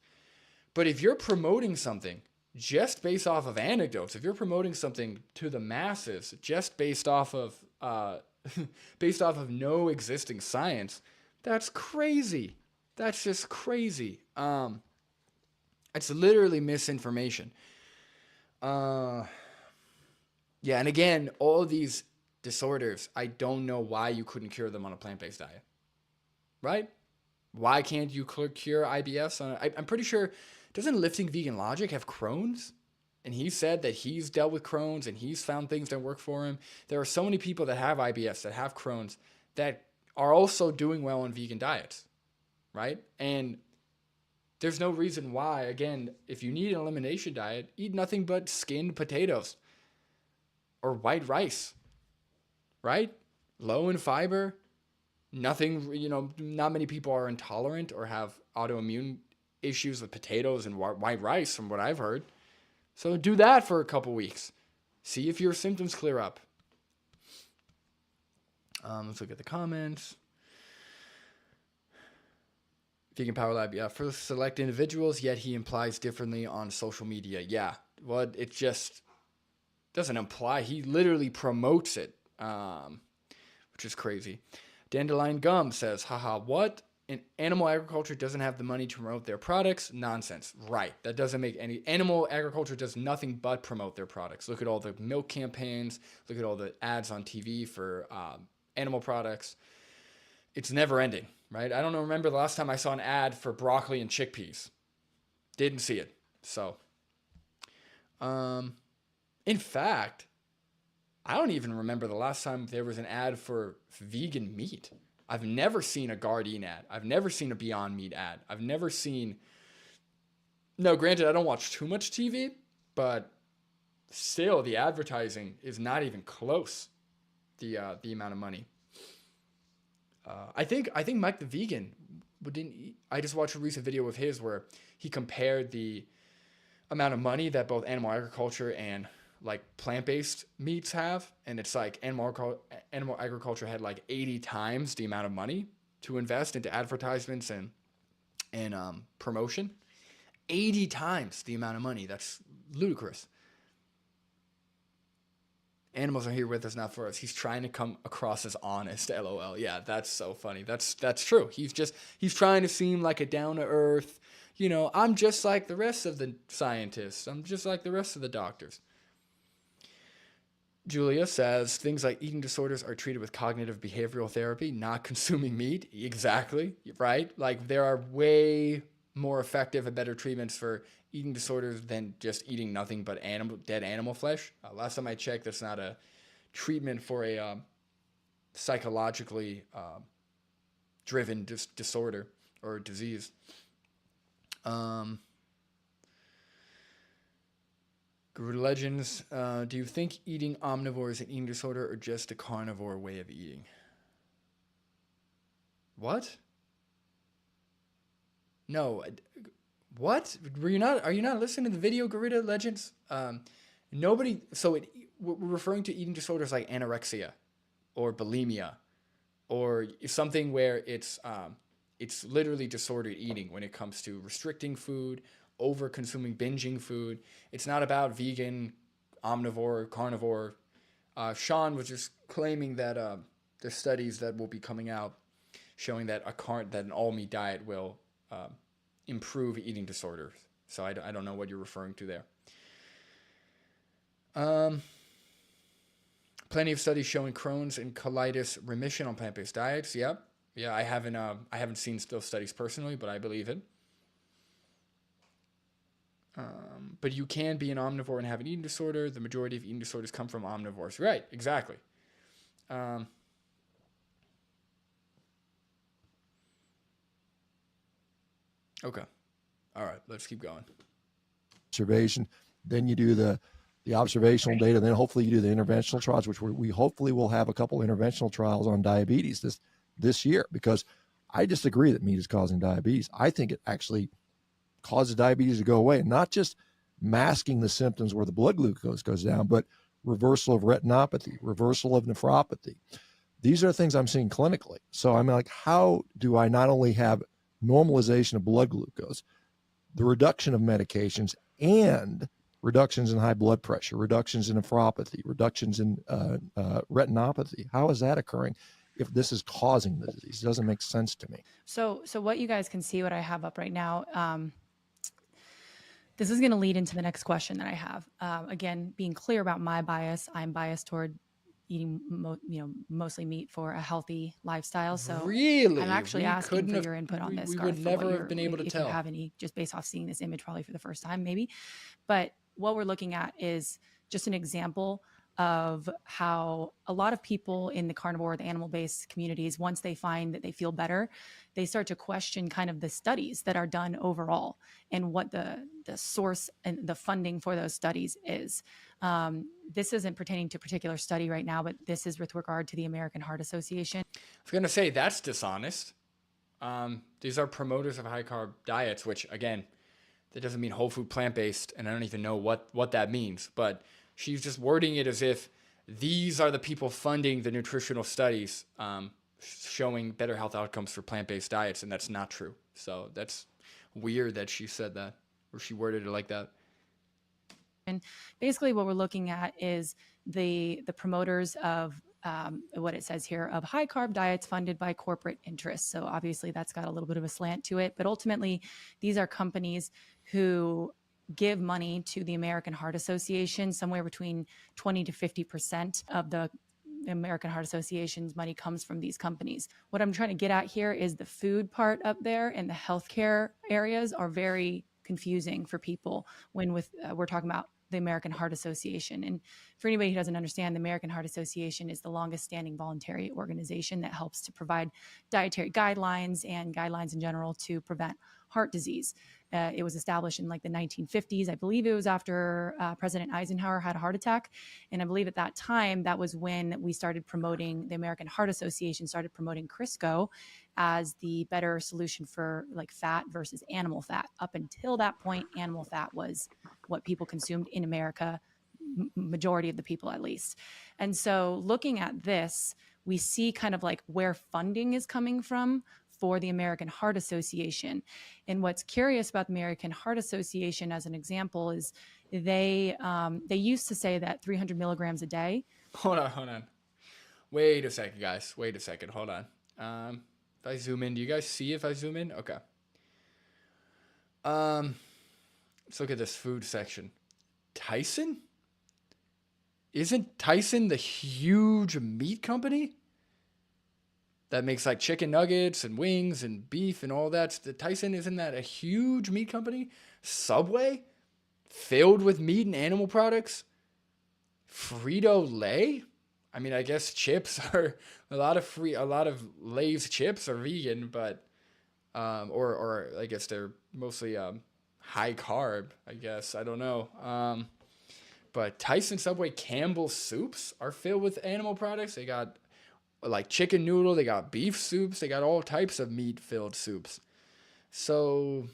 But if you're promoting something just based off of anecdotes, if you're promoting something to the masses just based off of no existing science, that's crazy. That's just crazy. It's literally misinformation. Yeah, and again, all of these disorders, I don't know why you couldn't cure them on a plant-based diet, right? Why can't you cure IBS on? I'm pretty sure, doesn't Lifting Vegan Logic have Crohn's? And he said that he's dealt with Crohn's and he's found things that work for him. There are so many people that have IBS, that have Crohn's, that are also doing well on vegan diets, right? And there's no reason why, again, if you need an elimination diet, eat nothing but skinned potatoes or white rice, right? Low in fiber, nothing, not many people are intolerant or have autoimmune issues with potatoes and white rice from what I've heard. So do that for a couple weeks. See if your symptoms clear up. Let's look at the comments. Vegan Power Lab, yeah, for select individuals, yet he implies differently on social media. Yeah, well, it just doesn't imply. He literally promotes it, which is crazy. Dandelion Gum says, haha, what? Animal agriculture doesn't have the money to promote their products? Nonsense. Right. That doesn't make any... Animal agriculture does nothing but promote their products. Look at all the milk campaigns. Look at all the ads on TV for animal products. It's never ending, right? I don't remember the last time I saw an ad for broccoli and chickpeas. Didn't see it. So, in fact, I don't even remember the last time there was an ad for vegan meat. I've never seen a Gardein ad. I've never seen a Beyond Meat ad. I've never seen... No, granted, I don't watch too much TV, but still, the advertising is not even close. The amount of money. I think Mike the Vegan didn't. I just watched a recent video of his where he compared the amount of money that both animal agriculture and like plant-based meats have, and it's like animal agriculture had like 80 times the amount of money to invest into advertisements and promotion. 80 times the amount of money. That's ludicrous. Animals are here with us, not for us. He's trying to come across as honest. LOL. Yeah, that's so funny. That's true. He's trying to seem like a down to earth. I'm just like the rest of the scientists. I'm just like the rest of the doctors. Julia says things like eating disorders are treated with cognitive behavioral therapy, not consuming meat. Exactly, right? Like there are way more effective and better treatments for eating disorders than just eating nothing but dead animal flesh. Last time I checked, that's not a treatment for a psychologically driven disorder or disease. Guru Legends, do you think eating omnivore is an eating disorder or just a carnivore way of eating? What? No. What? Are you not listening to the video, Guru Legends? Nobody. So we're referring to eating disorders like anorexia, or bulimia, or something where it's literally disordered eating when it comes to restricting food, over consuming, binging food. It's not about vegan, omnivore, carnivore. Shawn was just claiming that there's studies that will be coming out showing that an all meat diet will improve eating disorders. So I don't know what you're referring to there. Plenty of studies showing Crohn's and colitis remission on plant-based diets. Yep. Yeah, I haven't seen those studies personally, but I believe it. But you can be an omnivore and have an eating disorder. The majority of eating disorders come from omnivores. Right, exactly. Okay. All right, let's keep going. Observation. Then you do the observational data. Then hopefully you do the interventional trials, which we hopefully will have a couple interventional trials on diabetes this year, because I disagree that meat is causing diabetes. I think it actually causes diabetes to go away, and not just masking the symptoms where the blood glucose goes down, but reversal of retinopathy, reversal of nephropathy. These are things I'm seeing clinically. So I'm like, how do I not only have normalization of blood glucose, the reduction of medications, and reductions in high blood pressure, reductions in nephropathy, reductions in retinopathy? How is that occurring if this is causing the disease? It doesn't make sense to me. So what you guys can see, what I have up right now, This is going to lead into the next question that I have. Again, being clear about my bias, I'm biased toward eating, mostly meat for a healthy lifestyle. So really, I'm actually we asking couldn't for have. your input on this, We Garth, would for what never have been able to if tell. you have any, just based off seeing this image probably for the first time, maybe. But what we're looking at is just an example of how a lot of people in the carnivore, the animal-based communities, once they find that they feel better, they start to question kind of the studies that are done overall and what the source and the funding for those studies is. This isn't pertaining to a particular study right now, but this is with regard to the American Heart Association. I was going to say that's dishonest. These are promoters of high carb diets, which again, that doesn't mean whole food plant-based, and I don't even know what that means, but she's just wording it as if these are the people funding the nutritional studies showing better health outcomes for plant-based diets, and that's not true. So that's weird that she said that, or she worded it like that. And basically what we're looking at is the promoters of what it says here of high carb diets funded by corporate interests. So obviously that's got a little bit of a slant to it, but ultimately these are companies who give money to the American Heart Association. Somewhere between 20 to 50% of the American Heart Association's money comes from these companies. What I'm trying to get at here is the food part up there and the healthcare areas are very confusing for people when we're talking about the American Heart Association. And for anybody who doesn't understand, the American Heart Association is the longest standing voluntary organization that helps to provide dietary guidelines and guidelines in general to prevent heart disease. It was established in like the 1950s. I believe it was after President Eisenhower had a heart attack. And I believe at that time, that was when we started promoting, the American Heart Association started promoting Crisco as the better solution for like fat versus animal fat. Up until that point, animal fat was what people consumed in America, majority of the people at least. And so looking at this, we see kind of like where funding is coming from for the American Heart Association. And what's curious about the American Heart Association as an example is they used to say that 300 milligrams a day. Hold on. Wait a second, guys. Wait a second. Hold on. If I zoom in, do you guys see if I zoom in? Okay. Let's look at this food section. Tyson? Isn't Tyson the huge meat company that makes like chicken nuggets and wings and beef and all that? Tyson, isn't that a huge meat company? Subway? Filled with meat and animal products? Frito-Lay? I mean, I guess chips are a lot of Lay's chips are vegan, but or I guess they're mostly high carb, I guess. I don't know. But Tyson, Subway, Campbell's soups are filled with animal products. They got like chicken noodle, they got beef soups, they got all types of meat-filled soups. So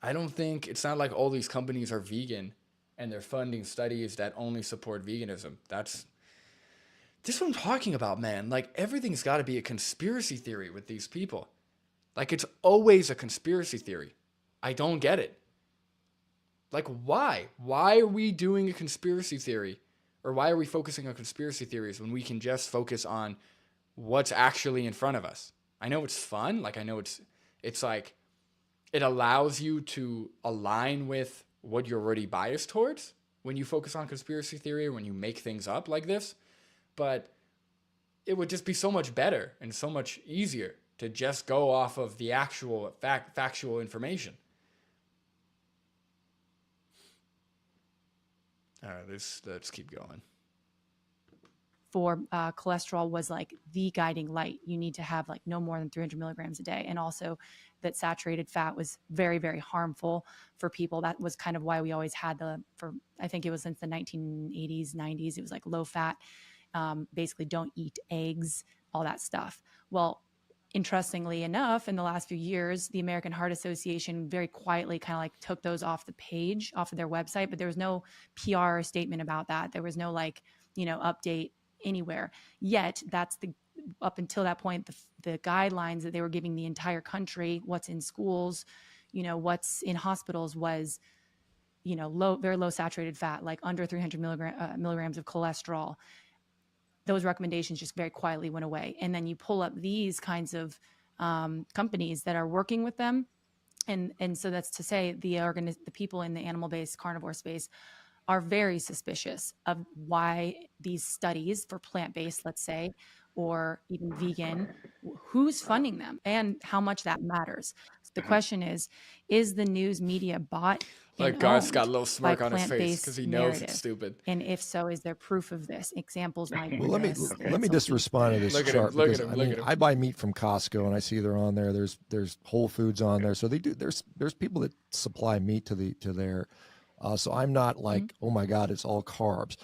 I don't think, it's not like all these companies are vegan and they're funding studies that only support veganism. This is what I'm talking about, man. Like, everything's got to be a conspiracy theory with these people. Like, it's always a conspiracy theory. I don't get it. Like, why? Why are we doing a conspiracy theory? Or why are we focusing on conspiracy theories when we can just focus on what's actually in front of us? I know it's fun. Like, I know it's like, it allows you to align with what you're already biased towards when you focus on conspiracy theory or when you make things up like this. But it would just be so much better and so much easier to just go off of the actual factual information. All right, let's keep going. For cholesterol was like the guiding light. You need to have like no more than 300 milligrams a day. And also that saturated fat was very, very harmful for people. That was kind of why we always had I think it was since the 1980s, 90s, it was like low fat, basically don't eat eggs, all that stuff. Well, interestingly enough, in the last few years, the American Heart Association very quietly kind of like took those off the page, off of their website, but there was no PR statement about that. There was no like, update anywhere. Yet that's up until that point, the guidelines that they were giving the entire country, what's in schools, what's in hospitals was, very low saturated fat, like under 300 milligrams of cholesterol. Those recommendations just very quietly went away. And then you pull up these kinds of companies that are working with them, And so that's to say the people in the animal-based carnivore space are very suspicious of why these studies for plant-based, let's say, or even vegan, who's funding them and how much that matters. So the question is the news media bought and Like Garth's got a owned little by smirk on his face because plant-based he knows it's narrative? stupid. And if so, is there proof of this? Examples might Well, be let me just respond to this Look at him, chart look at because him, I look mean at him. I buy meat from Costco and I see they're on there. There's Whole Foods on there, so they do. There's people that supply meat to their. So I'm not like, oh my God, it's all carbs.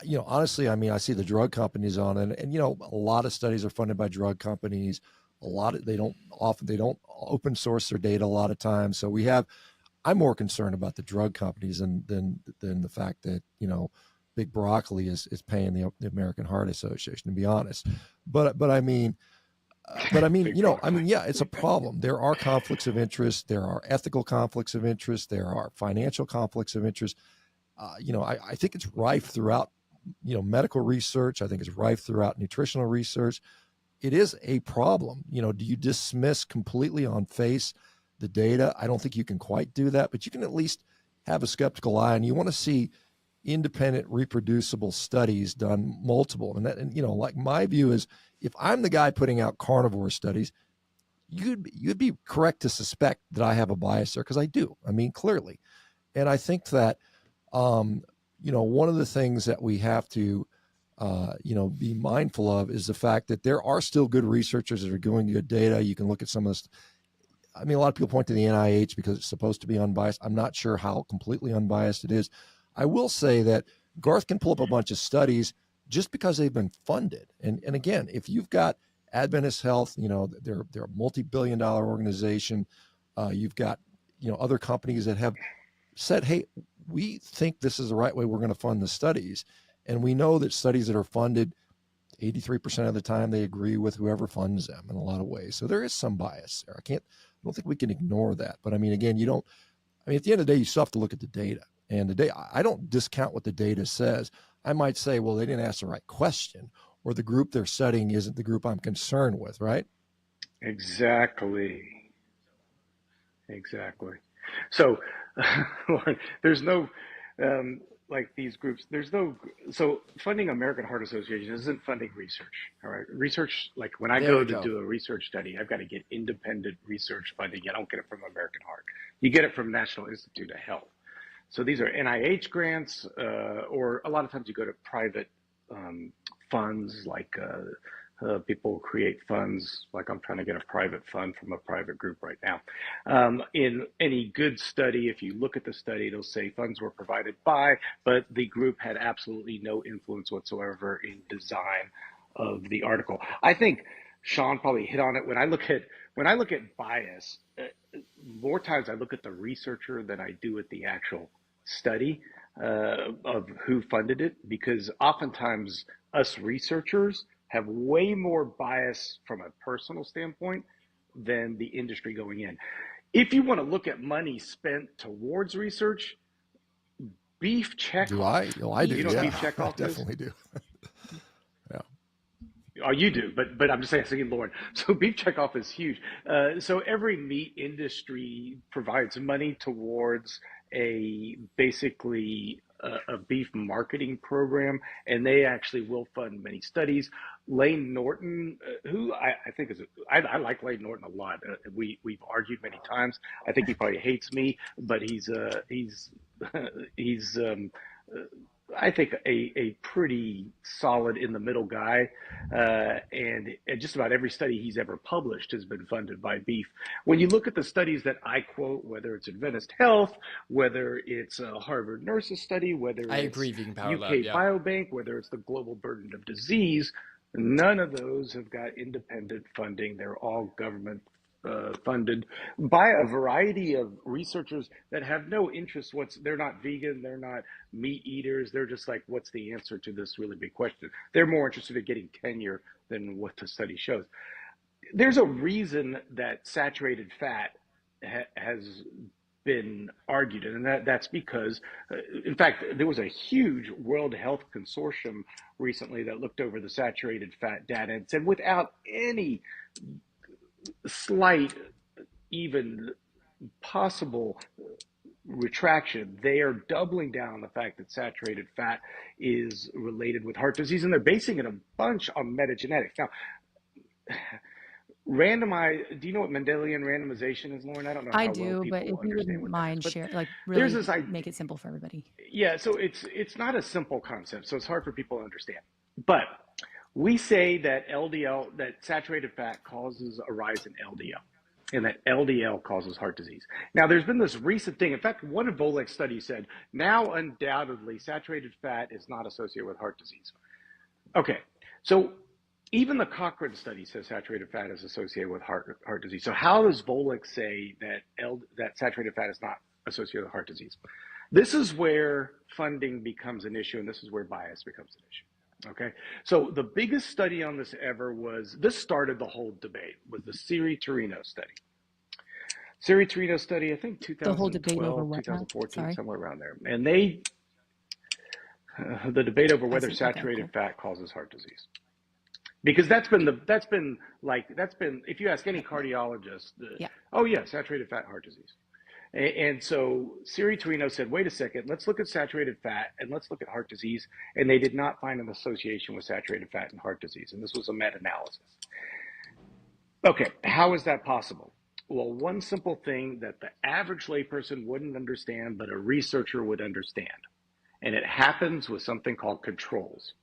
You know, honestly, I mean, I see the drug companies on it, and you know, a lot of studies are funded by drug companies. A lot of they don't open source their data a lot of times. So I'm more concerned about the drug companies than the fact that, you know, Big Broccoli is paying the American Heart Association, to be honest. But I mean, you know, I mean, yeah, it's a problem. There are conflicts of interest. There are ethical conflicts of interest. There are financial conflicts of interest. You know, I think it's rife throughout, you know, medical research. I think it's rife throughout nutritional research. It is a problem. You know, do you dismiss completely on face the data? I don't think you can quite do that, but you can at least have a skeptical eye, and you want to see independent, reproducible studies done multiple. And you know, like my view is, if I'm the guy putting out carnivore studies, you'd be correct to suspect that I have a bias there, because I do. I mean, clearly. And I think that, you know, one of the things that we have to, you know, be mindful of is the fact that there are still good researchers that are doing good data. You can look at some of this. I mean, a lot of people point to the NIH because it's supposed to be unbiased. I'm not sure how completely unbiased it is. I will say that Garth can pull up a bunch of studies just because they've been funded. And again, if you've got Adventist Health, you know, they're a multi-billion-dollar organization. You've got, you know, other companies that have said, hey, we think this is the right way we're going to fund the studies. And we know that studies that are funded, 83% of the time, they agree with whoever funds them in a lot of ways. So there is some bias there. I don't think we can ignore that. But I mean, again, at the end of the day, you still have to look at the data. And I don't discount what the data says. I might say, well, they didn't ask the right question, or the group they're studying isn't the group I'm concerned with, right? Exactly. So, there's no, like these groups, so funding American Heart Association isn't funding research. All right. Research, like when I There go we to go. do a research study, I've got to get independent research funding. I don't get it from American Heart. You get it from National Institute of Health. So these are NIH grants, or a lot of times you go to private funds, like people create funds, like I'm trying to get a private fund from a private group right now. In any good study, if you look at the study, it'll say funds were provided by, but the group had absolutely no influence whatsoever in design of the article. I think Shawn probably hit on it. When I look at bias, more times I look at the researcher than I do at the actual study of who funded it, because oftentimes us researchers have way more bias from a personal standpoint than the industry going in. If you want to look at money spent towards research, Beef Do Checkoff. I? Oh, I do. You know what Yeah, Beef I Checkoff is? definitely do. Yeah. Oh, you do, but I'm just saying, Lauren. So Beef Checkoff is huge. So every meat industry provides money towards basically a beef marketing program, and they actually will fund many studies. Lane Norton, who I think I like Lane Norton a lot. We've argued many times. I think he probably hates me, but he's he's I think a pretty solid in the middle guy, and just about every study he's ever published has been funded by beef. When you look at the studies that I quote, whether it's Adventist Health, whether it's a Harvard Nurses study, whether I it's agree, Vegan Power Lab. UK Yeah. Biobank, whether it's the Global Burden of Disease, none of those have got independent funding. They're all government funded by a variety of researchers that have no interest. They're not vegan, they're not meat eaters. They're just like, what's the answer to this really big question? They're more interested in getting tenure than what the study shows. There's a reason that saturated fat has been argued, and that's because, in fact, there was a huge World Health Consortium recently that looked over the saturated fat data and said, without any slight even possible retraction, they are doubling down on the fact that saturated fat is related with heart disease, and they're basing it a bunch on metagenetics. Now, do you know what Mendelian randomization is, Lauren? I don't know I how well do, but people if you understand wouldn't what that is, mind but share, like there's really this idea. make it simple for everybody. Yeah, so it's not a simple concept, so it's hard for people to understand. But we say that that saturated fat causes a rise in LDL, and that LDL causes heart disease. Now, there's been this recent thing. In fact, one of Volik's studies said, now undoubtedly saturated fat is not associated with heart disease. Okay, so even the Cochrane study says saturated fat is associated with heart disease. So how does Volek say that saturated fat is not associated with heart disease? This is where funding becomes an issue, and this is where bias becomes an issue. Okay, so the biggest study on this ever this started the whole debate, was the Siri-Torino study. Siri-Torino study, I think 2012, the whole debate over what 2014, Sorry? somewhere around there. And the debate over whether saturated fat causes heart disease. Because that's been if you ask any cardiologist, oh yeah, saturated fat, heart disease. And so Siri-Torino said, wait a second, let's look at saturated fat and let's look at heart disease. And they did not find an association with saturated fat and heart disease. And this was a meta-analysis. Okay, how is that possible? Well, one simple thing that the average layperson wouldn't understand, but a researcher would understand. And it happens with something called controls.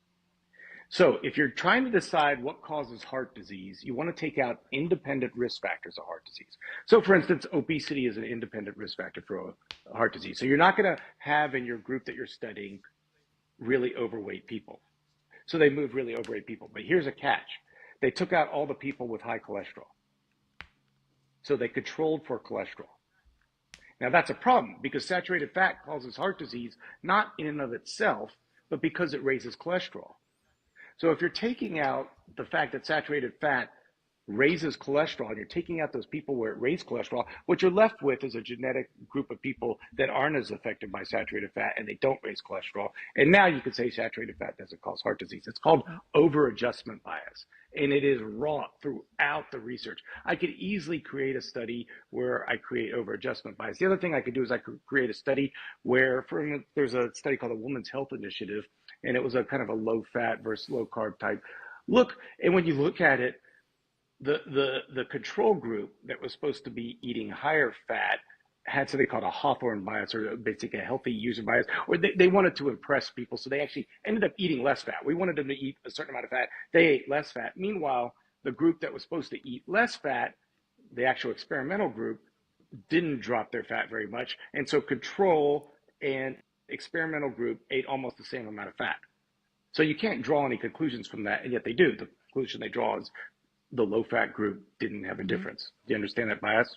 So if you're trying to decide what causes heart disease, you want to take out independent risk factors of heart disease. So for instance, obesity is an independent risk factor for heart disease. So you're not going to have in your group that you're studying really overweight people. So they moved really overweight people. But here's a catch. They took out all the people with high cholesterol. So they controlled for cholesterol. Now that's a problem because saturated fat causes heart disease, not in and of itself, but because it raises cholesterol. So if you're taking out the fact that saturated fat raises cholesterol, and you're taking out those people where it raised cholesterol, what you're left with is a genetic group of people that aren't as affected by saturated fat and they don't raise cholesterol. And now you could say saturated fat doesn't cause heart disease. It's called over-adjustment bias. And it is wrought throughout the research. I could easily create a study where I create over-adjustment bias. The other thing I could do is I could create a study where, there's a study called the Women's Health Initiative, and it was a kind of a low-fat versus low-carb type look. And when you look at it, the control group that was supposed to be eating higher fat had something called a Hawthorne bias, or basically a healthy user bias, or they wanted to impress people. So they actually ended up eating less fat. We wanted them to eat a certain amount of fat. They ate less fat. Meanwhile, the group that was supposed to eat less fat, the actual experimental group, didn't drop their fat very much. And so control and experimental group ate almost the same amount of fat. So you can't draw any conclusions from that, and yet they do. The conclusion they draw is the low-fat group didn't have a difference. Do you understand that bias?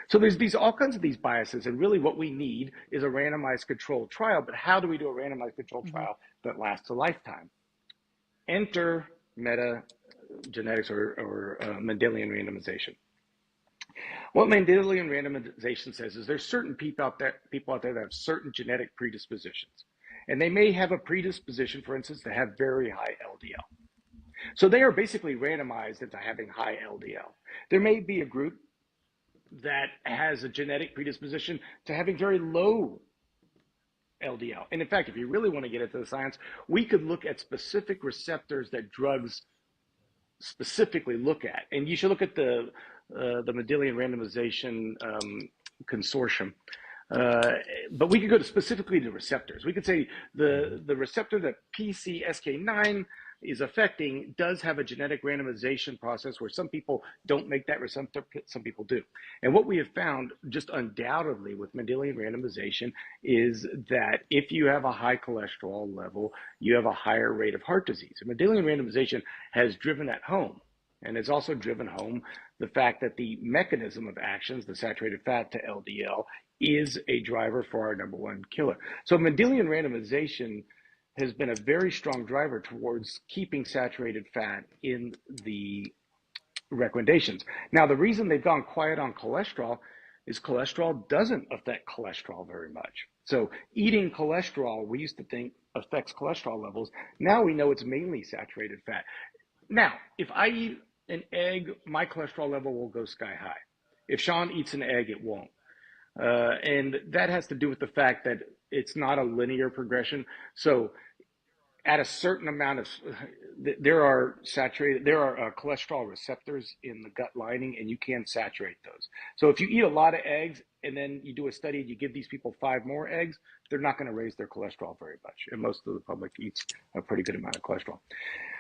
So there's all kinds of these biases, and really what we need is a randomized controlled trial. But how do we do a randomized controlled trial that lasts a lifetime? Enter metagenetics or Mendelian randomization. What Mendelian randomization says is there's certain people out there that have certain genetic predispositions. And they may have a predisposition, for instance, to have very high LDL. So they are basically randomized into having high LDL. There may be a group that has a genetic predisposition to having very low LDL. And in fact, if you really want to get into the science, we could look at specific receptors that drugs specifically look at. And you should look at the Mendelian randomization consortium. But we could go specifically to receptors. We could say the receptor that PCSK9 is affecting does have a genetic randomization process where some people don't make that receptor, some people do. And what we have found just undoubtedly with Mendelian randomization is that if you have a high cholesterol level, you have a higher rate of heart disease. And Mendelian randomization has driven that home. And it's also driven home the fact that the mechanism of actions, the saturated fat to LDL, is a driver for our number one killer. So Mendelian randomization has been a very strong driver towards keeping saturated fat in the recommendations. Now, the reason they've gone quiet on cholesterol is cholesterol doesn't affect cholesterol very much. So eating cholesterol, we used to think affects cholesterol levels. Now we know it's mainly saturated fat. Now, if I eat an egg, my cholesterol level will go sky high. If Shawn eats an egg, it won't. And that has to do with the fact that it's not a linear progression. So at a certain amount of, there are cholesterol receptors in the gut lining, and you can saturate those. So if you eat a lot of eggs and then you do a study and you give these people 5 more eggs, they're not going to raise their cholesterol very much. And most of the public eats a pretty good amount of cholesterol.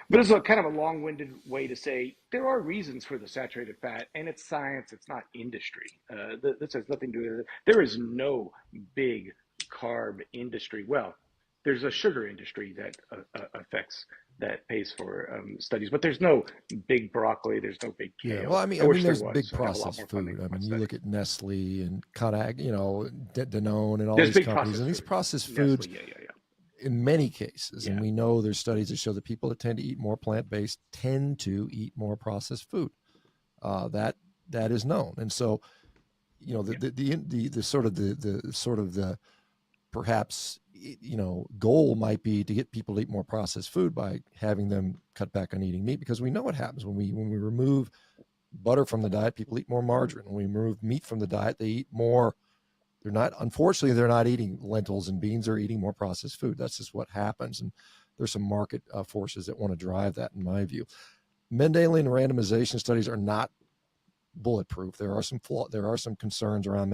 But it's a kind of a long-winded way to say there are reasons for the saturated fat, and it's science, it's not industry. This has nothing to do with it. There is no big carb industry. Well, there's a sugar industry that that pays for studies, but there's no big broccoli, there's no big kale. Yeah, well, I mean, There there's was. big I got a lot processed more food. funding I for my mean, you study. look at Nestle and Kodak, Danone, and all There's these big companies, and these processed foods, Nestle, yeah. in many cases, Yeah. and we know there's studies that show that people that tend to eat more plant-based tend to eat more processed food. That is known, and so the sort of the perhaps goal might be to get people to eat more processed food by having them cut back on eating meat, because we know what happens when we remove butter from the diet. People eat more margarine. When we remove meat from the diet, they eat more. Unfortunately, they're not eating lentils and beans. They're eating more processed food. That's just what happens. And there's some market forces that want to drive that, in my view. Mendelian randomization studies are not bulletproof. There are some concerns around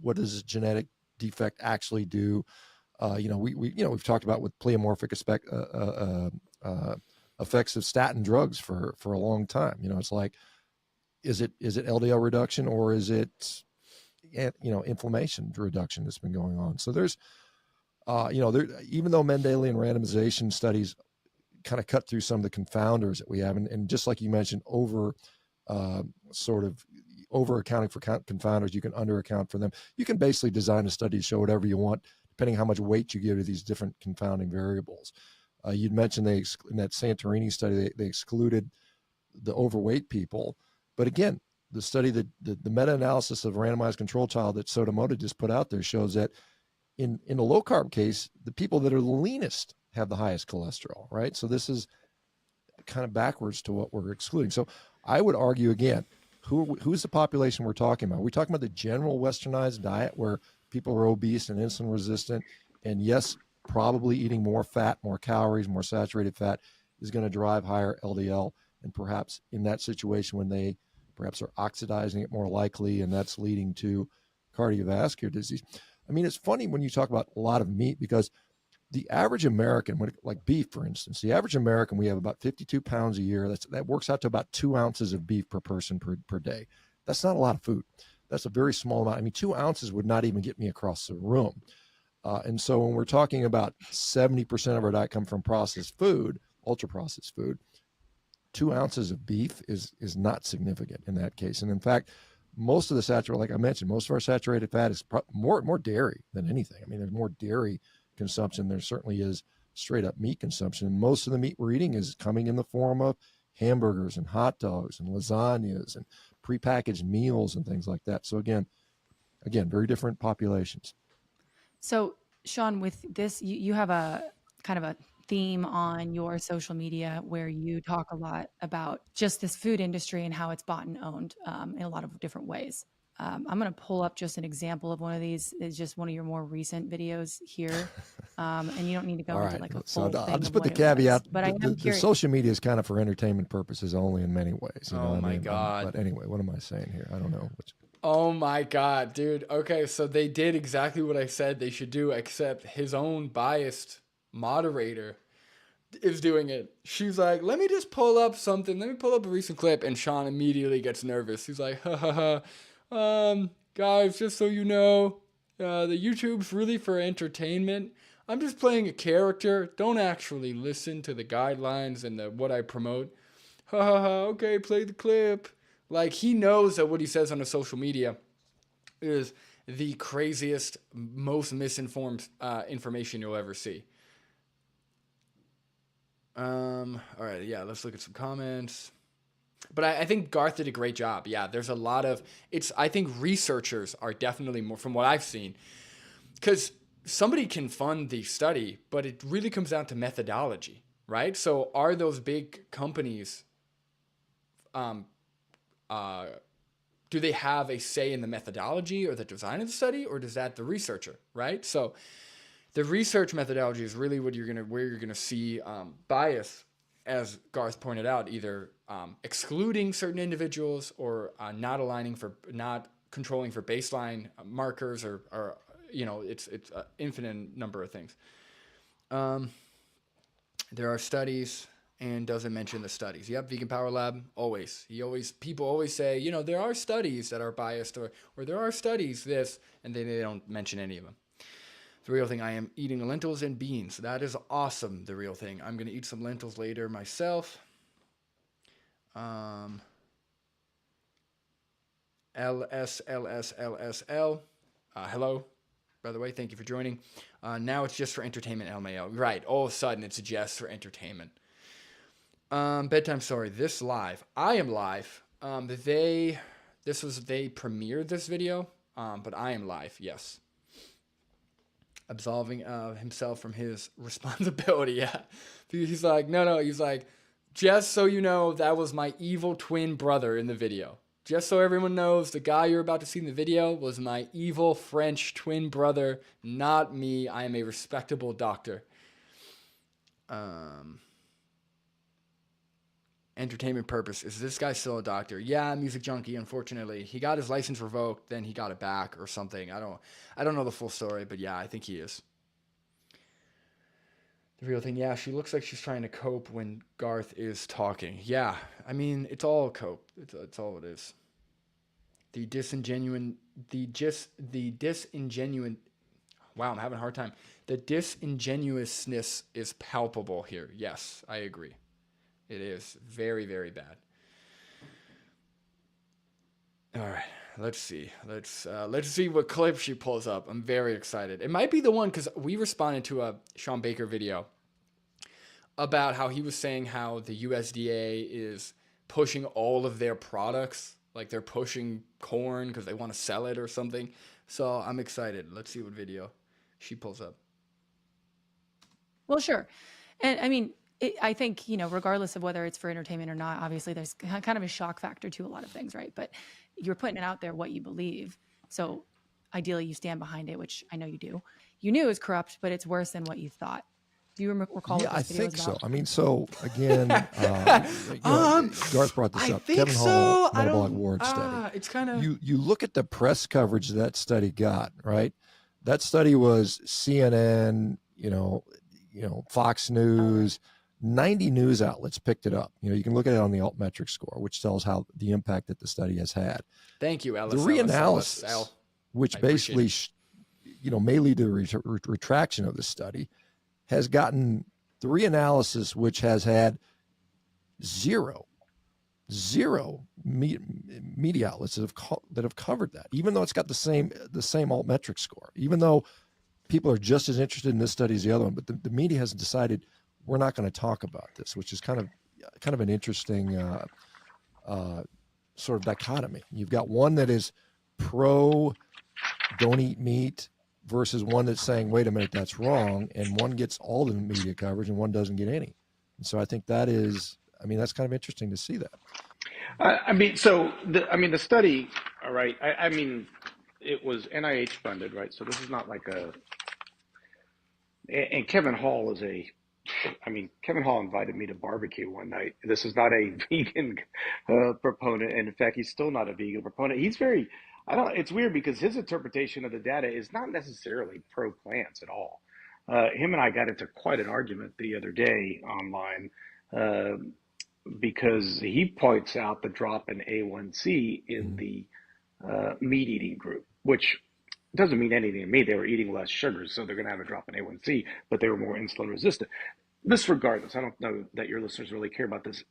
what does a genetic defect actually do? We've talked about with pleomorphic effects of statin drugs for a long time. It's like, is it LDL reduction, or is it inflammation reduction that's been going on? So there's even though Mendelian randomization studies kind of cut through some of the confounders that we have, and just like you mentioned, over accounting for confounders, you can under account for them. You can basically design a study to show whatever you want, depending how much weight you give to these different confounding variables. You'd mentioned in that Santorini study, they excluded the overweight people. But again, the study, the meta-analysis of a randomized control trial that Sotomoto just put out there shows that in a low-carb case, the people that are the leanest have the highest cholesterol, right? So this is kind of backwards to what we're excluding. So I would argue, again, who's the population we're talking about? We're talking about the general westernized diet where people are obese and insulin resistant, and yes, probably eating more fat, more calories, more saturated fat is going to drive higher LDL. And perhaps in that situation, when they perhaps are oxidizing it more likely, and that's leading to cardiovascular disease. I mean, it's funny when you talk about a lot of meat, because the average American, like beef, for instance, the average American, we have about 52 pounds a year. That works out to about 2 ounces of beef per person per day. That's not a lot of food. That's a very small amount. I mean, 2 ounces would not even get me across the room. And so when we're talking about 70% of our diet come from processed food, ultra processed food, 2 ounces of beef is not significant in that case. And in fact, most of the saturated, like I mentioned, most of our saturated fat is more dairy than anything. I mean, there's more dairy consumption. There certainly is straight up meat consumption. And most of the meat we're eating is coming in the form of hamburgers and hot dogs and lasagnas and prepackaged meals and things like that. So again, very different populations. So Shawn, with this, you have a kind of a theme on your social media where you talk a lot about just this food industry and how it's bought and owned in a lot of different ways. I'm going to pull up just an example of one of these. It's just one of your more recent videos here. And you don't need to go into like a full thing. I'll just put the caveat, but I am the curious. social media is kind of for entertainment purposes only in many ways. Oh my God. But anyway, what am I saying here? I don't know. Oh my God, dude. Okay, so they did exactly what I said they should do, except his own biased moderator is doing it. She's like, let me just pull up something. Let me pull up a recent clip. And Shawn immediately gets nervous. He's like, ha ha ha. Guys, just so you know, the YouTube's really for entertainment. I'm just playing a character. Don't actually listen to the guidelines and what I promote. Ha ha ha. Okay, play the clip. Like, he knows that what he says on the social media is the craziest, most misinformed information you'll ever see. All right, yeah, let's look at some comments. But I think Garth did a great job. Yeah, there's a lot of, I think researchers are definitely more, from what I've seen, because somebody can fund the study, but it really comes down to methodology, right? So are those big companies do they have a say in the methodology or the design of the study, or does that the researcher, right? So the research methodology is really where you're gonna see bias, as Garth pointed out, either excluding certain individuals or not controlling for baseline markers, or it's an infinite number of things. There are studies, and doesn't mention the studies. Yep, Vegan Power Lab, people always say, there are studies that are biased, or there are studies this, and they don't mention any of them. The Real Thing, I am eating lentils and beans. That is awesome, The Real Thing. I'm going to eat some lentils later myself. LSLSLSL. Hello, by the way, thank you for joining. Now it's just for entertainment, LMAO. Right, all of a sudden it's just for entertainment. Bedtime story, this live. I am live. They premiered this video, but I am live, yes. Absolving himself from his responsibility, yeah. He's like, no, he's like, just so you know, that was my evil twin brother in the video. Just so everyone knows, the guy you're about to see in the video was my evil French twin brother, not me. I am a respectable doctor. Entertainment purpose. Is this guy still a doctor? Yeah, music junkie, unfortunately. He got his license revoked, then he got it back or something. I don't know the full story, but yeah, I think he is. The Real Thing, yeah, she looks like she's trying to cope when Garth is talking. Yeah, I mean, it's all cope. It's all it is. The disingenuous, wow, I'm having a hard time. The disingenuousness is palpable here. Yes, I agree. It is very, very bad. All right, let's see. Let's see what clip she pulls up. I'm very excited. It might be the one, because we responded to a Shawn Baker video about how he was saying how the USDA is pushing all of their products, like they're pushing corn because they want to sell it or something. So I'm excited. Let's see what video she pulls up. Well, sure. And I mean, I think, regardless of whether it's for entertainment or not, obviously there's kind of a shock factor to a lot of things, right? But you're putting it out there what you believe. So ideally you stand behind it, which I know you do. You knew it was corrupt, but it's worse than what you thought. Do you recall Yeah, what this video was about? so. I mean, so again, Garth brought this up. Kevin Hall, metabolic ward study. It's kind of you look at the press coverage that study got, right? That study was CNN, Fox News, 90 news outlets picked it up. You can look at it on the altmetric score, which tells how the impact that the study has had. Thank you, Alice. The reanalysis, which basically, may lead to the retraction of the study, has gotten the reanalysis, which has had zero media outlets that have covered that, even though it's got the same altmetric score, even though people are just as interested in this study as the other one, but the media has decided we're not going to talk about this, which is kind of an interesting sort of dichotomy. You've got one that is pro don't eat meat versus one that's saying, wait a minute, that's wrong. And one gets all the media coverage and one doesn't get any. And so I think that's kind of interesting to see that. The study, all right. It was NIH funded, right? So this is not like and Kevin Hall Kevin Hall invited me to barbecue one night. This is not a vegan proponent. And in fact, he's still not a vegan proponent. He's it's weird because his interpretation of the data is not necessarily pro plants at all. Him and I got into quite an argument the other day online because he points out the drop in A1C in the meat eating group, which doesn't mean anything to me. They were eating less sugars, so they're going to have a drop in A1C, but they were more insulin resistant. Regardless, I don't know that your listeners really care about this,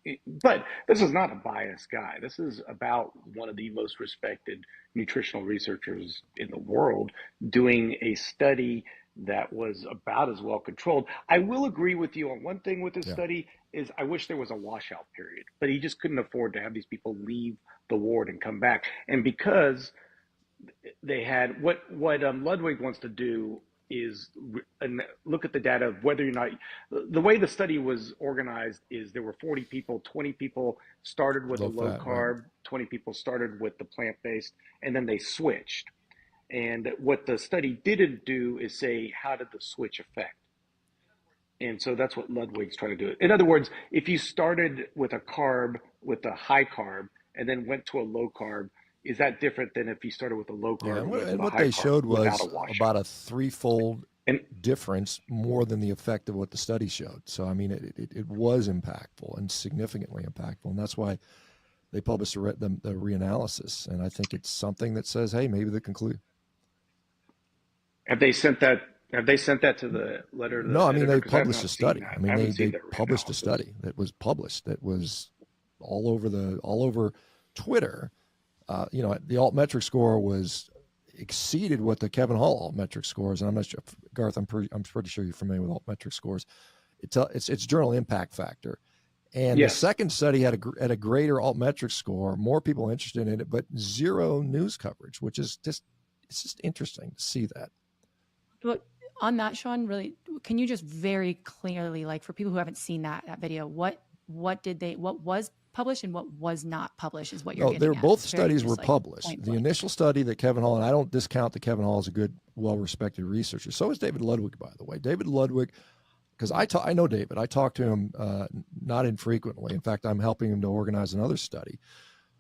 but this is not a biased guy. This is about one of the most respected nutritional researchers in the world doing a study that was about as well controlled. I will agree with you on one thing with this study is I wish there was a washout period, but he just couldn't afford to have these people leave the ward and come back. And because they had what Ludwig wants to do and look at the data of whether or not, the way the study was organized is there were 40 people, 20 people started with a low fat, carb, right. 20 people started with the plant-based, and then they switched. And what the study didn't do is say, how did the switch affect? And so that's what Ludwig's trying to do. In other words, if you started with a high carb, and then went to a low carb, is that different than if you started with a low carb and went to And the what high they carb showed without was a washout? about a threefold And difference more than the effect of what the study showed. So, I mean, it was impactful and significantly impactful. And that's why they published the reanalysis. And I think it's something that says, hey, maybe the conclusion. have they sent that? Have they sent that to the letter to the No, I mean, editor? they 'Cause I've published not a seen study. that. I mean, I haven't they seen that published a reanalysis. study that was published that was all over Twitter. The altmetric score exceeded what the Kevin Hall altmetric scores. And I'm not sure, Garth, I'm pretty sure you're familiar with altmetric scores. It's journal impact factor. And Yes. the second study had a greater altmetric score, more people interested in it, but zero news coverage, which is it's just interesting to see that. But on that, Shawn, really, can you just very clearly, like for people who haven't seen that video, what was published and what was not published is what you're getting at. Both studies were published. The blank. initial study that Kevin Hall, and I don't discount that Kevin Hall is a good, well-respected researcher. So is David Ludwig, by the way. David Ludwig, because I know David. I talk to him not infrequently. In fact, I'm helping him to organize another study.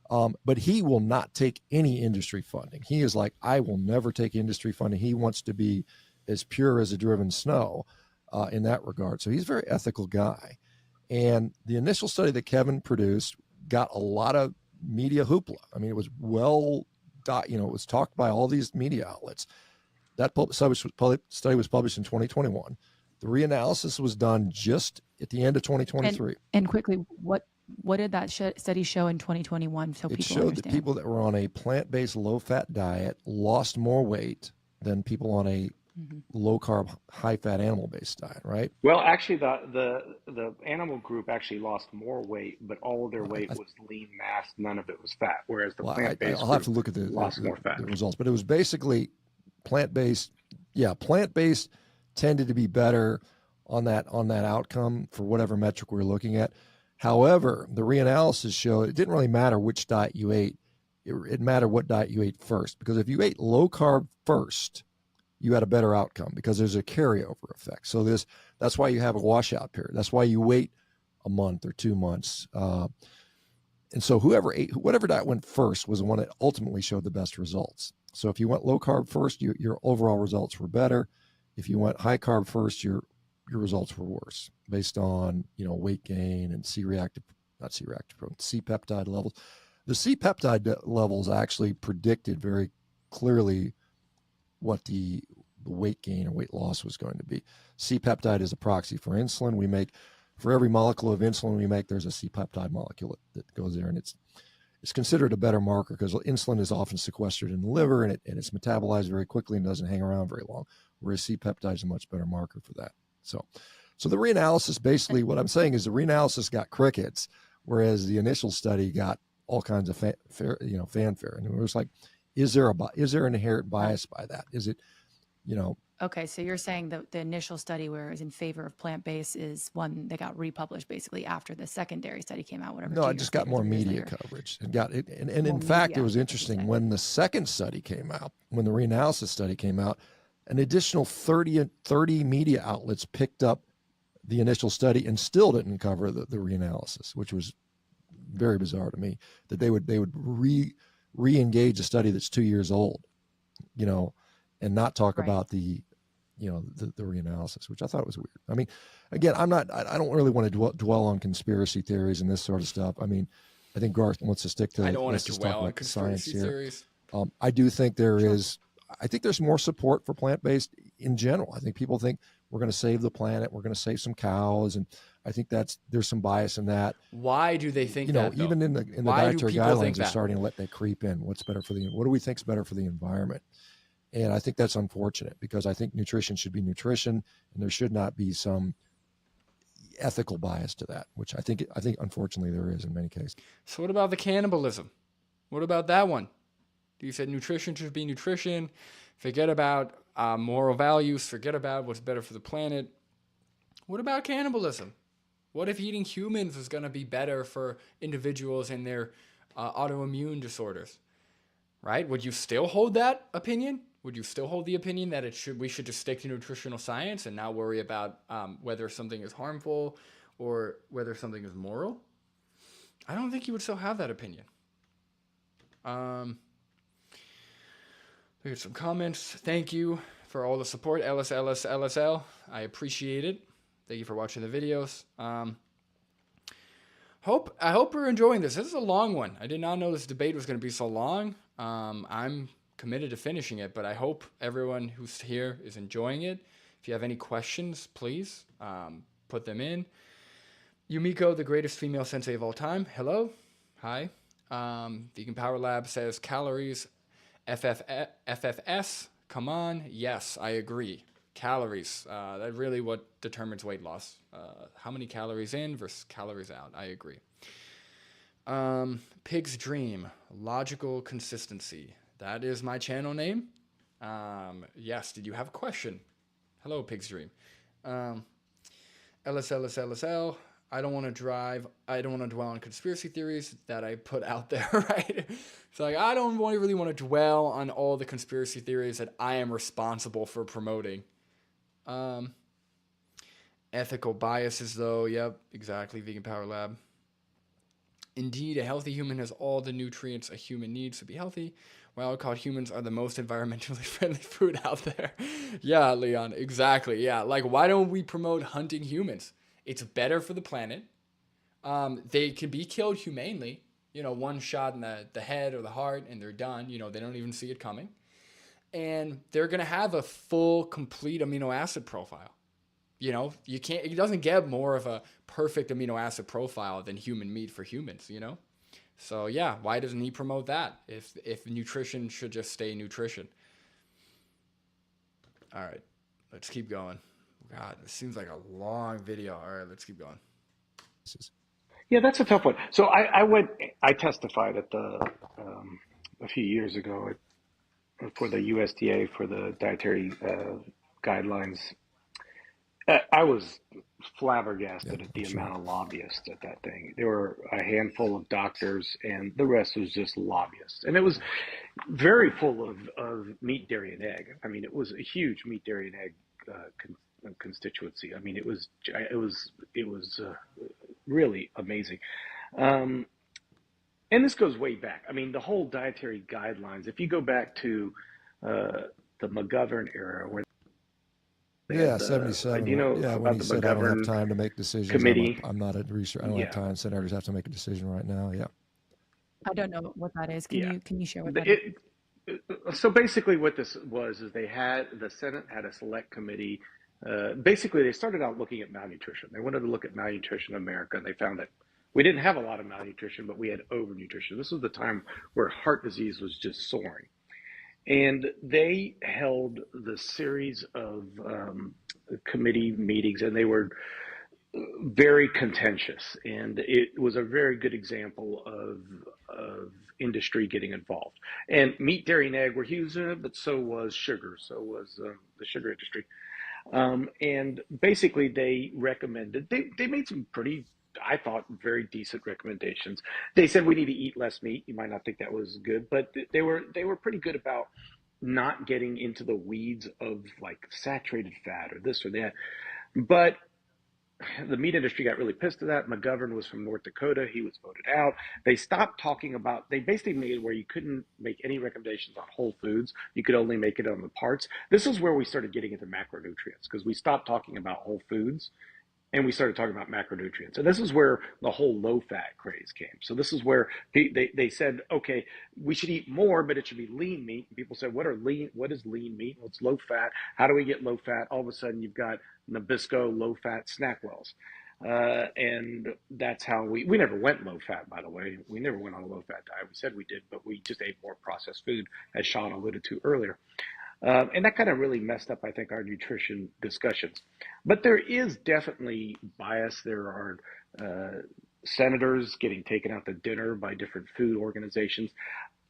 But he will not take any industry funding. He is like, I will never take industry funding. He wants to be as pure as a driven snow in that regard. So he's a very ethical guy. And the initial study that Kevin produced got a lot of media hoopla. I mean, it was it was talked by all these media outlets. That study was published in 2021. The reanalysis was done just at the end of 2023. And quickly, what did that study show in 2021? So it people showed understand. that people that were on a plant-based, low-fat diet lost more weight than people on a low-carb, high-fat animal-based diet, right? Well, actually, the animal group actually lost more weight, but all of their weight was lean mass. None of it was fat. Whereas the plant-based I'll have to look at lost more fat. the results, but it was basically plant-based. Yeah, plant-based tended to be better on that outcome for whatever metric we're looking at. However, the reanalysis showed it didn't really matter which diet you ate. It mattered what diet you ate first, because if you ate low-carb first, you had a better outcome because there's a carryover effect. So that's why you have a washout period. That's why you wait a month or 2 months. And so whatever diet went first was the one that ultimately showed the best results. So if you went low carb first, your overall results were better. If you went high carb first, your results were worse based on, weight gain and C-peptide levels. The C-peptide levels actually predicted very clearly what the weight gain or weight loss was going to be. C-peptide is a proxy for insulin. For every molecule of insulin we make, there's a C-peptide molecule that goes there, and it's considered a better marker because insulin is often sequestered in the liver and it's metabolized very quickly and doesn't hang around very long, whereas C-peptide is a much better marker for that. So the reanalysis, basically what I'm saying is the reanalysis got crickets, whereas the initial study got all kinds of fanfare. And it was like, is there an inherent bias by that? Is it, Okay, so you're saying that the initial study where it was in favor of plant-based is one that got republished basically after the secondary study came out, whatever. No, it just got more media coverage. It got it, and in fact, it was interesting when the second study came out, when the reanalysis study came out, an additional 30 media outlets picked up the initial study and still didn't cover the reanalysis, which was very bizarre to me. That they would re-engage a study that's 2 years old, and not talk about the reanalysis, which I thought was weird. I mean, again, I don't really want to dwell on conspiracy theories and this sort of stuff. I mean, I think Garth wants to stick to. I don't want to dwell on conspiracy theories. I do think there's more support for plant-based in general. I think people think we're going to save the planet, we're going to save some cows, and I think there's some bias in that. Why do they think that? Even in the dietary guidelines are starting to let that creep in. What do we think is better for the environment? And I think that's unfortunate because I think nutrition should be nutrition, and there should not be some ethical bias to that, which I think unfortunately there is in many cases. So what about the cannibalism? What about that one? He said nutrition should be nutrition. Forget about moral values. Forget about what's better for the planet. What about cannibalism? What if eating humans is going to be better for individuals and their autoimmune disorders? Right? Would you still hold that opinion? Would you still hold the opinion that we should just stick to nutritional science and not worry about whether something is harmful or whether something is moral? I don't think you would still have that opinion. Here's some comments. Thank you for all the support, LSL. I appreciate it. Thank you for watching the videos. I hope we're enjoying this. This is a long one. I did not know this debate was going to be so long. I'm committed to finishing it, but I hope everyone who's here is enjoying it. If you have any questions, please put them in. Yumiko, the greatest female sensei of all time. Hello. Hi. Vegan Power Lab says calories. FFS. Come on. Yes, I agree. Calories. That's really what determines weight loss. How many calories in versus calories out. I agree. Pig's Dream. Logical consistency. That is my channel name. Yes, did you have a question? Hello, Pig's Dream. LSL. I don't want to dwell on conspiracy theories that I put out there, right? So like, I don't really want to dwell on all the conspiracy theories that I am responsible for promoting. Ethical biases, though. Yep, exactly. Vegan Power Lab. Indeed, a healthy human has all the nutrients a human needs to be healthy. Wild-caught humans are the most environmentally friendly food out there. Yeah, Leon, exactly. Yeah, like, why don't we promote hunting humans? It's better for the planet. They can be killed humanely. One shot in the head or the heart, and they're done. They don't even see it coming. And they're going to have a full, complete amino acid profile. It doesn't get more of a perfect amino acid profile than human meat for humans, So yeah, why doesn't he promote that if nutrition should just stay nutrition? All right, let's keep going. God, this seems like a long video. All right, let's keep going. Yeah, that's a tough one. So I testified at a few years ago for the USDA for the dietary guidelines. I was flabbergasted at the amount of lobbyists at that thing. There were a handful of doctors, and the rest was just lobbyists. And it was very full of meat, dairy, and egg. I mean, it was a huge meat, dairy, and egg constituency. I mean, it was really amazing. And this goes way back. I mean, the whole dietary guidelines. If you go back to the McGovern era, where 77. Do you know when about he the said, "I don't have McGovern time to make decisions. committee? I'm not a researcher. I don't have time. Senators have to make a decision right now." Yeah. I don't know what that is. Can you share what that is? So basically, what this was is the Senate had a select committee. Basically, they started out looking at malnutrition. They wanted to look at malnutrition in America, and they found that we didn't have a lot of malnutrition, but we had overnutrition. This was the time where heart disease was just soaring. And they held the series of committee meetings, and they were very contentious. And it was a very good example of industry getting involved. And meat, dairy, and egg were huge in it, but so was sugar. So was the sugar industry. And basically, they recommended, they made some pretty, I thought, very decent recommendations. They said we need to eat less meat. You might not think that was good, but they were pretty good about not getting into the weeds of like saturated fat or this or that. But the meat industry got really pissed at that. McGovern was from North Dakota. He was voted out. They stopped talking about, they basically made it where you couldn't make any recommendations on whole foods. You could only make it on the parts. This is where we started getting into macronutrients, because we stopped talking about whole foods and we started talking about macronutrients. And this is where the whole low-fat craze came. So this is where they said, okay, we should eat more, but it should be lean meat. And people said, what is lean meat? Well, it's low-fat. How do we get low-fat? All of a sudden, you've got Nabisco low-fat Snackwells. And that's how we never went low-fat, by the way. We never went on a low-fat diet. We said we did, but we just ate more processed food, as Shawn alluded to earlier. And that kind of really messed up, I think, our nutrition discussions. But there is definitely bias. There are senators getting taken out to dinner by different food organizations.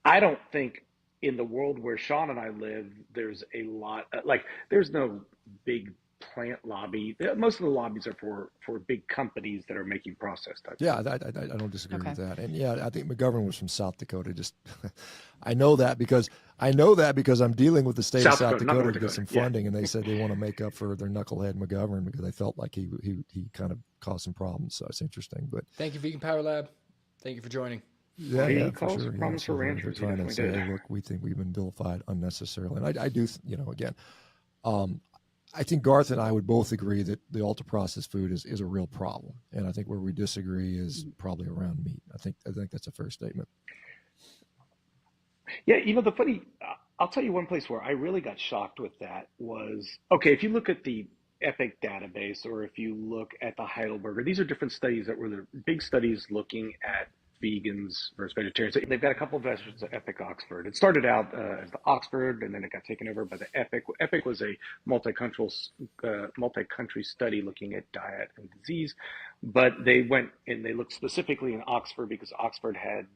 I don't think in the world where Shawn and I live, there's a lot, like, there's no big plant lobby. Most of the lobbies are for big companies that are making processed type. Yeah, I don't disagree with that. And yeah, I think McGovern was from South Dakota. Just I know that because I'm dealing with the state of South Dakota to get some funding, and they said they want to make up for their knucklehead McGovern because they felt like he kind of caused some problems. So it's interesting. But thank you, Vegan Power Lab. Thank you for joining. Yeah, for sure. Problems for ranchers. They're trying to say, hey, look, we think we've been vilified unnecessarily. And I do, again, I think Garth and I would both agree that the ultra-processed food is a real problem. And I think where we disagree is probably around meat. I think that's a fair statement. Yeah, I'll tell you one place where I really got shocked with that was, okay, if you look at the EPIC database, or if you look at the Heidelberger, these are different studies that were the big studies looking at vegans versus vegetarians. They've got a couple of versions of EPIC Oxford. It started out as the Oxford, and then it got taken over by the EPIC. EPIC was a multi-country study looking at diet and disease, but they went and they looked specifically in Oxford because Oxford had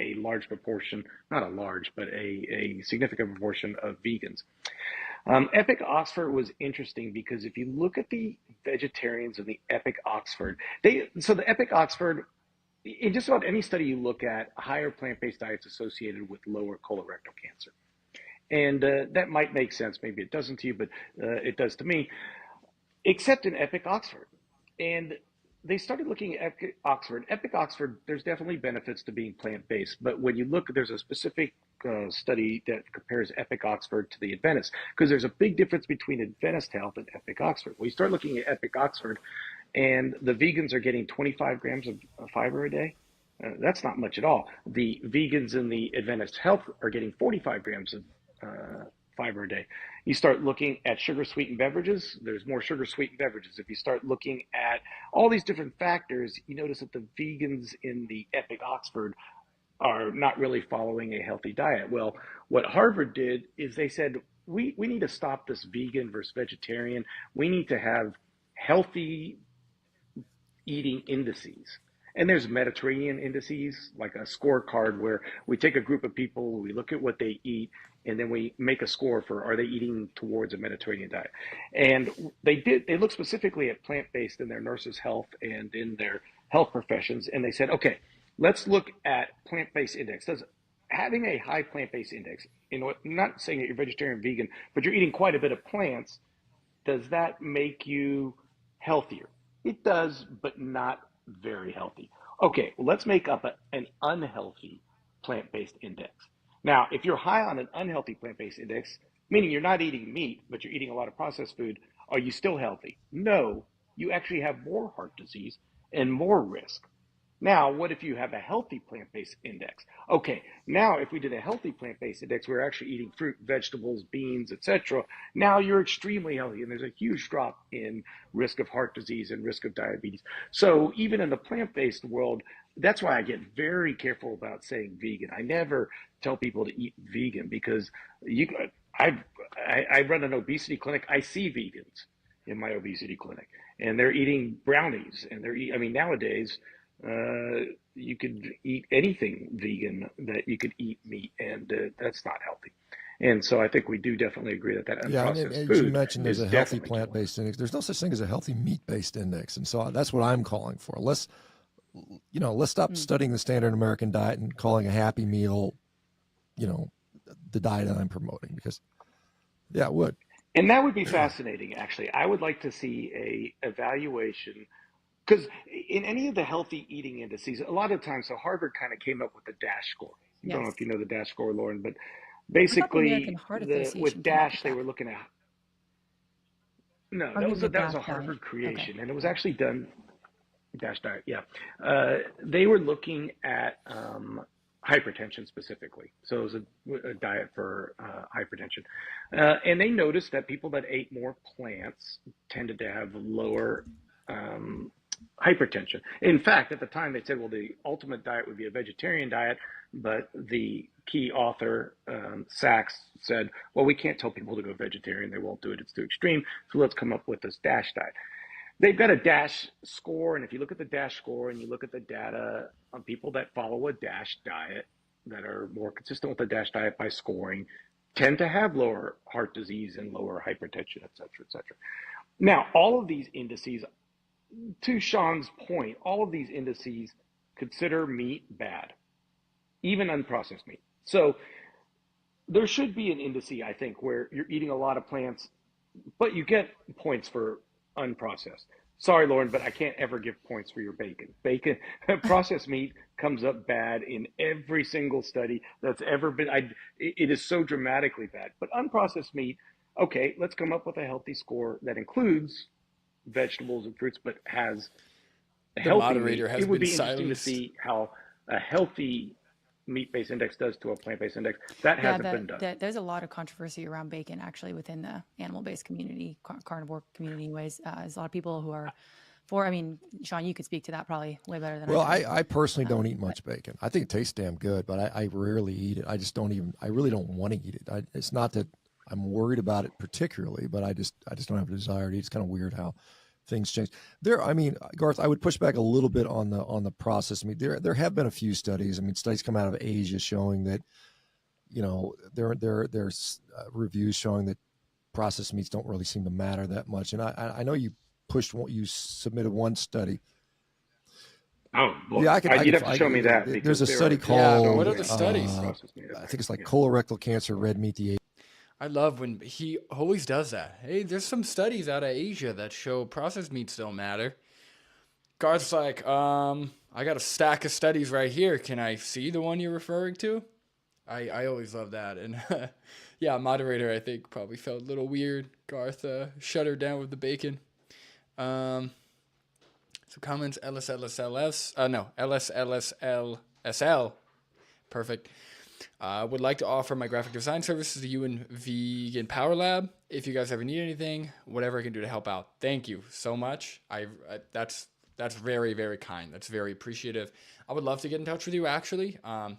a large proportion, not a large, but a significant proportion of vegans. EPIC Oxford was interesting because if you look at the vegetarians in the EPIC Oxford, so the EPIC Oxford, in just about any study you look at, higher plant-based diets associated with lower colorectal cancer. And that might make sense. Maybe it doesn't to you, but it does to me, except in EPIC Oxford. And they started looking at EPIC Oxford. EPIC Oxford, there's definitely benefits to being plant-based, but when you look, there's a specific study that compares EPIC Oxford to the Adventist, because there's a big difference between Adventist Health and EPIC Oxford. When you start looking at EPIC Oxford, and the vegans are getting 25 grams of fiber a day, that's not much at all. The vegans in the Adventist Health are getting 45 grams of fiber a day. You start looking at sugar-sweetened beverages, there's more sugar-sweetened beverages. If you start looking at all these different factors, you notice that the vegans in the EPIC Oxford are not really following a healthy diet. Well, what Harvard did is they said, we need to stop this vegan versus vegetarian. We need to have healthy eating indices. And there's Mediterranean indices, like a scorecard where we take a group of people, we look at what they eat, and then we make a score for, are they eating towards a Mediterranean diet? And they looked specifically at plant-based in their nurses' health and in their health professions. And they said, okay, let's look at plant-based index. Having a high plant-based index, not saying that you're vegetarian, vegan, but you're eating quite a bit of plants, does that make you healthier? It does, but not very healthy. Okay, well, let's make up an unhealthy plant-based index. Now, if you're high on an unhealthy plant-based index, meaning you're not eating meat, but you're eating a lot of processed food, are you still healthy? No, you actually have more heart disease and more risk. Now, what if you have a healthy plant-based index? Okay, now if we did a healthy plant-based index, we're actually eating fruit, vegetables, beans, etc. Now you're extremely healthy, and there's a huge drop in risk of heart disease and risk of diabetes. So even in the plant-based world, that's why I get very careful about saying vegan. I never tell people to eat vegan because I run an obesity clinic. I see vegans in my obesity clinic, and they're eating brownies, and nowadays, you could eat anything vegan that you could eat meat, and that's not healthy. And so I think we do definitely agree that unprocessed food, as you mentioned, there's a healthy plant-based index. There's no such thing as a healthy meat-based index, and so that's what I'm calling for. Let's stop studying the standard American diet and calling a Happy Meal, the diet that I'm promoting, because it would. And that would be fascinating, actually. I would like to see a evaluation. Because in any of the healthy eating indices, a lot of times, so Harvard kind of came up with the DASH score. I don't know if you know the DASH score, Lauren, but basically with DASH, they were looking at. No, that was a Harvard creation, okay. And it was actually done. DASH diet, yeah. They were looking at hypertension specifically. So it was a diet for hypertension. And they noticed that people that ate more plants tended to have lower hypertension. In fact, at the time they said, well, the ultimate diet would be a vegetarian diet, but the key author, Sachs, said, well, we can't tell people to go vegetarian. They won't do it. It's too extreme. So let's come up with this DASH diet. They've got a DASH score, and if you look at the DASH score and you look at the data on people that follow a DASH diet, that are more consistent with the DASH diet by scoring tend to have lower heart disease and lower hypertension, et cetera, et cetera. Now, all of these indices, to Shawn's point, all of these indices consider meat bad, even unprocessed meat. So there should be an indice, I think, where you're eating a lot of plants, but you get points for unprocessed. Sorry, Lauren, but I can't ever give points for your bacon. Bacon, processed meat comes up bad in every single study that's ever been. It is so dramatically bad. But unprocessed meat, okay, let's come up with a healthy score that includes vegetables and fruits, but has a healthy moderator meat. has It would been be interesting silenced. to see how a healthy meat-based index does to a plant-based index. That hasn't been done. There's a lot of controversy around bacon actually within the animal-based community, carnivore community anyways. There's a lot of people who are for, I mean, Shawn, you could speak to that probably way better than I can. I personally don't eat much bacon. I think it tastes damn good, but I rarely eat it. I really don't want to eat it. It's not that I'm worried about it particularly, but I just don't have a desire to eat. It's kind of weird how things change. Garth, I would push back a little bit on the processed meat. There have been a few studies. I mean, studies come out of Asia showing that, there's reviews showing that processed meats don't really seem to matter that much. And I know you submitted one study. Oh, well, yeah, you'd have to show me that. There's a study called. What are the studies? I think it's like colorectal cancer, red meat, the I love when he always does that. Hey, there's some studies out of Asia that show processed meats don't matter. Garth's like, I got a stack of studies right here. Can I see the one you're referring to? I always love that. And yeah, moderator, I think, probably felt a little weird. Garth shut her down with the bacon. So comments, LSLSL. Perfect. Would like to offer my graphic design services to you and Vegan Power Lab. If you guys ever need anything, whatever I can do to help out. Thank you so much. That's very, very kind. That's very appreciative. I would love to get in touch with you, actually. I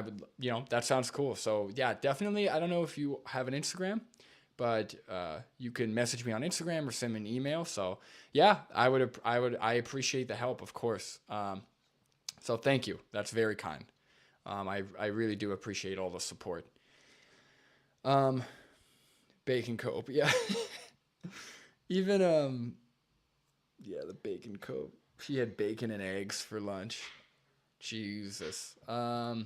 would, that sounds cool. So yeah, definitely. I don't know if you have an Instagram, but you can message me on Instagram or send me an email. So yeah, I appreciate the help, of course. So thank you. That's very kind. I really do appreciate all the support. Bacon cope, yeah. Even the bacon cope. She had bacon and eggs for lunch. Jesus. All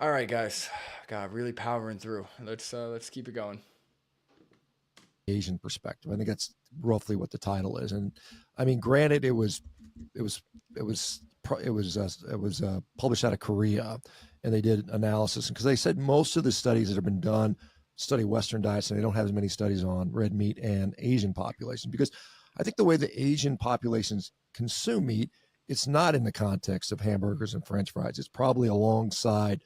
right, guys. God, really powering through. Let's keep it going. Asian perspective. I think that's roughly what the title is. And I mean, granted, it was published out of Korea, and they did analysis because they said most of the studies that have been done study Western diets, and they don't have as many studies on red meat and Asian populations, because I think the way the Asian populations consume meat, it's not in the context of hamburgers and French fries. It's probably alongside,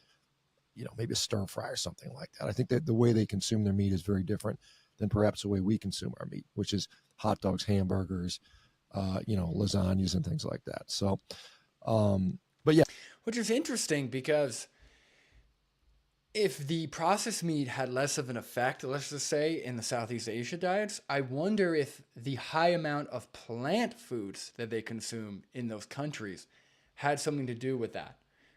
maybe a stir fry or something like that. I think that the way they consume their meat is very different than perhaps the way we consume our meat, which is hot dogs, hamburgers, lasagnas and things like that. So, but yeah. Which is interesting because if the processed meat had less of an effect, let's just say, in the Southeast Asia diets, I wonder if the high amount of plant foods that they consume in those countries had something to do with that,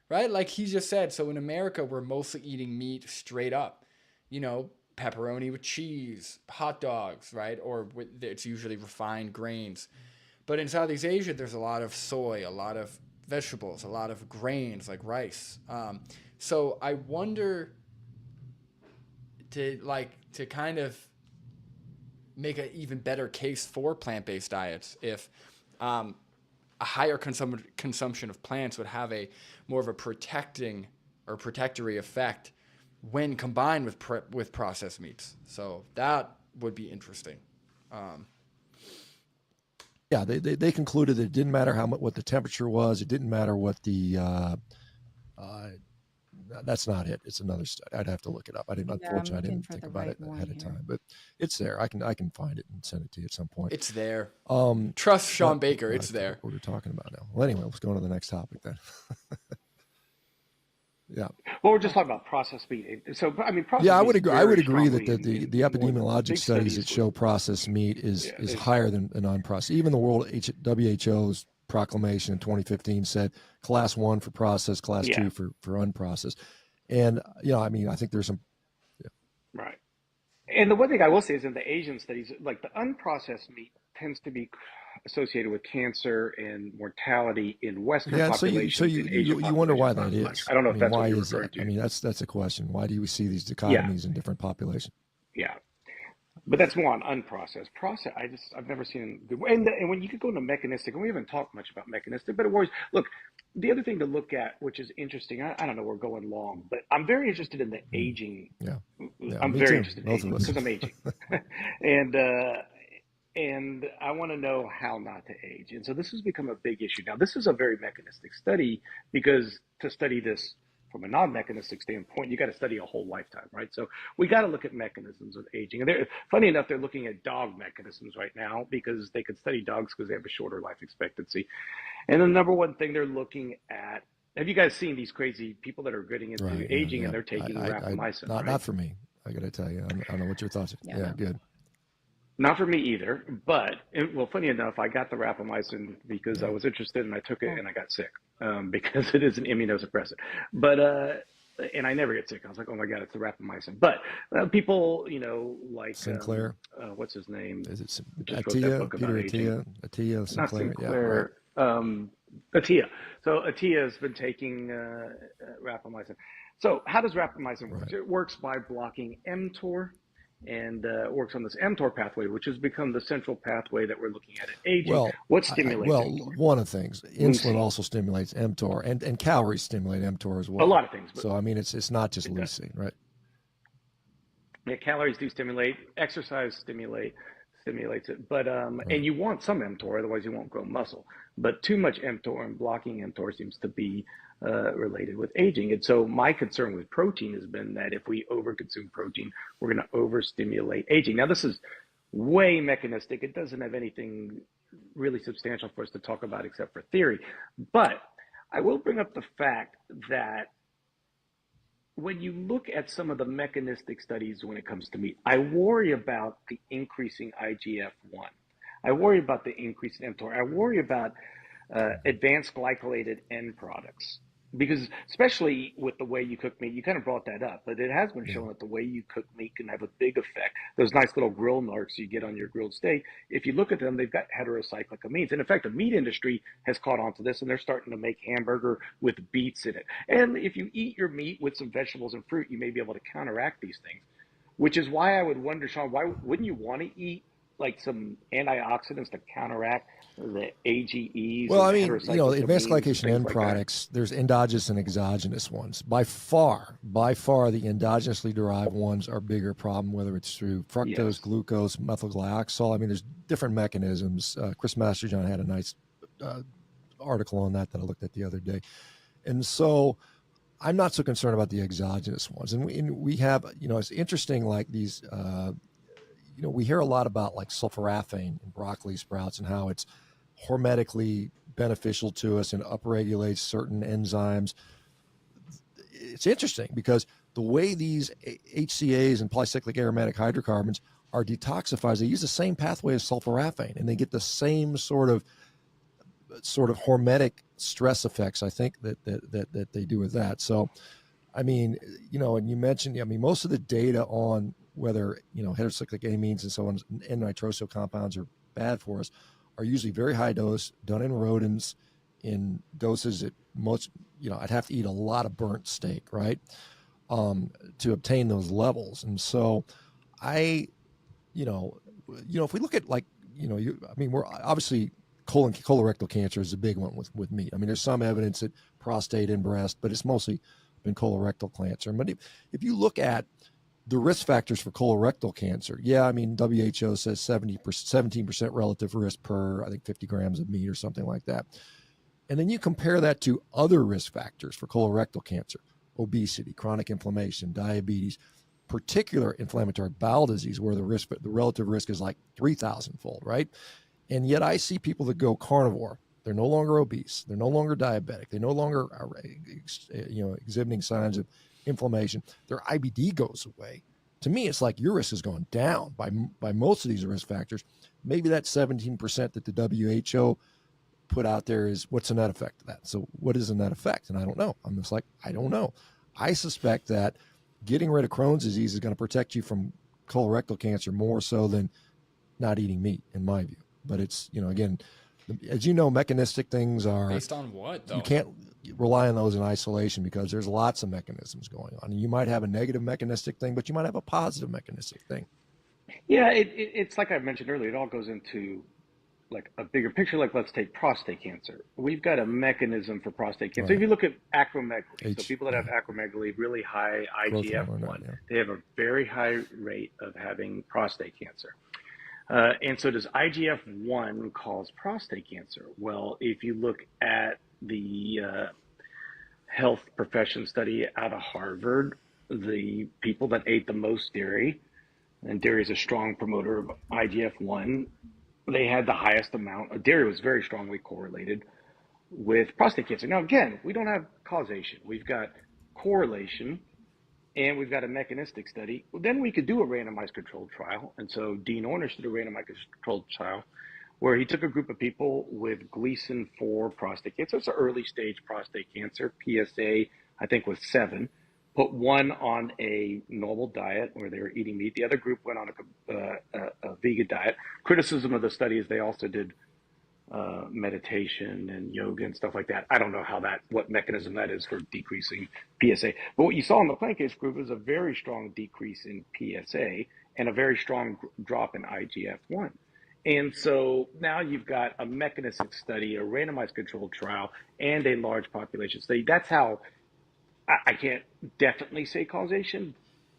right? Like he just said, so in America, we're mostly eating meat straight up, pepperoni with cheese, hot dogs, right? Or it's usually refined grains. But in Southeast Asia, there's a lot of soy, a lot of vegetables, a lot of grains like rice. So I wonder to kind of make an even better case for plant-based diets if a higher consumption of plants would have a more of a protecting or protectory effect when combined with processed meats. So that would be interesting. Yeah, they concluded that it didn't matter what the temperature was. It didn't matter what that's not it. It's another study. I'd have to look it up. Unfortunately, I didn't think about it ahead of time, but it's there. I can find it and send it to you at some point. It's there. Trust Shawn Baker. It's there. What we're talking about now. Well, anyway, let's go on to the next topic then. Yeah. Well, we're just talking about processed meat. So, I mean, I would agree. I would agree that the epidemiologic studies that show processed meat is higher than non-processed. Even the World WHO's proclamation in 2015 said class 1 for processed, class 2 for unprocessed. And, I mean, I think there's some. Right. And the one thing I will say is in the Asian studies, like the unprocessed meat tends to be associated with cancer and mortality in Western populations. So you wonder why that is. I don't know if that's why what you're is referring that? to. I mean, that's a question. Why do we see these dichotomies in different populations? Yeah. But that's more on unprocessed. I've never seen good. And when you could go into mechanistic, and we haven't talked much about mechanistic, but it worries. Look, the other thing to look at, which is interesting, I don't know, we're going long, but I'm very interested in the aging. Yeah. I'm me very too. interested in Both aging of us. because I'm aging. And I want to know how not to age. And so this has become a big issue. Now, this is a very mechanistic study because to study this from a non-mechanistic standpoint, you got to study a whole lifetime, right? So we got to look at mechanisms of aging. And funny enough, they're looking at dog mechanisms right now because they could study dogs because they have a shorter life expectancy. And the number one thing they're looking at, have you guys seen these crazy people that are getting into aging and they're taking rapamycin? Not for me. I got to tell you, I don't know what your thoughts are. Yeah, good. Not for me either, but funny enough, I got the rapamycin because I was interested and I took it and I got sick because it is an immunosuppressant. But and I never get sick. I was like, oh my god, it's the rapamycin. But people, like Sinclair, what's his name? Is it Attia? Peter Attia? Sinclair. Not Sinclair. Yeah, right. Attia. So Attia has been taking rapamycin. So how does rapamycin work? It works by blocking mTOR. And works on this mTOR pathway, which has become the central pathway that we're looking at aging. Well, what stimulates mTOR? One of the things, insulin also stimulates mTOR, and calories stimulate mTOR as well. A lot of things. So I mean, it's not just leucine, right? Yeah, calories do stimulate. Exercise stimulates it, but and you want some mTOR, otherwise you won't grow muscle. But too much mTOR and blocking mTOR seems to be related with aging. And so my concern with protein has been that if we overconsume protein, we're going to overstimulate aging. Now, this is way mechanistic. It doesn't have anything really substantial for us to talk about except for theory. But I will bring up the fact that when you look at some of the mechanistic studies when it comes to meat, I worry about the increasing IGF-1. I worry about the increase in mTOR. I worry about advanced glycolylated end products. Because especially with the way you cook meat, you kind of brought that up, but it has been shown that the way you cook meat can have a big effect. Those nice little grill marks you get on your grilled steak, if you look at them, they've got heterocyclic amines. And in fact, the meat industry has caught on to this, and they're starting to make hamburger with beets in it. And if you eat your meat with some vegetables and fruit, you may be able to counteract these things, which is why I would wonder, Shawn, why wouldn't you want to eat like some antioxidants to counteract the AGEs? Well, I mean, advanced glycation end products, there's endogenous and exogenous ones. By far, the endogenously derived ones are a bigger problem, whether it's through fructose, glucose, methylglyoxal. I mean, there's different mechanisms. Chris Masterjohn had a nice article on that I looked at the other day. And so I'm not so concerned about the exogenous ones. And we have, it's interesting, like these, we hear a lot about like sulforaphane in broccoli sprouts and how it's hormetically beneficial to us and upregulates certain enzymes. It's interesting because the way these HCAs and polycyclic aromatic hydrocarbons are detoxified, they use the same pathway as sulforaphane, and they get the same sort of hormetic stress effects, I think, that they do with that. So, I mean, and you mentioned, most of the data on whether, heterocyclic amines and so on, N-nitrosyl compounds are bad for us, are usually very high dose, done in rodents, in doses that most, I'd have to eat a lot of burnt steak, right, to obtain those levels. And so if we look at we're obviously colorectal cancer is a big one with meat. I mean, there's some evidence that prostate and breast, but it's mostly been colorectal cancer. But if you look at the risk factors for colorectal cancer, WHO says 17% relative risk per, I think, 50 grams of meat or something like that. And then you compare that to other risk factors for colorectal cancer: obesity, chronic inflammation, diabetes, particular inflammatory bowel disease, where the relative risk is like 3,000-fold, right? And yet I see people that go carnivore. They're no longer obese. They're no longer diabetic. They no longer are, exhibiting signs of inflammation. Their IBD goes away. To me, it's like your risk has gone down by most of these risk factors. Maybe that 17% that the WHO put out there is, what's the net effect of that? So what is the net effect? And I don't know. I'm just like, I don't know. I suspect that getting rid of Crohn's disease is going to protect you from colorectal cancer more so than not eating meat, in my view. But it's, again, as you know, mechanistic things are based on what, though? You can't rely on those in isolation because there's lots of mechanisms going on. And you might have a negative mechanistic thing, but you might have a positive mechanistic thing. Yeah, it's like I mentioned earlier, it all goes into like a bigger picture. Like, let's take prostate cancer. We've got a mechanism for prostate cancer. Right. If you look at acromegaly, so people that have acromegaly, really high IGF-1, they have a very high rate of having prostate cancer. And so does IGF-1 cause prostate cancer? Well, if you look at the health profession study out of Harvard, the people that ate the most dairy, and dairy is a strong promoter of IGF-1, they had the highest amount. Dairy was very strongly correlated with prostate cancer. Now, again, we don't have causation. We've got correlation, and we've got a mechanistic study. Well, then we could do a randomized controlled trial. And so Dean Ornish did a randomized controlled trial where he took a group of people with Gleason 4 prostate cancer. It's an early stage prostate cancer. PSA, I think, was 7. Put one on a normal diet where they were eating meat. The other group went on a vegan diet. Criticism of the study is they also did meditation and yoga and stuff like that. I don't know what mechanism that is for decreasing PSA. But what you saw in the plant case group is a very strong decrease in PSA and a very strong drop in IGF-1. And so now you've got a mechanistic study, a randomized controlled trial, and a large population study. That's how I can't definitely say causation,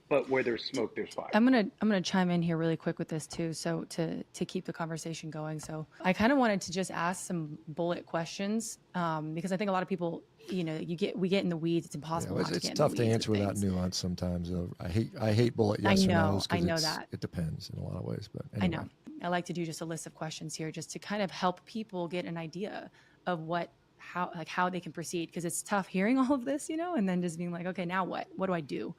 but where there's smoke, there's fire. I'm gonna chime in here really quick with this too. So to keep the conversation going. So I kind of wanted to just ask some bullet questions because I think a lot of people, we get in the weeds. It's impossible. It's tough to answer without nuance sometimes. I hate bullet yes or no's. I know that it depends in a lot of ways, but anyway. I know. I like to do just a list of questions here, just to kind of help people get an idea of how they can proceed, because it's tough hearing all of this, and then just being like, okay, now what do I do,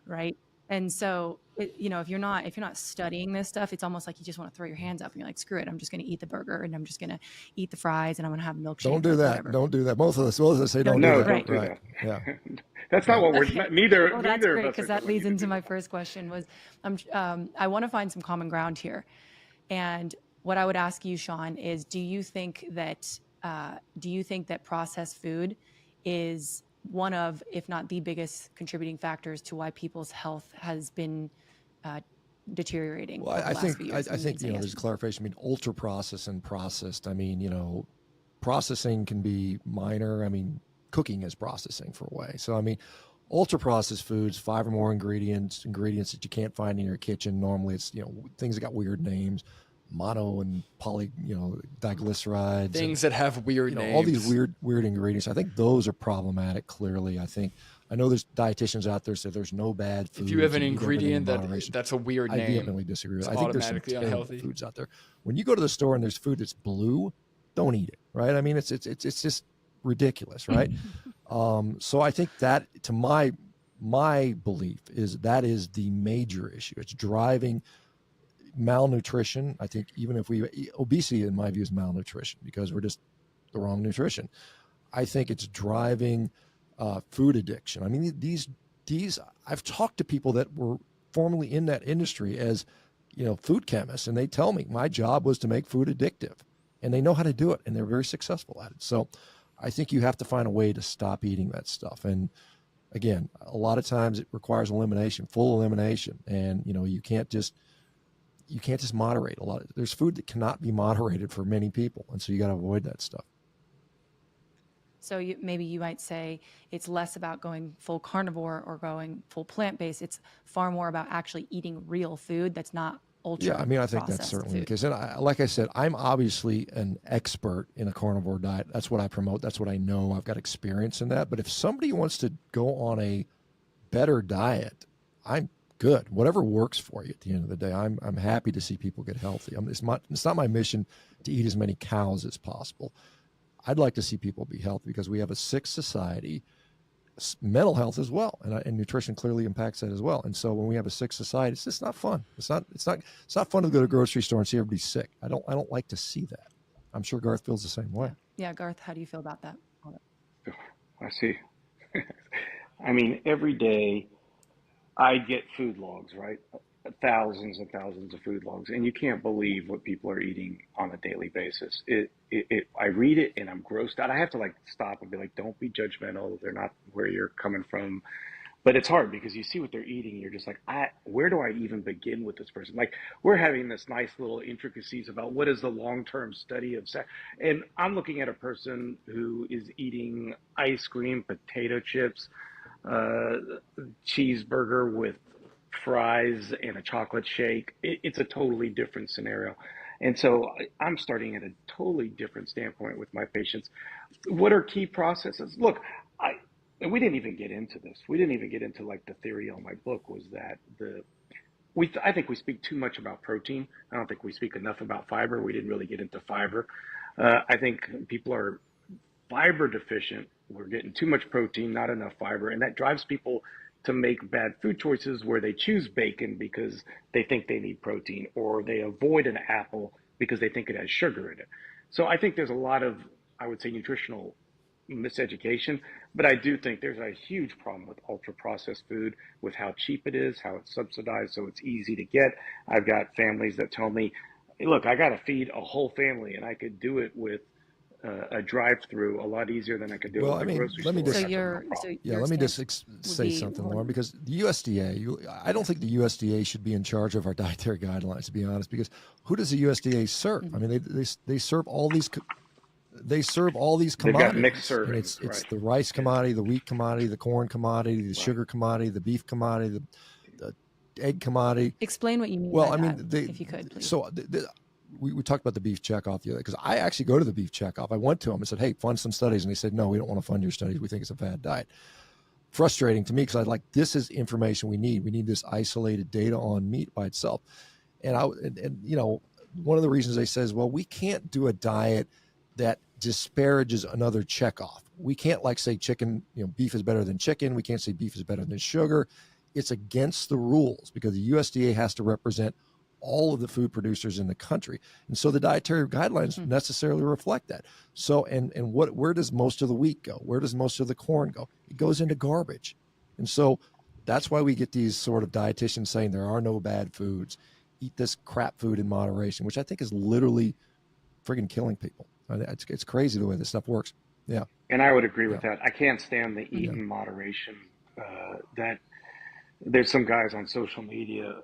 right? And so, if you're not studying this stuff, it's almost like you just want to throw your hands up and you're like, screw it, I'm just going to eat the burger and I'm just going to eat the fries and I'm going to have a milkshake. Don't do that. Whatever. Don't do that. Most of us say don't do that. Don't do right. that. Yeah. That's not what we're neither. Well, that's neither great, of us because that leads into my first question was, I want to find some common ground here. And what I would ask you, Shawn, is do you think that processed food is one of, if not the biggest contributing factors to why people's health has been deteriorating? Well, I think there's a clarification. I mean, ultra processed and processed. I mean, processing can be minor. I mean, cooking is processing for a way. So I mean, ultra processed foods, 5 or more ingredients that you can't find in your kitchen. Normally, it's things that got weird names. Mono and poly, diglycerides, things that have weird names, all these weird ingredients. I think those are problematic. Clearly, I know there's dietitians out there say there's no bad food. If you have an ingredient that's a weird name, I vehemently disagree with. I think there's some terrible foods out there. When you go to the store and there's food that's blue, don't eat it. Right? I mean, it's just ridiculous, right? So I think that, to my belief, is the major issue. It's driving malnutrition. I think even if obesity, in my view, is malnutrition because we're just the wrong nutrition. I think it's driving food addiction. I mean, these I've talked to people that were formerly in that industry as food chemists, and they tell me my job was to make food addictive, and they know how to do it, and they're very successful at it. So I think you have to find a way to stop eating that stuff. And again, a lot of times it requires elimination, full elimination, and you can't just moderate a lot. There's food that cannot be moderated for many people, and so you got to avoid that stuff. So maybe you might say it's less about going full carnivore or going full plant-based. It's far more about actually eating real food that's not ultra. Yeah, I mean, I think that's certainly the case. And like I said, I'm obviously an expert in a carnivore diet. That's what I promote. That's what I know. I've got experience in that. But if somebody wants to go on a better diet, I'm good. Whatever works for you at the end of the day. I'm happy to see people get healthy. It's not my mission to eat as many cows as possible. I'd like to see people be healthy because we have a sick society, mental health as well, and nutrition clearly impacts that as well. And so when we have a sick society, it's just not fun. It's not fun to go to the grocery store and see everybody sick. I don't like to see that. I'm sure Garth feels the same way. Yeah, Garth, how do you feel about that? I see. I mean, every day I get food logs, right? Thousands and thousands of food logs, and you can't believe what people are eating on a daily basis. I read it and I'm grossed out. I have to like stop and be like, don't be judgmental. They're not where you're coming from. But it's hard because you see what they're eating. And you're just like, where do I even begin with this person? Like, we're having this nice little intricacies about what is the long-term study of sex. And I'm looking at a person who is eating ice cream, potato chips, uh, cheeseburger with fries and a chocolate shake. It's a totally different scenario. And so I'm starting at a totally different standpoint with my patients. What are key processes? Look, I and we didn't even get into this. We didn't even get into like the theory on my book was that I think we speak too much about protein. I don't think we speak enough about fiber. We didn't really get into fiber. I think people are fiber deficient. We're getting too much protein, not enough fiber, and that drives people to make bad food choices where they choose bacon because they think they need protein, or they avoid an apple because they think it has sugar in it. So I think there's a lot of, I would say, nutritional miseducation, but I do think there's a huge problem with ultra processed food, with how cheap it is, how it's subsidized, so it's easy to get. I've got families that tell me, hey, look, I got to feed a whole family, and I could do it with a drive-through a lot easier than I could do it Well, at I the mean, grocery let me store. just So your yeah, your let me just stance would say be something, well, Lauren, because the USDA, I don't yeah. think the USDA should be in charge of our dietary guidelines, to be honest, because who does the USDA serve? I Mhm. mean, they serve all these They've got mixed commodities, and servings, it's right? the rice Yeah, commodity, the wheat commodity, the corn commodity, the right. sugar commodity, the beef commodity, the egg commodity. Explain what you mean Well, by I mean, that, if you could, please. so we talked about the beef checkoff the other, because I actually go to the beef checkoff. I went to them and said, hey, fund some studies. And they said, no, we don't want to fund your studies. We think it's a bad diet. Frustrating to me, because this is information we need. We need this isolated data on meat by itself. And one of the reasons they say is, well, we can't do a diet that disparages another checkoff. We can't say chicken, beef is better than chicken. We can't say beef is better than sugar. It's against the rules because the USDA has to represent all of the food producers in the country. And so the dietary guidelines necessarily reflect that. So, where does most of the wheat go? Where does most of the corn go? It goes into garbage. And so that's why we get these sort of dietitians saying there are no bad foods. Eat this crap food in moderation, which I think is literally friggin' killing people. It's crazy the way this stuff works. Yeah. And I would agree Yeah. with that. I can't stand the eat Yeah. in moderation. That there's some guys on social media,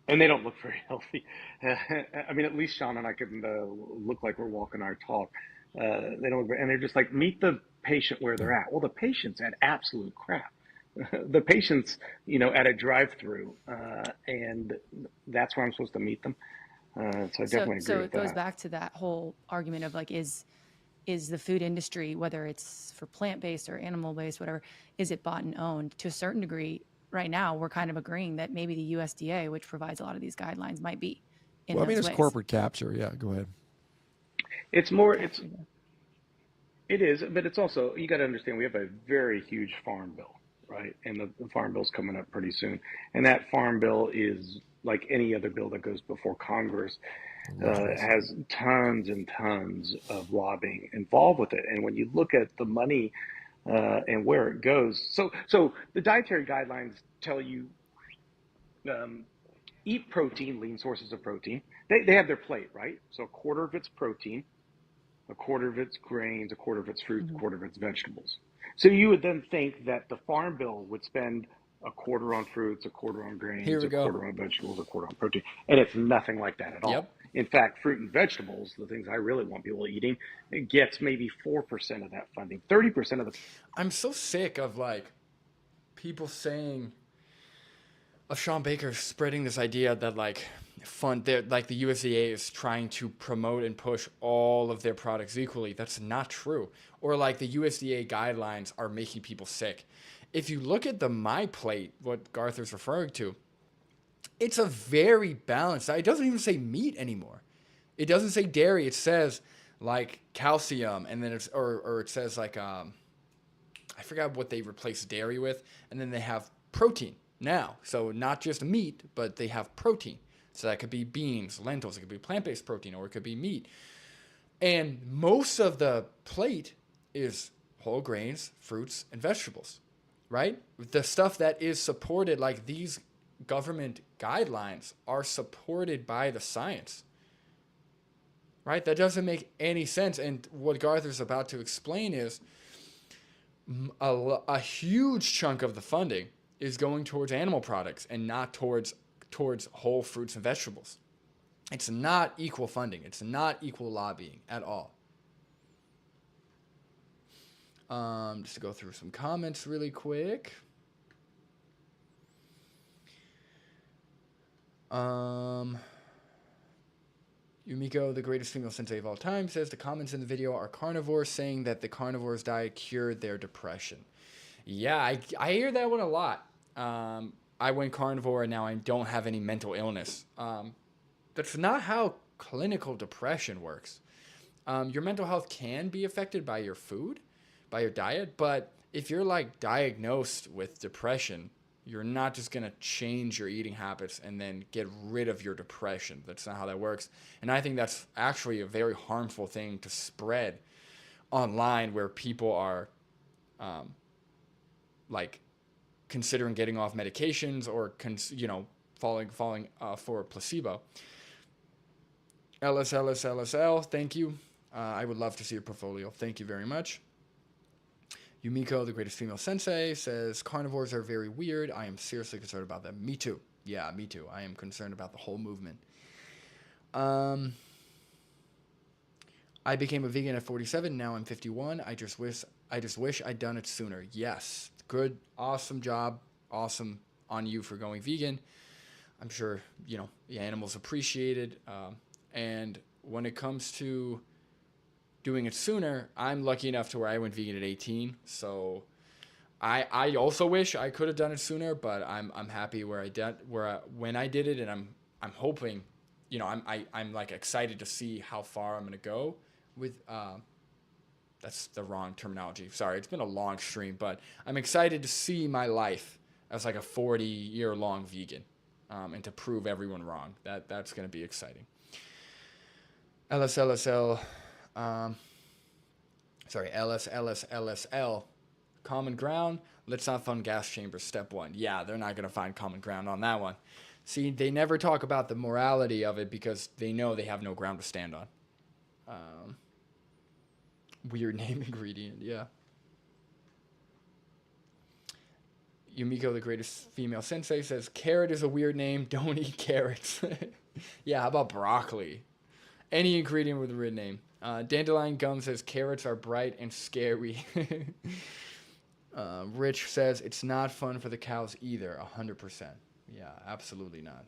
and they don't look very healthy. I mean, at least Shawn and I can look like we're walking our talk. They don't, and they're just like, meet the patient where they're at. Well, the patient's at absolute crap. The patient's, at a drive-through, and that's where I'm supposed to meet them. So I definitely agree So with it goes that. back to that whole argument of is the food industry, whether it's for plant-based or animal-based, whatever, is it bought and owned? To a certain degree, right now, we're kind of agreeing that maybe the USDA, which provides a lot of these guidelines, might be in Well, I mean, those it's ways. corporate capture. Yeah, go ahead. It's more, Capture, yeah. it is, but it's also, you got to understand, we have a very huge farm bill, right? And the farm bill's coming up pretty soon. And that farm bill is like any other bill that goes before Congress, has tons and tons of lobbying involved with it. And when you look at the money and where it goes, so the dietary guidelines tell you eat protein, lean sources of protein. They have their plate, right? So a quarter of it's protein, a quarter of it's grains, a quarter of it's fruits, a quarter of it's vegetables. So you would then think that the farm bill would spend a quarter on fruits, a quarter on Here grains, we a go. quarter on vegetables, a quarter on protein. And it's nothing like that at all. Yep. In fact, fruit and vegetables, the things I really want people eating, it gets maybe 4% of that funding. 30% of the I'm so sick of people saying of Sean Baker spreading this idea that the USDA is trying to promote and push all of their products equally. That's not true. Or the USDA guidelines are making people sick. If you look at the My Plate, what Garth is referring to, it's a very balanced diet. It doesn't even say meat anymore. It doesn't say dairy. It says calcium, and then it says I forgot what they replace dairy with, and then they have protein now. So not just meat, but they have protein. So that could be beans, lentils, it could be plant-based protein, or it could be meat. And most of the plate is whole grains, fruits, and vegetables, right? The stuff that is supported, like these government guidelines, are supported by the science, right? That doesn't make any sense. And what Garth is about to explain is a huge chunk of the funding is going towards animal products and not towards whole fruits and vegetables. It's not equal funding. It's not equal lobbying at all. Just to go through some comments really quick. Yumiko, the greatest female sensei of all time, says the comments in the video are carnivores saying that the carnivore's diet cured their depression. Yeah, I hear that one a lot. I went carnivore and now I don't have any mental illness. That's not how clinical depression works. Your mental health can be affected by your food, by your diet, but if you're like diagnosed with depression, you're not just going to change your eating habits and then get rid of your depression. That's not how that works. And I think that's actually a very harmful thing to spread online, where people are like considering getting off medications or falling for a placebo. LSL, thank you. I would love to see your portfolio. Thank you very much. Yumiko, the greatest female sensei, says carnivores are very weird. I am seriously concerned about them. Me too. Yeah, me too. I am concerned about the whole movement. I became a vegan at 47. Now I'm 51. I just wish I'd done it sooner. Yes. Good. Awesome job. Awesome on you for going vegan. I'm sure, the animals appreciate it. And when it comes to doing it sooner, I'm lucky enough to where I went vegan at 18. So I also wish I could have done it sooner, but I'm happy when I did it, and I'm hoping, I'm like excited to see how far I'm gonna go with. That's the wrong terminology. Sorry, it's been a long stream, but I'm excited to see my life as like a 40-year-long vegan, and to prove everyone wrong. That's gonna be exciting. LSL, common ground. Let's not fund gas chambers. Step 1. Yeah, they're not going to find common ground on that one. See, they never talk about the morality of it because they know they have no ground to stand on. Weird name ingredient, yeah. Yumiko, the greatest female sensei, says carrot is a weird name. Don't eat carrots. Yeah, how about broccoli? Any ingredient with a weird name. Dandelion Gum says carrots are bright and scary. Rich says it's not fun for the cows either. 100%. Yeah, absolutely not.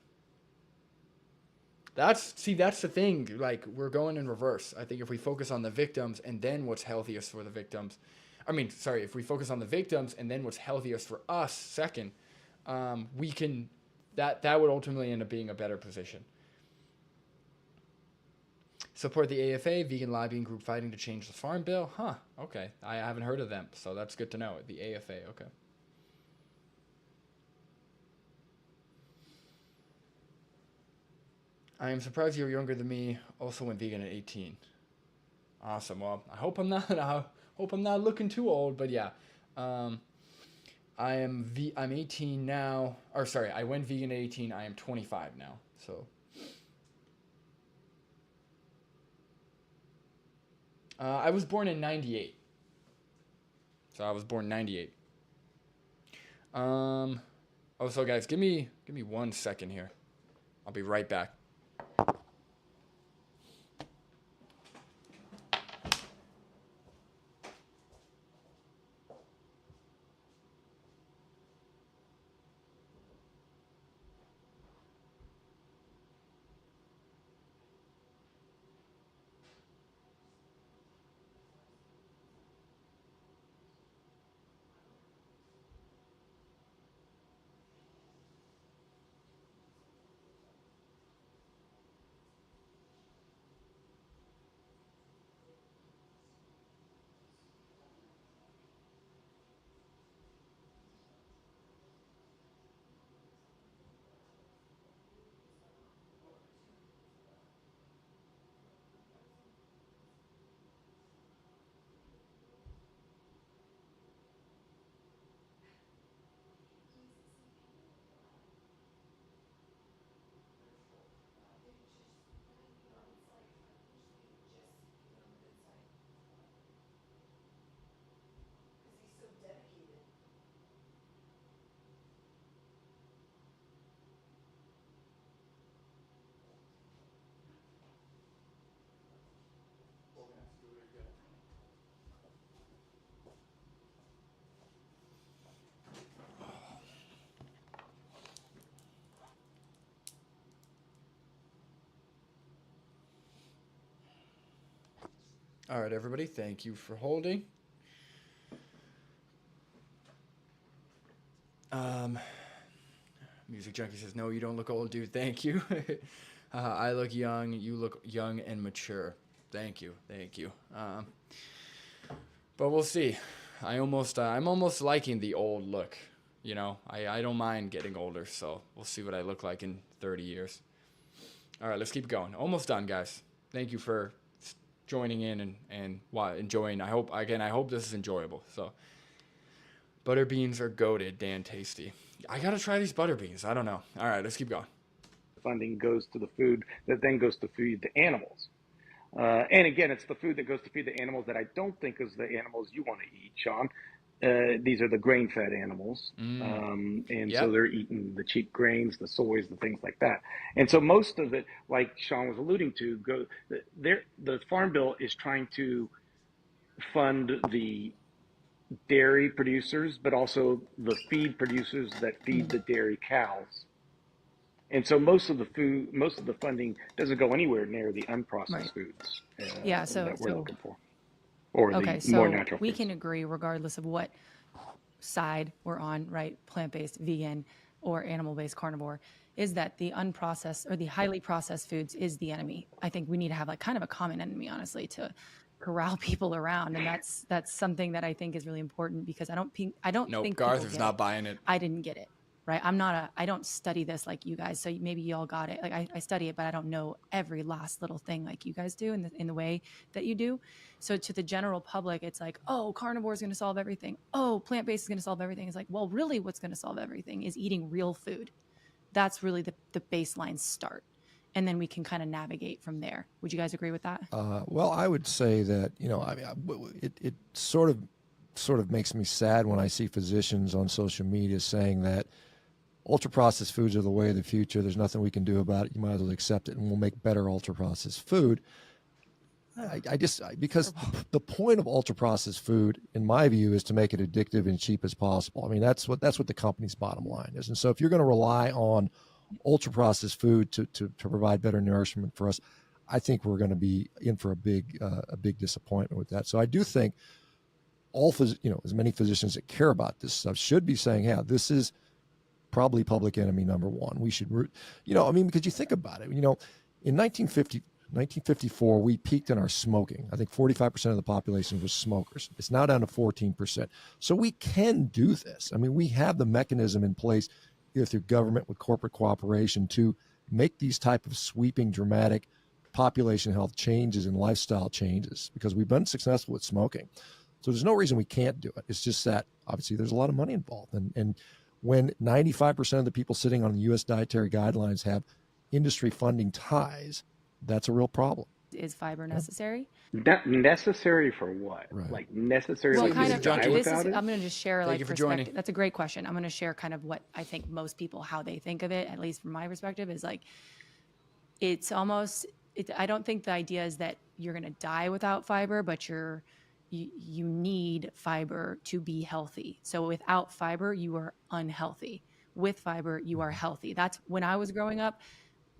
That's the thing. Like, we're going in reverse. I think if we focus on the victims and then what's healthiest for the victims, if we focus on the victims and then what's healthiest for us second, we can, that would ultimately end up being a better position. Support the AFA, vegan lobbying group fighting to change the farm bill. Huh, okay. I haven't heard of them, so that's good to know. The AFA, okay. I am surprised you're younger than me. Also went vegan at 18. Awesome. Well, I hope I'm not looking too old, but yeah. I'm 18 now. Or sorry, I went vegan at 18. I am 25 now. So I was born in 98. So I was born in 98. So guys, give me 1 second here. I'll be right back. All right, everybody, thank you for holding. Music Junkie says, no, you don't look old, dude. Thank you. I look young. You look young and mature. Thank you. Thank you. But we'll see. I'm almost liking the old look. You know, I don't mind getting older, so we'll see what I look like in 30 years. All right, let's keep going. Almost done, guys. Thank you for joining in and enjoying. I hope this is enjoyable. So, butter beans are goated, Dan Tasty. I gotta try these butter beans. I don't know. All right, let's keep going. Funding goes to the food that then goes to feed the animals. And again, it's the food that goes to feed the animals that I don't think is the animals you want to eat, Shawn. These are the grain-fed animals, so they're eating the cheap grains, the soys, the things like that. And so most of it, like Shawn was alluding to, the Farm Bill is trying to fund the dairy producers, but also the feed producers that feed the dairy cows. And so most of the funding doesn't go anywhere near the unprocessed foods that we're looking for, or the more natural we foods. can agree regardless of what side we're on, right? Plant-based, vegan, or animal-based carnivore, is that the unprocessed or the highly processed foods is the enemy. I think we need to have like kind of a common enemy, honestly, to corral people around, and that's something that I think is really important, because I don't think Garth is not buying it. I didn't get it. Right. I don't study this like you guys. So maybe y'all got it. Like I study it, but I don't know every last little thing like you guys do in the way that you do. So to the general public, it's like, oh, carnivore is going to solve everything. Oh, plant-based is going to solve everything. It's like, well, really what's going to solve everything is eating real food. That's really the baseline start. And then we can kind of navigate from there. Would you guys agree with that? Well, I would say that, it sort of makes me sad when I see physicians on social media saying that ultra-processed foods are the way of the future. There's nothing we can do about it. You might as well accept it, and we'll make better ultra-processed food. Because the point of ultra-processed food, in my view, is to make it addictive and cheap as possible. I mean, that's what the company's bottom line is. And so if you're going to rely on ultra-processed food to provide better nourishment for us, I think we're going to be in for a big disappointment with that. So I do think as many physicians that care about this stuff should be saying, yeah, this is probably public enemy number one. We should, because you think about it, in 1954, we peaked in our smoking. I think 45% of the population was smokers. It's now down to 14%. So we can do this. I mean, we have the mechanism in place, either through government with corporate cooperation, to make these type of sweeping, dramatic population health changes and lifestyle changes, because we've been successful with smoking. So there's no reason we can't do it. It's just that obviously there's a lot of money involved. And when 95% of the people sitting on the U.S. dietary guidelines have industry funding ties, that's a real problem. Is fiber necessary? Necessary for what? Right. Like necessary? Well, like kind of. without it? I'm going to just share Thank you for joining. That's a great question. I'm going to share kind of what I think most people, how they think of it, at least from my perspective, is like, it's almost, I don't think the idea is that you're going to die without fiber, but you need fiber to be healthy. So without fiber, you are unhealthy. With fiber, you are healthy. That's when I was growing up.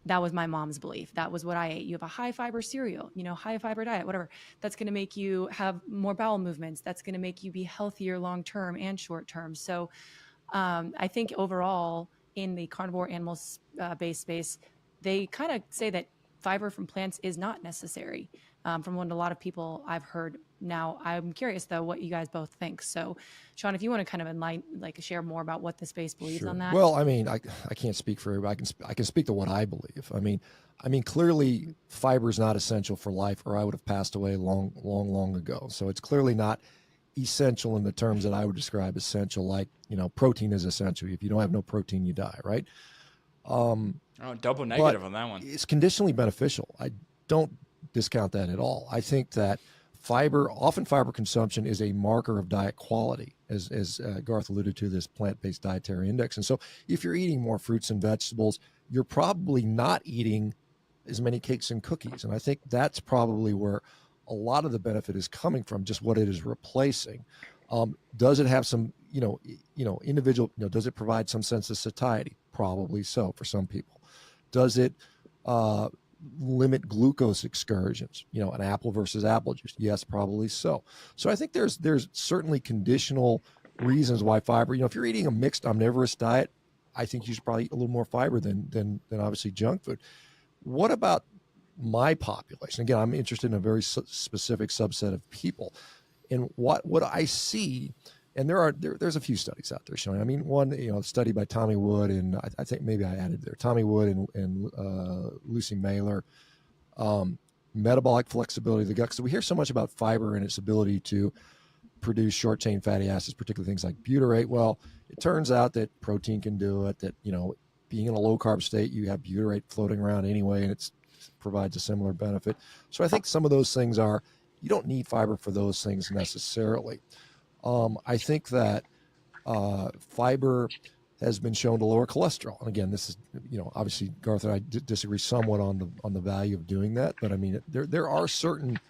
That was my mom's belief. That was what I ate. You have a high fiber cereal, high fiber diet, whatever. That's going to make you have more bowel movements. That's going to make you be healthier long-term and short-term. So I think overall in the carnivore animals based space, they kind of say that fiber from plants is not necessary. From what a lot of people I've heard. Now, I'm curious though what you guys both think. So, Shawn, if you want to kind of share more about what the space believes on that. Well, I mean, I can't speak for everybody. I can speak to what I believe. I mean, clearly fiber is not essential for life, or I would have passed away long ago. So it's clearly not essential in the terms that I would describe essential. Like, protein is essential. If you don't have no protein, you die, right? Double negative on that one. It's conditionally beneficial. I don't discount that at all. I think that fiber consumption is a marker of diet quality, as Garth alluded to, this plant-based dietary index. And so if you're eating more fruits and vegetables, you're probably not eating as many cakes and cookies. And I think that's probably where a lot of the benefit is coming from, just what it is replacing. Does it have some, individual, does it provide some sense of satiety? Probably so for some people. Does it limit glucose excursions? You know, an apple versus apple juice? Yes, probably so. So I think there's certainly conditional reasons why fiber, you know, if you're eating a mixed omnivorous diet, I think you should probably eat a little more fiber than obviously junk food. What about my population? Again, I'm interested in a very specific subset of people. And what I see, and there's a few studies out there showing. I mean, one, you know, a study by Tommy Wood, and I think maybe I added there, Tommy Wood and Lucy Mailer, metabolic flexibility of the gut. So we hear so much about fiber and its ability to produce short chain fatty acids, particularly things like butyrate. Well, it turns out that protein can do it, that, you know, being in a low carb state, you have butyrate floating around anyway, and it provides a similar benefit. So I think some of those things you don't need fiber for those things necessarily. I think that fiber has been shown to lower cholesterol. And again, this is, you know, obviously Garth and I disagree somewhat on the value of doing that, but I mean, there are certain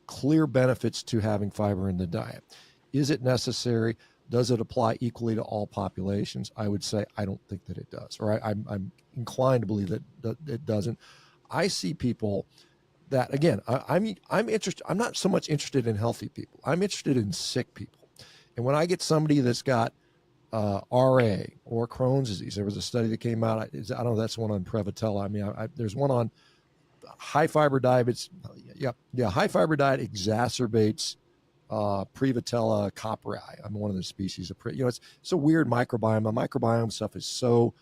clear benefits to having fiber in the diet. Is it necessary? Does it apply equally to all populations? I would say I don't think that it does, or I'm inclined to believe that it doesn't. I see people that, again, I'm interested. I'm not so much interested in healthy people. I'm interested in sick people. And when I get somebody that's got RA or Crohn's disease, there was a study that came out. I don't know. That's one on Prevotella. I mean, there's one on high fiber diet. High fiber diet exacerbates Prevotella copri. I'm one of the species of, you know, it's a weird microbiome. The microbiome stuff is so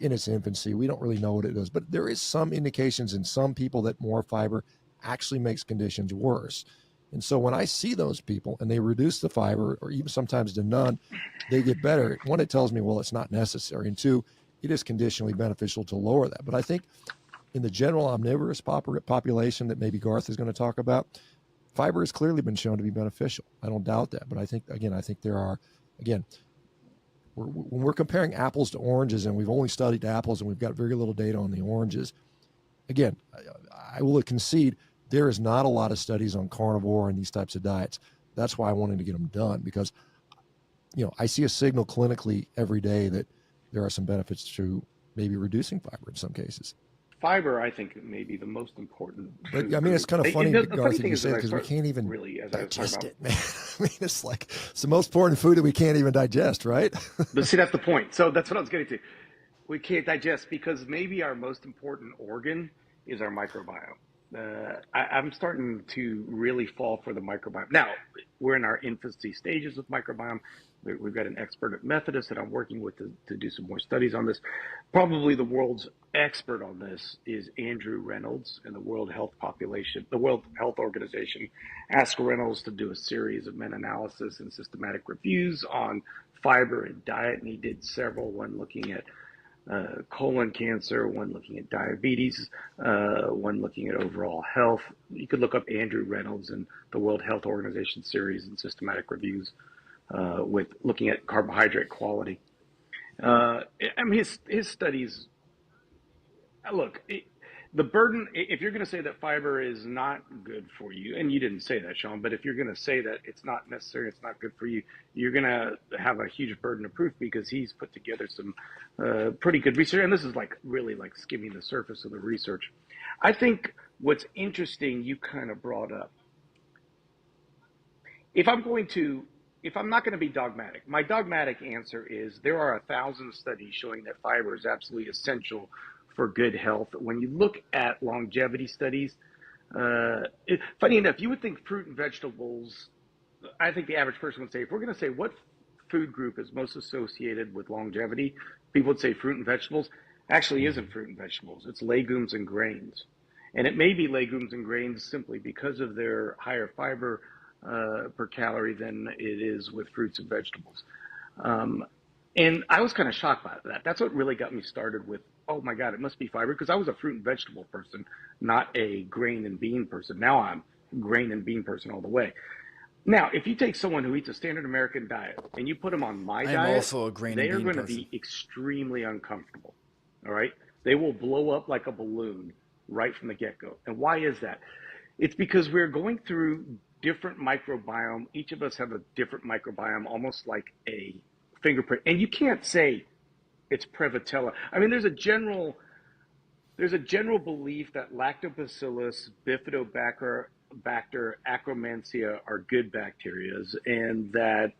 in its infancy. We don't really know what it does, but there is some indications in some people that more fiber actually makes conditions worse. And so when I see those people and they reduce the fiber, or even sometimes to none, they get better. One, it tells me, well, it's not necessary. And two, it is conditionally beneficial to lower that. But I think in the general omnivorous population that maybe Garth is going to talk about, fiber has clearly been shown to be beneficial. I don't doubt that. But I think there are, again, when we're comparing apples to oranges, and we've only studied apples and we've got very little data on the oranges, again, I will concede there is not a lot of studies on carnivore and these types of diets. That's why I wanted to get them done, because, you know, I see a signal clinically every day that there are some benefits to maybe reducing fiber in some cases. Fiber, I think, may be the most important. But I mean, it's kind of funny, Garth, that you say, because we can't even digest it, man. I mean, it's the most important food that we can't even digest, right? But see, that's the point. So that's what I was getting to. We can't digest because maybe our most important organ is our microbiome. I'm starting to really fall for the microbiome. Now, we're in our infancy stages of microbiome. We've got an expert at Methodist that I'm working with to do some more studies on this. Probably the world's expert on this is Andrew Reynolds in the World Health Organization asked Reynolds to do a series of meta-analysis and systematic reviews on fiber and diet, and he did several, one looking at colon cancer, one looking at diabetes, one looking at overall health. You could look up Andrew Reynolds and the World Health Organization series and systematic reviews with looking at carbohydrate quality. I mean, his studies, look, the burden, if you're going to say that fiber is not good for you, and you didn't say that, Shawn, but if you're going to say that it's not necessary, it's not good for you, you're going to have a huge burden of proof, because he's put together some pretty good research. And this is really skimming the surface of the research. I think what's interesting, you kind of brought up, if I'm not going to be dogmatic, my dogmatic answer is there are 1,000 studies showing that fiber is absolutely essential for good health. When you look at longevity studies, funny enough, you would think fruit and vegetables, I think the average person would say, if we're going to say what food group is most associated with longevity, people would say fruit and vegetables. Actually isn't fruit and vegetables. It's legumes and grains. And it may be legumes and grains simply because of their higher fiber per calorie than it is with fruits and vegetables. And I was kind of shocked by that. That's what really got me started with, oh my God, it must be fiber, because I was a fruit and vegetable person, not a grain and bean person. Now I'm a grain and bean person all the way. Now, if you take someone who eats a standard American diet and you put them on my diet, I'm also a grain and bean person. They are going to be extremely uncomfortable. All right? They will blow up like a balloon right from the get-go. And why is that? It's because we're going through different microbiome. Each of us have a different microbiome, almost like a fingerprint. And you can't say it's Prevotella. I mean, there's there's a general belief that Lactobacillus, Bifidobacter, Akkermansia are good bacteria, and that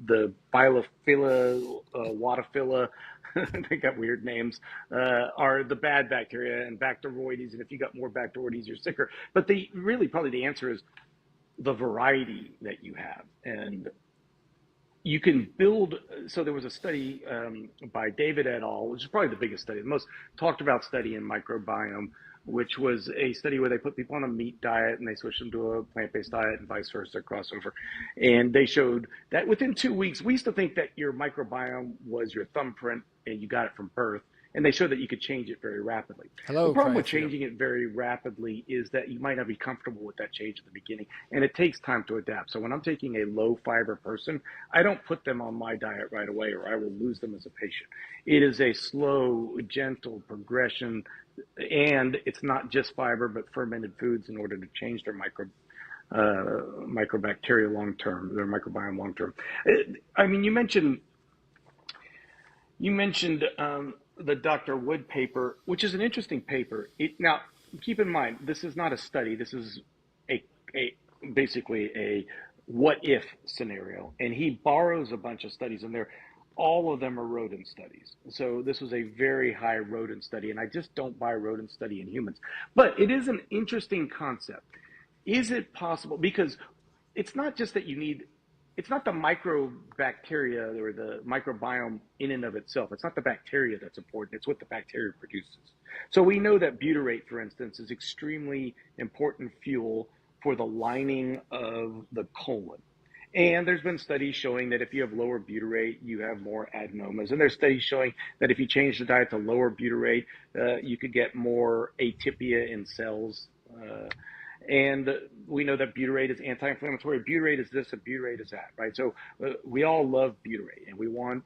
the Bilophila, Watophila, they got weird names, are the bad bacteria, and Bacteroides, and if you got more Bacteroides, you're sicker. But probably the answer is the variety that you have. And you can build, so there was a study by David et al., which is probably the biggest study, the most talked about study in microbiome, which was a study where they put people on a meat diet and they switched them to a plant-based diet and vice versa, crossover. And they showed that within 2 weeks, we used to think that your microbiome was your thumbprint and you got it from birth. And they showed that you could change it very rapidly. Hello, the problem with Cranfield. changing it very rapidly is that you might not be comfortable with that change at the beginning, and it takes time to adapt. So when I'm taking a low fiber person, I don't put them on my diet right away, or I will lose them as a patient. It is a slow, gentle progression, and it's not just fiber, but fermented foods in order to change their microbacteria long term, their microbiome long term. I mean, you mentioned the Dr. Wood paper, which is an interesting paper. Now, keep in mind, this is not a study. This is basically a what-if scenario. And he borrows a bunch of studies, and all of them are rodent studies. So this was a very high rodent study, and I just don't buy rodent study in humans. But it is an interesting concept. Is it possible? Because it's not just that it's not the microbacteria or the microbiome in and of itself. It's not the bacteria that's important. It's what the bacteria produces. So we know that butyrate, for instance, is extremely important fuel for the lining of the colon. And there's been studies showing that if you have lower butyrate, you have more adenomas. And there's studies showing that if you change the diet to lower butyrate, you could get more atypia in cells. And we know that butyrate is anti-inflammatory. Butyrate is this and butyrate is that, right? So we all love butyrate, and we want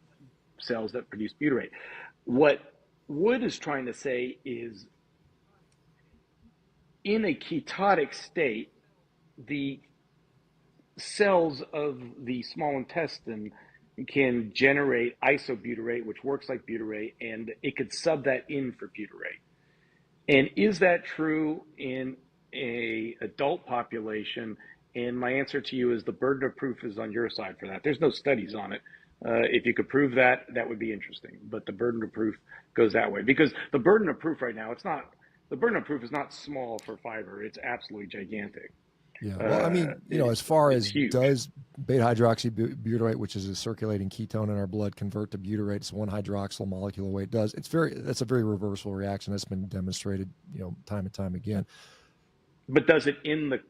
cells that produce butyrate. What Wood is trying to say is, in a ketotic state, the cells of the small intestine can generate isobutyrate, which works like butyrate, and it could sub that in for butyrate. And is that true in a adult population? And my answer to you is the burden of proof is on your side for that. There's no studies on it. If you could prove that, that would be interesting. But the burden of proof goes that way, because the burden of proof right now, the burden of proof is not small for fiber. It's absolutely gigantic. Yeah. Well, I mean, as far as huge. Does beta-hydroxybutyrate, which is a circulating ketone in our blood, convert to butyrate? It's one hydroxyl molecule away. That's a very reversible reaction. That's been demonstrated, time and time again. But does it in the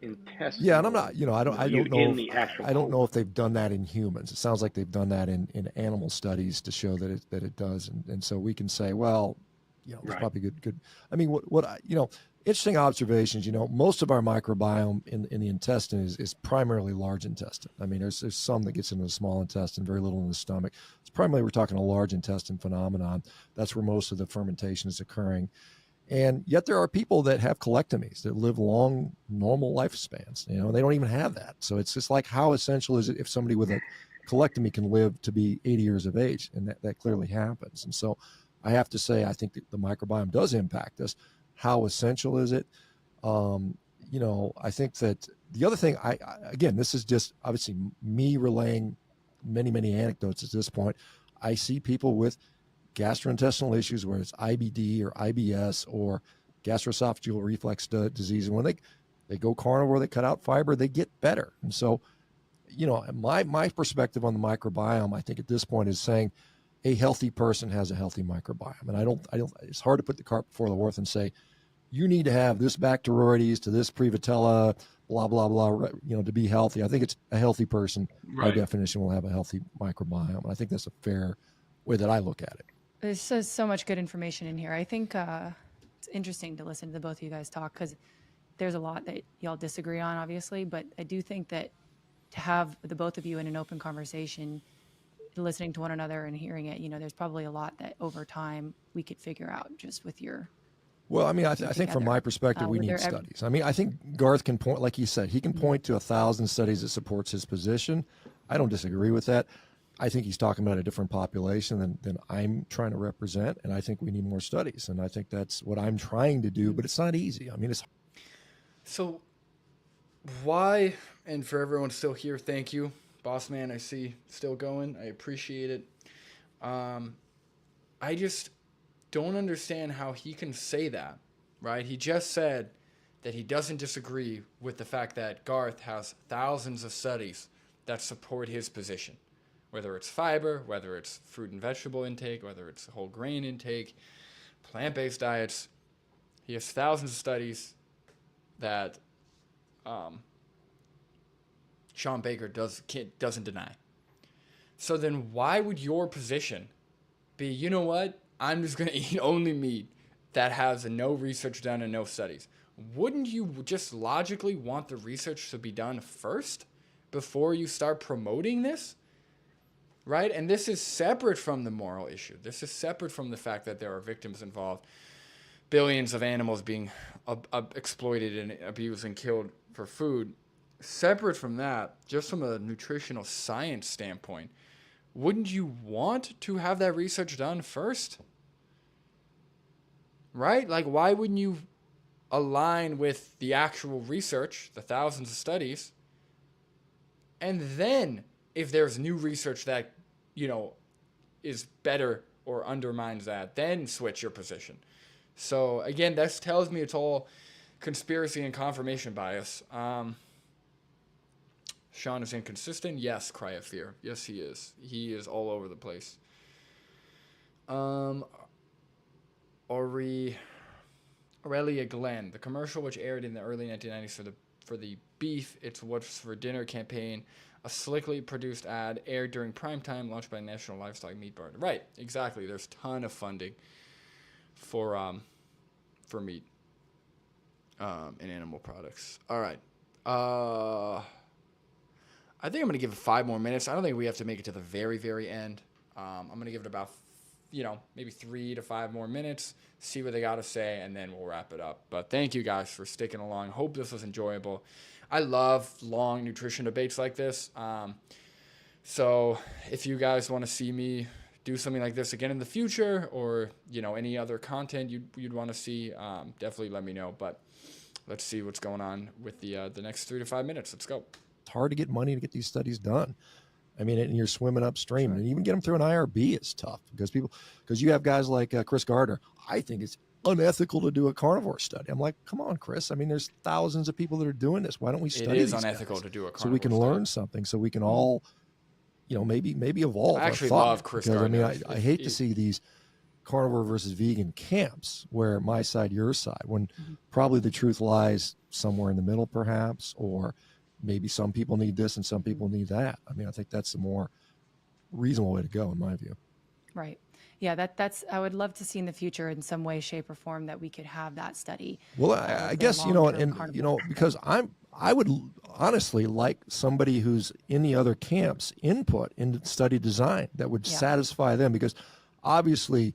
intestine? Yeah, and I'm not, I don't know if they've done that in humans. It sounds like they've done that in animal studies to show that it does, and so we can say, well, it's right. probably good. I mean, interesting observations. Most of our microbiome in the intestine is primarily large intestine. I mean, there's some that gets into the small intestine, very little in the stomach. It's primarily, we're talking a large intestine phenomenon. That's where most of the fermentation is occurring. And yet there are people that have colectomies that live long, normal lifespans. They don't even have that. So it's just like, how essential is it if somebody with a colectomy can live to be 80 years of age? And that clearly happens. And so I have to say, I think that the microbiome does impact us. How essential is it? I think that the other thing, again, this is just obviously me relaying many, many anecdotes at this point. I see people with gastrointestinal issues, where it's IBD or IBS or gastroesophageal reflux disease. And when they go carnivore, they cut out fiber, they get better. And so, my perspective on the microbiome, I think at this point, is saying a healthy person has a healthy microbiome. And I don't, it's hard to put the cart before the horse and say, you need to have this Bacteroides to this Prevotella, blah, blah, blah, to be healthy. I think it's a healthy person, by definition, will have a healthy microbiome. And I think that's a fair way that I look at it. There's so much good information in here. I think it's interesting to listen to the both of you guys talk, because there's a lot that y'all disagree on, obviously, but I do think that to have the both of you in an open conversation, listening to one another and hearing it, there's probably a lot that over time we could figure out just with your... Well, I mean, I think from my perspective, we need studies. I mean, I think Garth can point, like he said, he can point to 1,000 studies that supports his position. I don't disagree with that. I think he's talking about a different population than I'm trying to represent. And I think we need more studies. And I think that's what I'm trying to do, but it's not easy. I mean, it's. So why, and for everyone still here, thank you. Boss man, I see still going. I appreciate it. I just don't understand how he can say that, right? He just said that he doesn't disagree with the fact that Garth has thousands of studies that support his position, whether it's fiber, whether it's fruit and vegetable intake, whether it's whole grain intake, plant-based diets. He has thousands of studies that Shawn Baker doesn't deny. So then why would your position be, you know what, I'm just going to eat only meat that has no research done and no studies? Wouldn't you just logically want the research to be done first before you start promoting this? Right? And this is separate from the moral issue. This is separate from the fact that there are victims involved, billions of animals being exploited and abused and killed for food. Separate from that, just from a nutritional science standpoint, wouldn't you want to have that research done first? Right? Like, why wouldn't you align with the actual research, the thousands of studies, and then if there's new research that, is better or undermines that, then switch your position? So again, this tells me it's all conspiracy and confirmation bias. Shawn is inconsistent. Yes, cry of fear. Yes, he is. He is all over the place. Aurelia Glenn, the commercial which aired in the early 1990s for the Beef It's What's for Dinner campaign, a slickly produced ad aired during prime time, launched by National Livestock Meat Board. Right, exactly. There's a ton of funding for meat and animal products. All right. I think I'm going to give it 5 more minutes. I don't think we have to make it to the very, very end. I'm going to give it about, maybe 3 to 5 more minutes, see what they got to say, and then we'll wrap it up. But thank you guys for sticking along. Hope this was enjoyable. I love long nutrition debates like this. So if you guys want to see me do something like this again in the future, or, any other content you'd want to see, definitely let me know. But let's see what's going on with the next 3 to 5 minutes. Let's go. It's hard to get money to get these studies done. I mean, and you're swimming upstream, and even get them through an IRB is tough because you have guys like Chris Gardner. I think it's unethical to do a carnivore study. I'm like, come on, Chris. I mean, there's thousands of people that are doing this. Why don't we study? It is unethical to do a carnivore so we can learn something, so we can all, maybe evolve. I actually love Chris Gardner. I mean, I hate to see these carnivore versus vegan camps where my side, your side, when probably the truth lies somewhere in the middle, perhaps, or maybe some people need this and some people need that. I mean, I think that's the more reasonable way to go, in my view. Right. Yeah, that's. I would love to see in the future, in some way, shape, or form, that we could have that study. Well, I guess because I would honestly like somebody who's in the other camps input into study design that would satisfy them, because obviously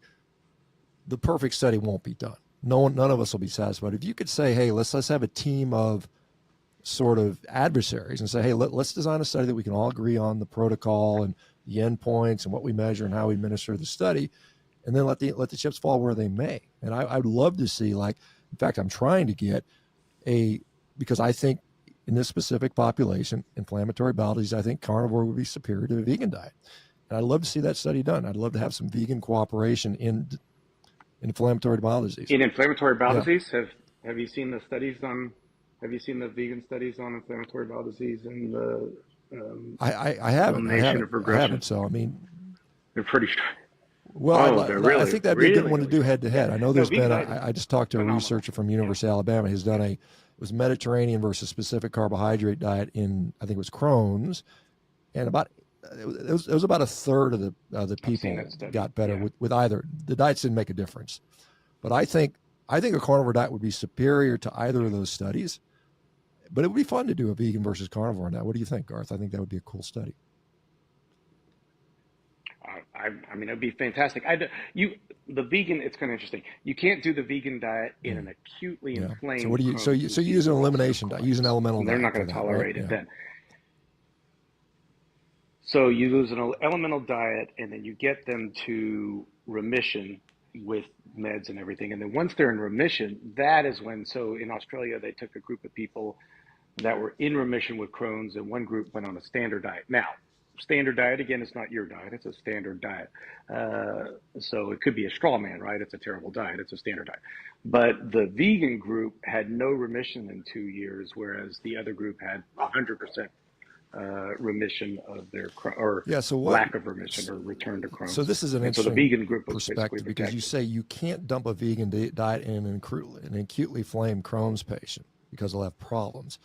the perfect study won't be done. None of us will be satisfied. If you could say, hey, let's have a team of sort of adversaries and say, hey, let's design a study that we can all agree on the protocol and the endpoints and what we measure and how we administer the study, and then let the chips fall where they may. And I'd love to see, in fact, I'm trying to get because I think in this specific population, inflammatory bowel disease, I think carnivore would be superior to a vegan diet. And I'd love to see that study done. I'd love to have some vegan cooperation in inflammatory bowel disease. In inflammatory bowel disease, have you seen the studies on? Have you seen the vegan studies on inflammatory bowel disease and the I haven't. So I mean, they're pretty strong. Well, I think that'd be a good one to do head to head. I know there's been. I just talked to a researcher from University of Alabama who's done it was Mediterranean versus specific carbohydrate diet in, I think it was Crohn's, and it was about a third of the people got better with either. The diets didn't make a difference, but I think a carnivore diet would be superior to either of those studies. But it would be fun to do a vegan versus carnivore on that. What do you think, Garth? I think that would be a cool study. I mean, it'd be fantastic. The vegan, it's kind of interesting. You can't do the vegan diet in an acutely inflamed. So what do you? So you use an elimination diet, use an elemental diet. They're not going to tolerate it then. So you lose an elemental diet, and then you get them to remission with meds and everything. And then once they're in remission, that is when, so in Australia, they took a group of people that were in remission with Crohn's, and one group went on a standard diet. Now, standard diet, again, it's not your diet, it's a standard diet. So it could be a straw man, right? It's a terrible diet, it's a standard diet. But the vegan group had no remission in 2 years, whereas the other group had 100% remission of their lack of remission or return to Crohn's. So this is an interesting the vegan group perspective, because you say you can't dump a vegan diet in an acutely inflamed Crohn's patient because they'll have problems.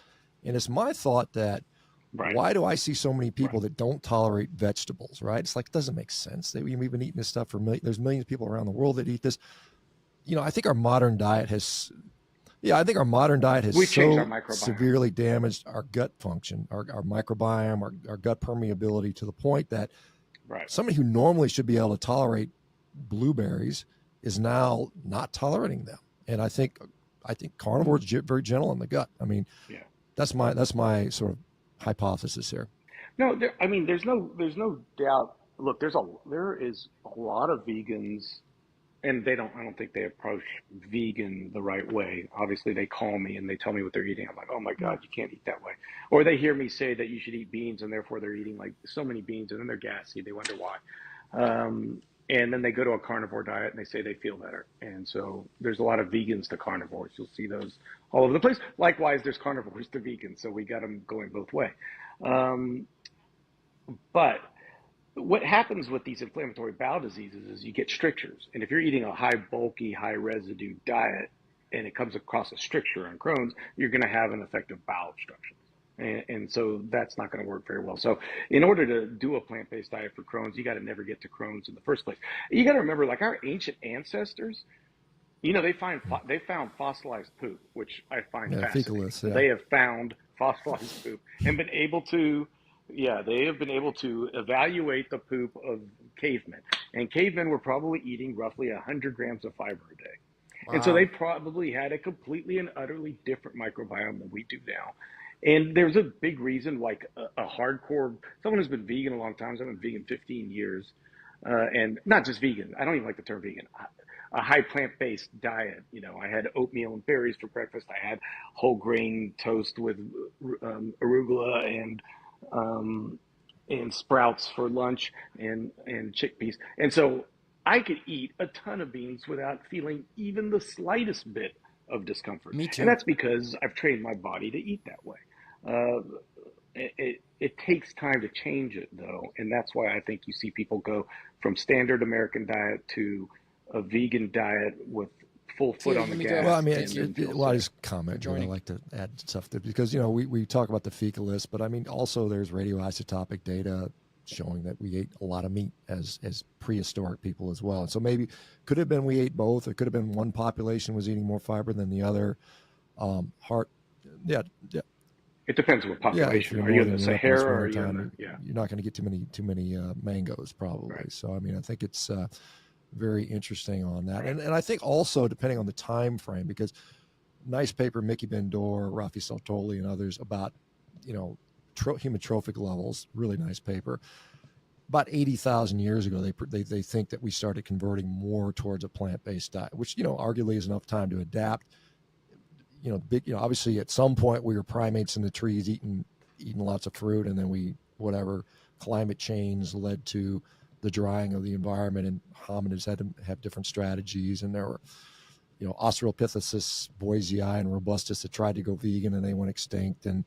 And it's my thought that why do I see so many people that don't tolerate vegetables, right? It's like, it doesn't make sense. We've been eating this stuff for there's millions of people around the world that eat this. I think our modern diet has so severely damaged our gut function, our microbiome, our gut permeability, to the point that somebody who normally should be able to tolerate blueberries is now not tolerating them. And I think carnivore is very gentle in the gut. I mean, that's my sort of hypothesis here. No, there's no doubt. Look, there is a lot of vegans, and I don't think they approach vegan the right way. Obviously, they call me and they tell me what they're eating. I'm like, oh my God, you can't eat that way. Or they hear me say that you should eat beans, and therefore they're eating like so many beans, and then they're gassy. They wonder why. And then they go to a carnivore diet and they say they feel better. And so there's a lot of vegans to carnivores. You'll see those all over the place. Likewise, there's carnivores to vegans. So we got them going both ways. But what happens with these inflammatory bowel diseases is you get strictures. And if you're eating a high bulky, high residue diet, and it comes across a stricture on Crohn's, you're going to have an effective bowel obstruction. And so that's not going to work very well. So in order to do a plant-based diet for Crohn's, you got to never get to Crohn's in the first place. You got to remember, like our ancient ancestors, they found fossilized poop, which I find fascinating. Fecalist, yeah. They have found fossilized poop and been able to, evaluate the poop of cavemen. And cavemen were probably eating roughly 100 grams of fiber a day. Wow. And so they probably had a completely and utterly different microbiome than we do now. And there's a big reason, like a hardcore, someone who's been vegan a long time. I've been vegan 15 years, and not just vegan. I don't even like the term vegan. A high plant-based diet. I had oatmeal and berries for breakfast. I had whole grain toast with arugula and sprouts for lunch and chickpeas. And so I could eat a ton of beans without feeling even the slightest bit of discomfort. Me too. And that's because I've trained my body to eat that way. It takes time to change it, though, and that's why I think you see people go from standard American diet to a vegan diet with full foot on the gas. Well, I mean, I just comment. I like to add stuff there because we talk about the fecalist, but I mean also there's radioisotopic data showing that we ate a lot of meat as prehistoric people as well. And so maybe could have been we ate both. It could have been one population was eating more fiber than the other. It depends on what population. Are you in the Sahara or are you in the, You're not going to get too many mangoes probably. Right. So I mean, I think it's very interesting on that, and I think also depending on the time frame, because nice paper, Mickey Bendor, Rafi Saltoli, and others about human trophic levels. Really nice paper. About 80,000 years ago, they think that we started converting more towards a plant-based diet, which arguably is enough time to adapt. Obviously at some point we were primates in the trees eating lots of fruit, and then climate change led to the drying of the environment, and hominids had to have different strategies. And there were, Australopithecus, boisei, and robustus that tried to go vegan and they went extinct. And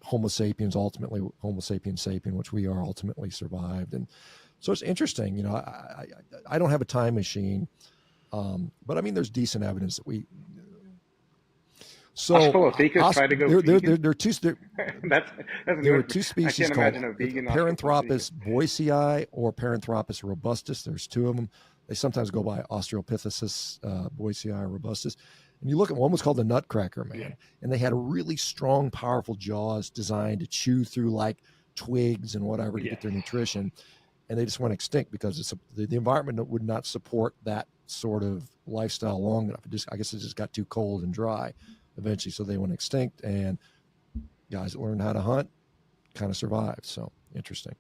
Homo sapiens sapien, which we are, ultimately survived. And so it's interesting. I don't have a time machine, but I mean, there's decent evidence that we. So tried to go vegan? There are two. There were two species called Paranthropus boisei or Paranthropus robustus. There's two of them. They sometimes go by Australopithecus boisei or robustus. And you look at one was called the Nutcracker Man, and they had a really strong, powerful jaws designed to chew through like twigs and whatever to get their nutrition. And they just went extinct because the environment would not support that sort of lifestyle long enough. I guess it just got too cold and dry eventually, so they went extinct, and guys that learned how to hunt kind of survived. So interesting.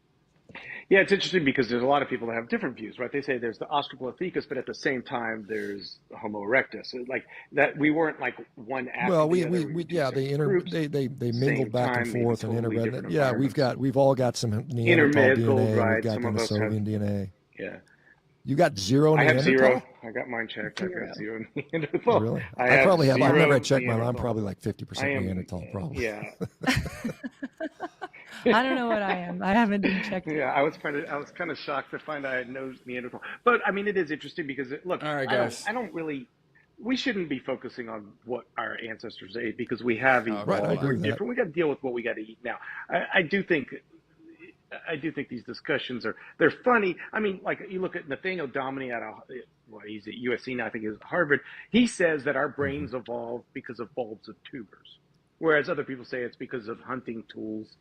Yeah, it's interesting because there's a lot of people that have different views, right? They say there's the Australopithecus, but at the same time, there's Homo erectus. So, like that, we weren't like one after Well, the other. We were two yeah, separate groups, they mingled same back and time, maybe forth and totally interbred. different Yeah, environments. we've all got some Neanderthal Intermingled, DNA and we've right? got Some of us have, Denisovian DNA. yeah. You got zero I have zero. Neanderthal? I got mine checked. I've got Zero. zero Neanderthal. Really? I I have probably have. I've never zero had checked mine. I'm Neanderthal. probably like I 50% am, Neanderthal, probably. yeah. I don't know what I am. I haven't been checked Yeah, yet. I was kind of shocked to find I had no Neanderthal. But I mean, it is interesting because look, All right, guys. I don't really. We shouldn't be focusing on what our ancestors ate because we have Okay. Right, I evolved. agree We're with that. different. We got to deal with what we got to eat now. I do think these discussions they're funny. I mean, like you look at Nathaniel Dominy he's at USC now. I think he's at Harvard. He says that our Mm-hmm. brains evolved because of bulbs of tubers, whereas other people say it's because of hunting tools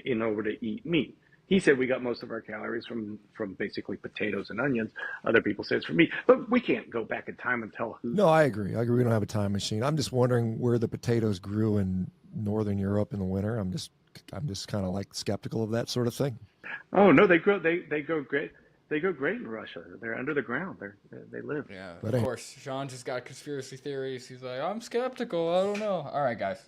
in order to eat meat. He said we got most of our calories from basically potatoes and onions. Other people say it's from meat, but we can't go back in time and tell who. No, I agree. I agree. We don't have a time machine. I'm just wondering where the potatoes grew in Northern Europe in the winter. I'm just kind of like skeptical of that sort of thing. Oh no, they grow great. They go great in Russia. They're under the ground. They live. Yeah, But of hey, course. Sean just got conspiracy theories. He's like, I'm skeptical. I don't know. All right, guys.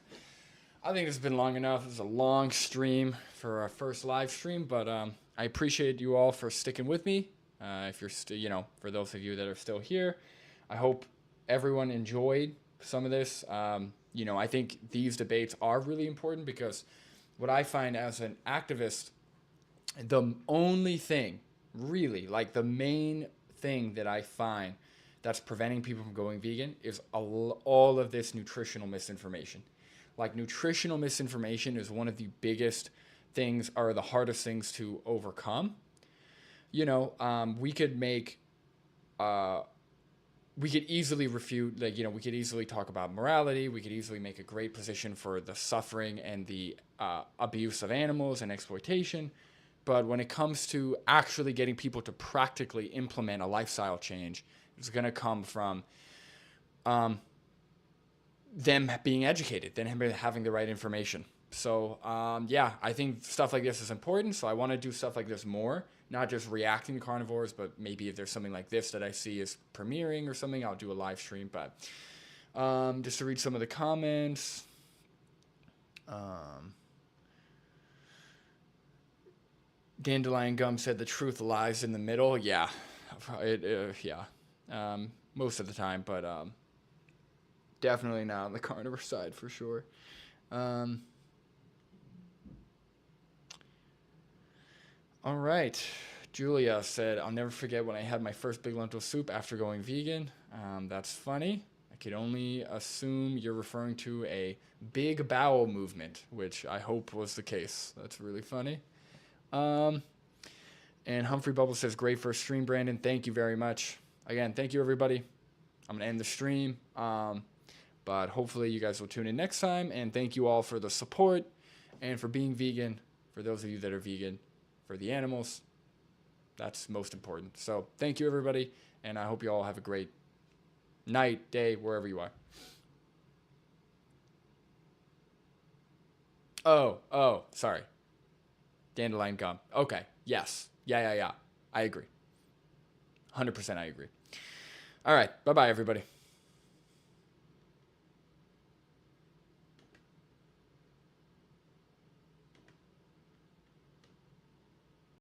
I think it's been long enough. It's a long stream for our first live stream, but I appreciate you all for sticking with me. If you're still, for those of you that are still here, I hope everyone enjoyed some of this. I think these debates are really important because what I find as an activist, the only thing, really, like the main thing that I find that's preventing people from going vegan is all of this nutritional misinformation. Like nutritional misinformation is one of the biggest things, or the hardest things to overcome. We could easily refute, we could easily talk about morality. We could easily make a great position for the suffering and the abuse of animals and exploitation. But when it comes to actually getting people to practically implement a lifestyle change, it's going to come from them being educated, then having the right information. So, I think stuff like this is important. So I want to do stuff like this more, not just reacting to carnivores, but maybe if there's something like this that I see is premiering or something, I'll do a live stream. But just to read some of the comments. Dandelion Gum said the truth lies in the middle. Yeah, most of the time, but definitely not on the carnivore side for sure. All right. Julia said, I'll never forget when I had my first big lentil soup after going vegan. That's funny. I could only assume you're referring to a big bowel movement, which I hope was the case. That's really funny. And Humphrey Bubble says, great first stream, Brandon. Thank you very much. Again, thank you, everybody. I'm going to end the stream. But hopefully you guys will tune in next time. And thank you all for the support and for being vegan. For those of you that are vegan, for the animals, that's most important. So thank you, everybody. And I hope you all have a great night, day, wherever you are. Oh, sorry. Dandelion Gum. Okay. Yes. Yeah. I agree. 100% I agree. All right. Bye-bye, everybody.